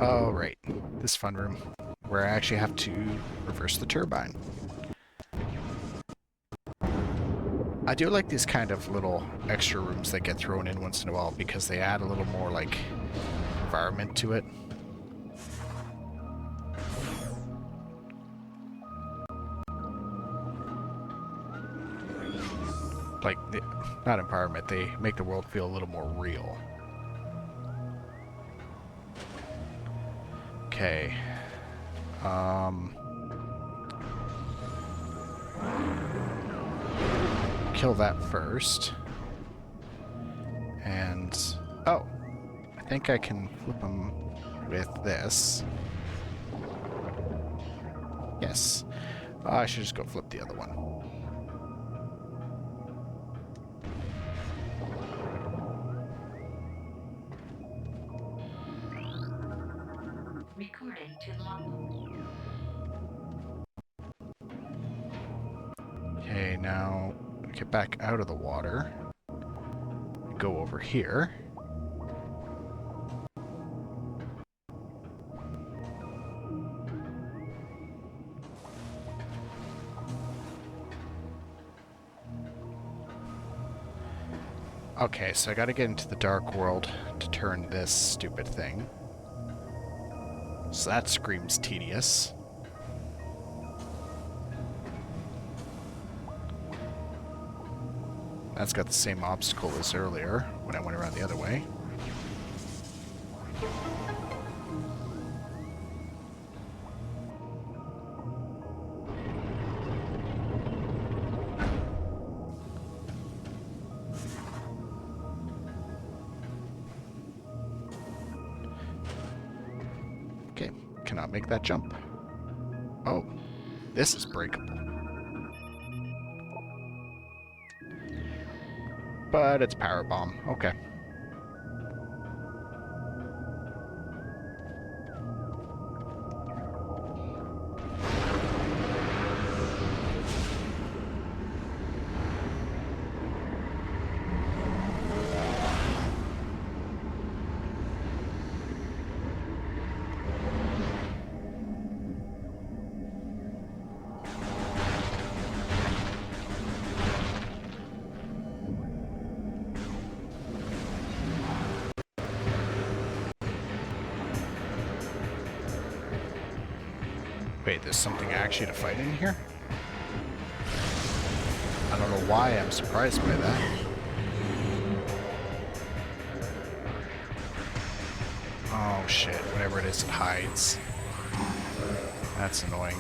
Oh, right. This fun room, where I actually have to reverse the turbine. I do like these kind of little extra rooms that get thrown in once in a while because they add a little more, like, environment to it. Like, not environment, they make the world feel a little more real. Okay. Kill that first. And... oh! I think I can flip them with this. Yes. I should just go flip the other one. Recording to logbook. Okay, now get back out of the water. Go over here. Okay, so I gotta get into the dark world to turn this stupid thing. So that screams tedious. That's got the same obstacle as earlier when I went around the other way. Okay, cannot make that jump. Oh, this is breakable. But it's power bomb. Okay. Wait, there's something actually to fight in here? I don't know why I'm surprised by that. Oh shit, whatever it is, it hides. That's annoying.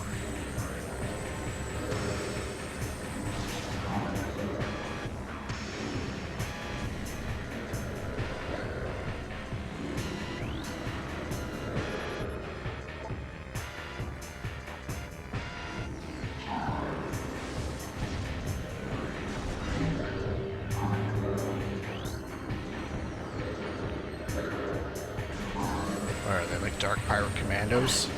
Or are they like dark pirate commandos?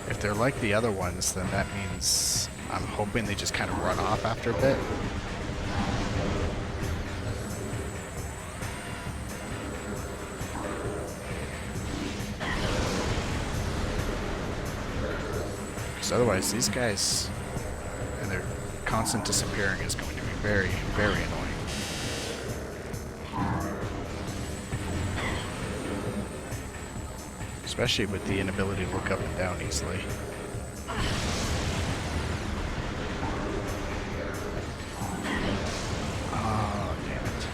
If they're like the other ones, then that means I'm hoping they just kind of run off after a bit. Because otherwise, these guys and their constant disappearing is going to be very, very annoying. Especially with the inability to look up and down easily. Oh, damn it.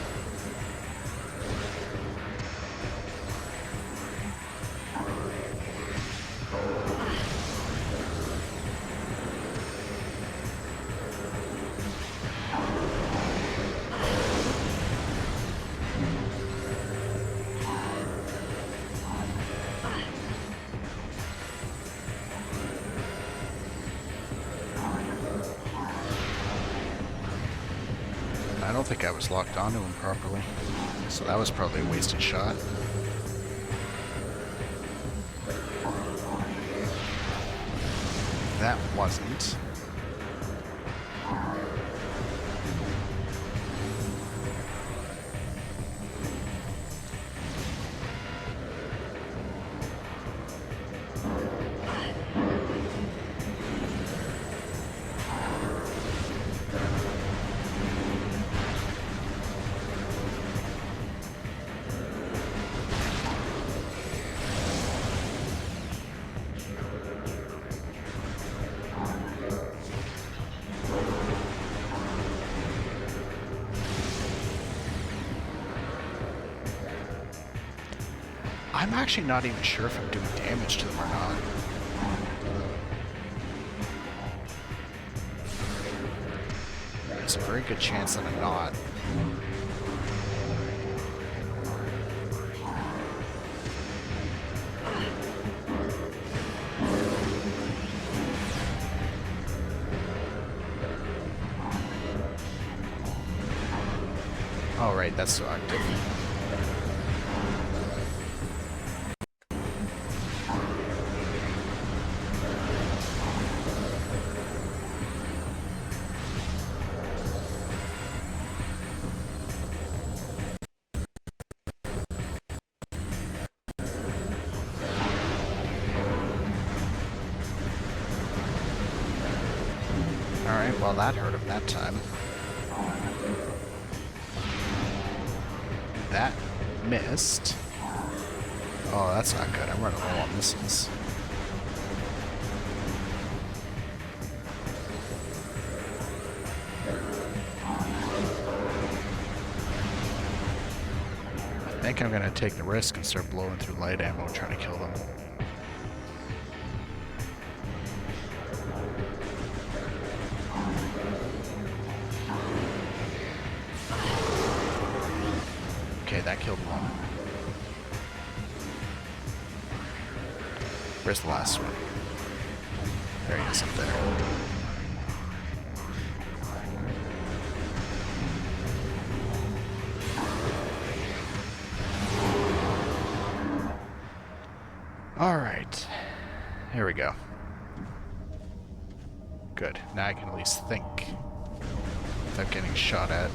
I don't think I was locked onto him properly. So that was probably a wasted shot. That wasn't. I'm actually not even sure if I'm doing damage to them or not. There's a very good chance that I'm not. Oh, right, that's so active. Alright, well that hurt him that time. That missed. Oh, that's not good. I'm running low on missiles. I think I'm gonna take the risk and start blowing through light ammo trying to kill them. Okay, that killed one. Where's the last one? There he is up there. Alright. Here we go. Good. Now I can at least think without getting shot at.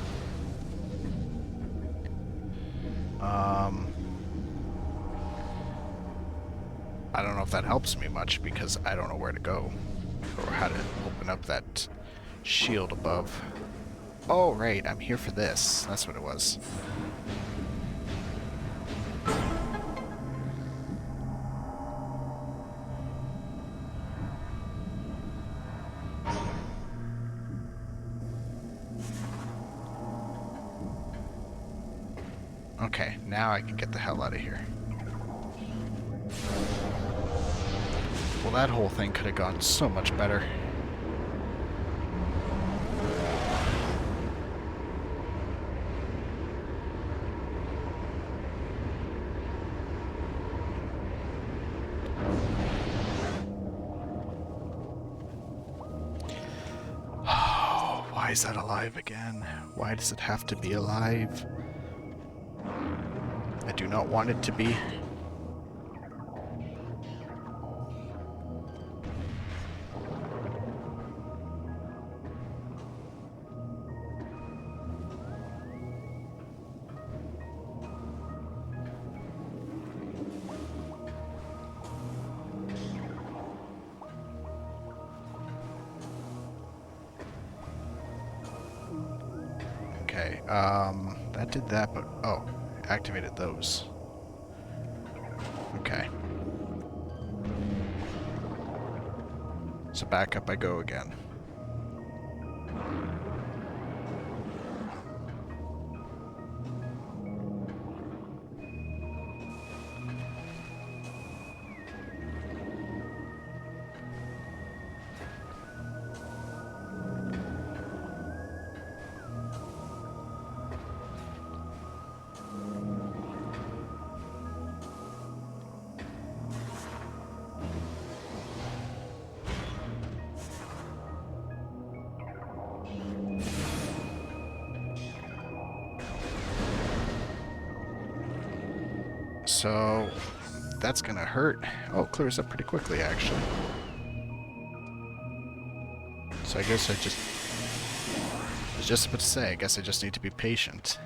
I don't know if that helps me much because I don't know where to go or how to open up that shield above. Oh, right, I'm here for this. That's what it was. Okay, now I can get the hell out of here. Well, that whole thing could have gone so much better. Oh, why is that alive again? Why does it have to be alive? I do not want it to be. Okay, that did that, but, oh, activated those. Okay. So back up I go again. So that's gonna hurt. Oh, it clears up pretty quickly, actually. So I guess I was just about to say, I guess I just need to be patient.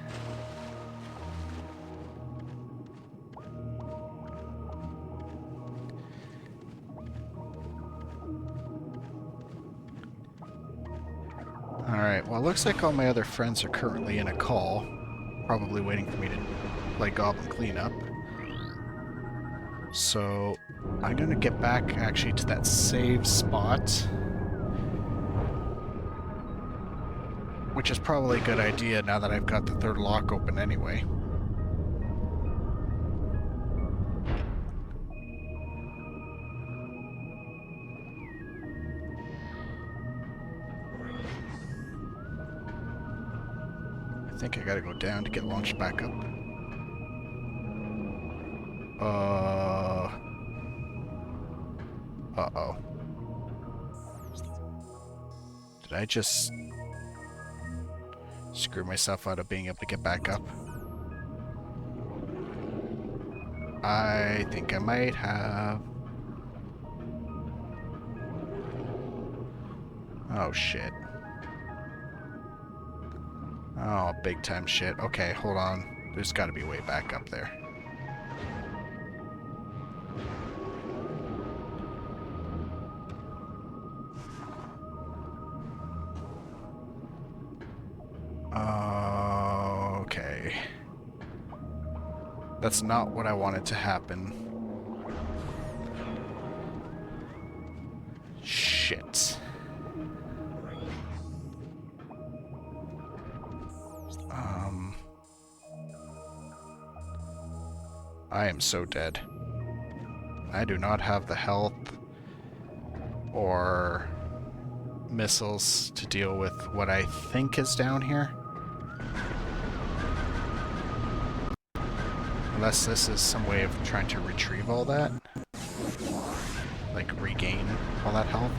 Alright, well, it looks like all my other friends are currently in a call. Probably waiting for me to play Goblin Cleanup. So, I'm gonna get back, actually, to that save spot. Which is probably a good idea now that I've got the third lock open anyway. I think I gotta go down to get launched back up. Uh-oh. Did I just screw myself out of being able to get back up? I think I might have. Oh, shit. Oh, big time shit. Okay, hold on. There's gotta be a way back up there. Okay. That's not what I wanted to happen. Shit. I am so dead. I do not have the health or missiles to deal with what I think is down here. Unless this is some way of trying to retrieve all that. Like regain all that health.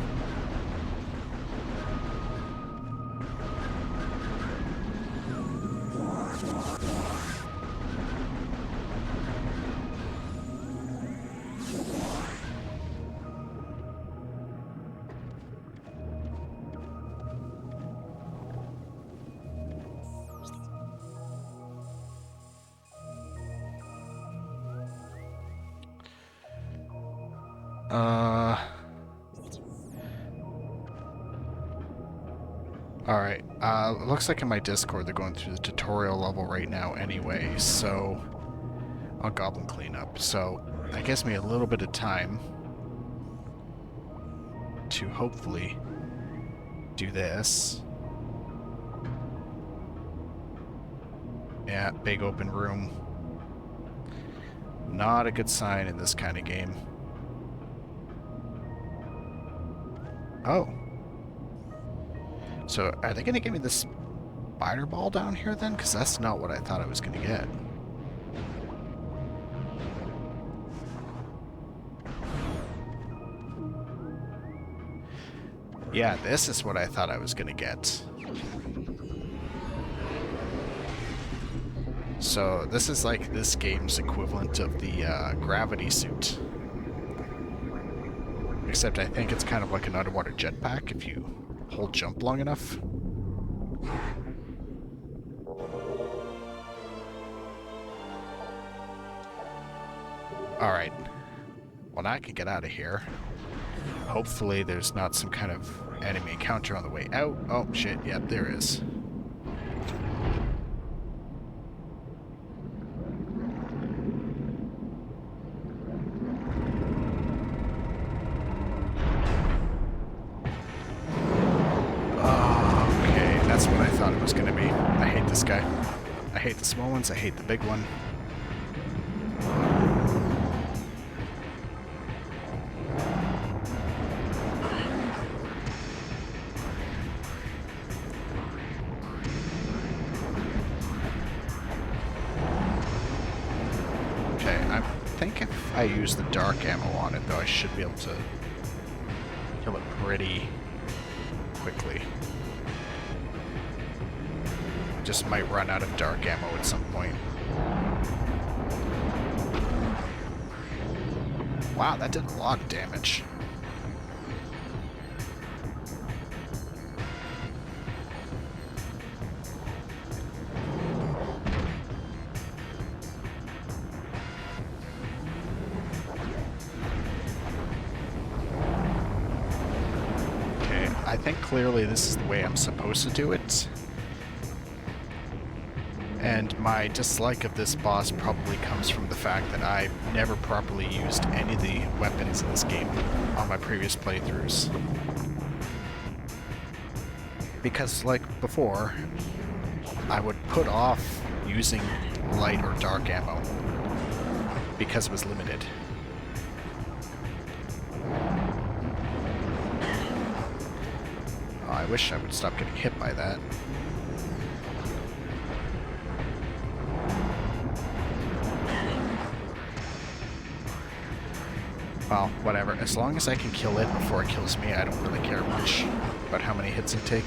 Alright, looks like in my Discord they're going through the tutorial level right now anyway, so I'll Goblin Cleanup. So that gives me a little bit of time to hopefully do this. Yeah, big open room. Not a good sign in this kind of game. Oh. So, are they going to give me this spider ball down here then? Because that's not what I thought I was going to get. Yeah, this is what I thought I was going to get. So, this is like this game's equivalent of the gravity suit. Except I think it's kind of like an underwater jetpack if you hold jump long enough. Alright. Well, now I can get out of here. Hopefully there's not some kind of enemy encounter on the way out. Oh, shit. Yep, there is. That's what I thought it was going to be. I hate this guy. I hate the small ones. I hate the big one. Okay, I think if I use the dark ammo on it, though, I should be able to kill it pretty quickly. Just might run out of dark ammo at some point. Wow, that did a lot of damage. Okay, I think clearly this is the way I'm supposed to do it. And my dislike of this boss probably comes from the fact that I never properly used any of the weapons in this game on my previous playthroughs. Because, like before, I would put off using light or dark ammo because it was limited. Oh, I wish I would stop getting hit by that. Well, whatever. As long as I can kill it before it kills me, I don't really care much about how many hits I take.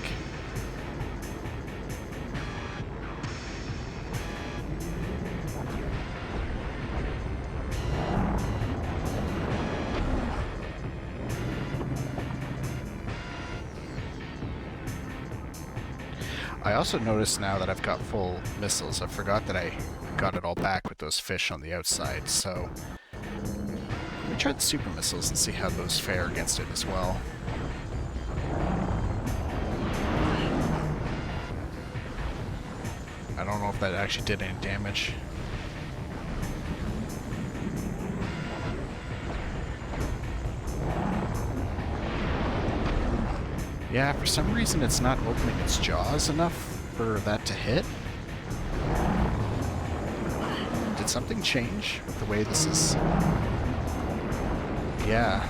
I also noticed now that I've got full missiles, I forgot that I got it all back with those fish on the outside, so let me try the super missiles and see how those fare against it as well. I don't know if that actually did any damage. Yeah, for some reason it's not opening its jaws enough for that to hit. Did something change with the way this is? Yeah.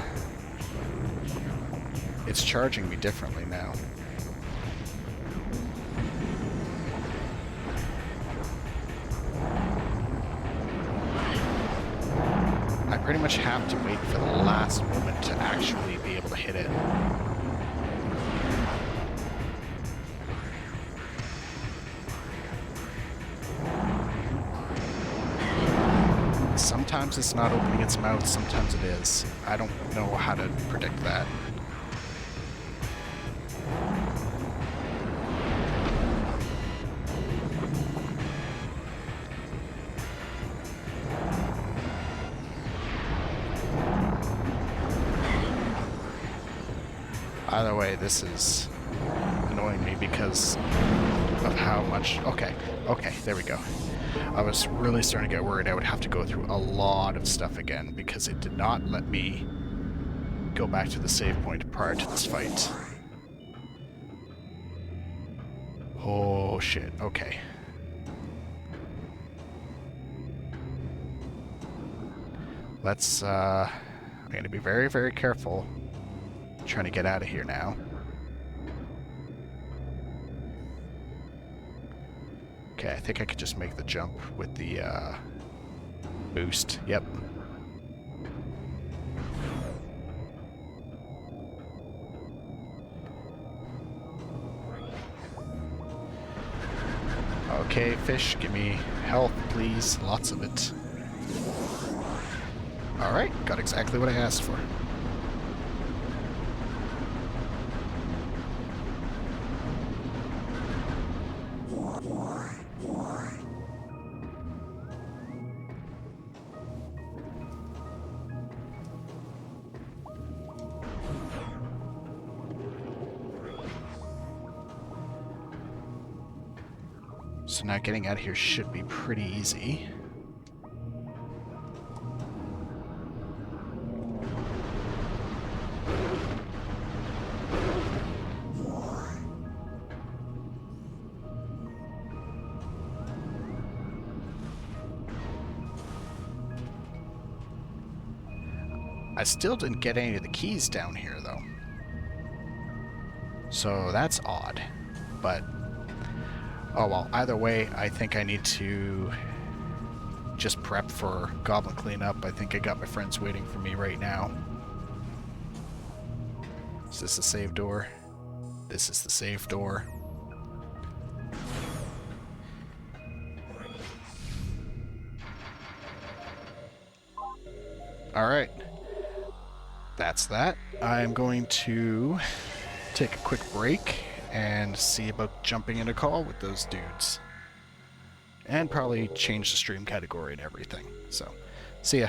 It's charging me differently now. I pretty much have to wait for the last moment to actually be able to hit it. Sometimes it's not opening its mouth, sometimes it is. I don't know how to predict that. Either way, this is annoying me because of how much... Okay, there we go. I was really starting to get worried I would have to go through a lot of stuff again because it did not let me go back to the save point prior to this fight. Oh shit, okay. Let's, I'm gonna be very, very careful trying to get out of here now. Okay, I think I could just make the jump with the boost. Yep. Okay, fish, give me health, please. Lots of it. Alright, got exactly what I asked for. So now getting out of here should be pretty easy. I still didn't get any of the keys down here, though. So that's odd. But, oh well, either way, I think I need to just prep for goblin cleanup. I think I got my friends waiting for me right now. Is this the save door? This is the save door. Alright. that's that. I'm going to take a quick break and see about jumping in a call with those dudes. And probably change the stream category and everything. So, see ya.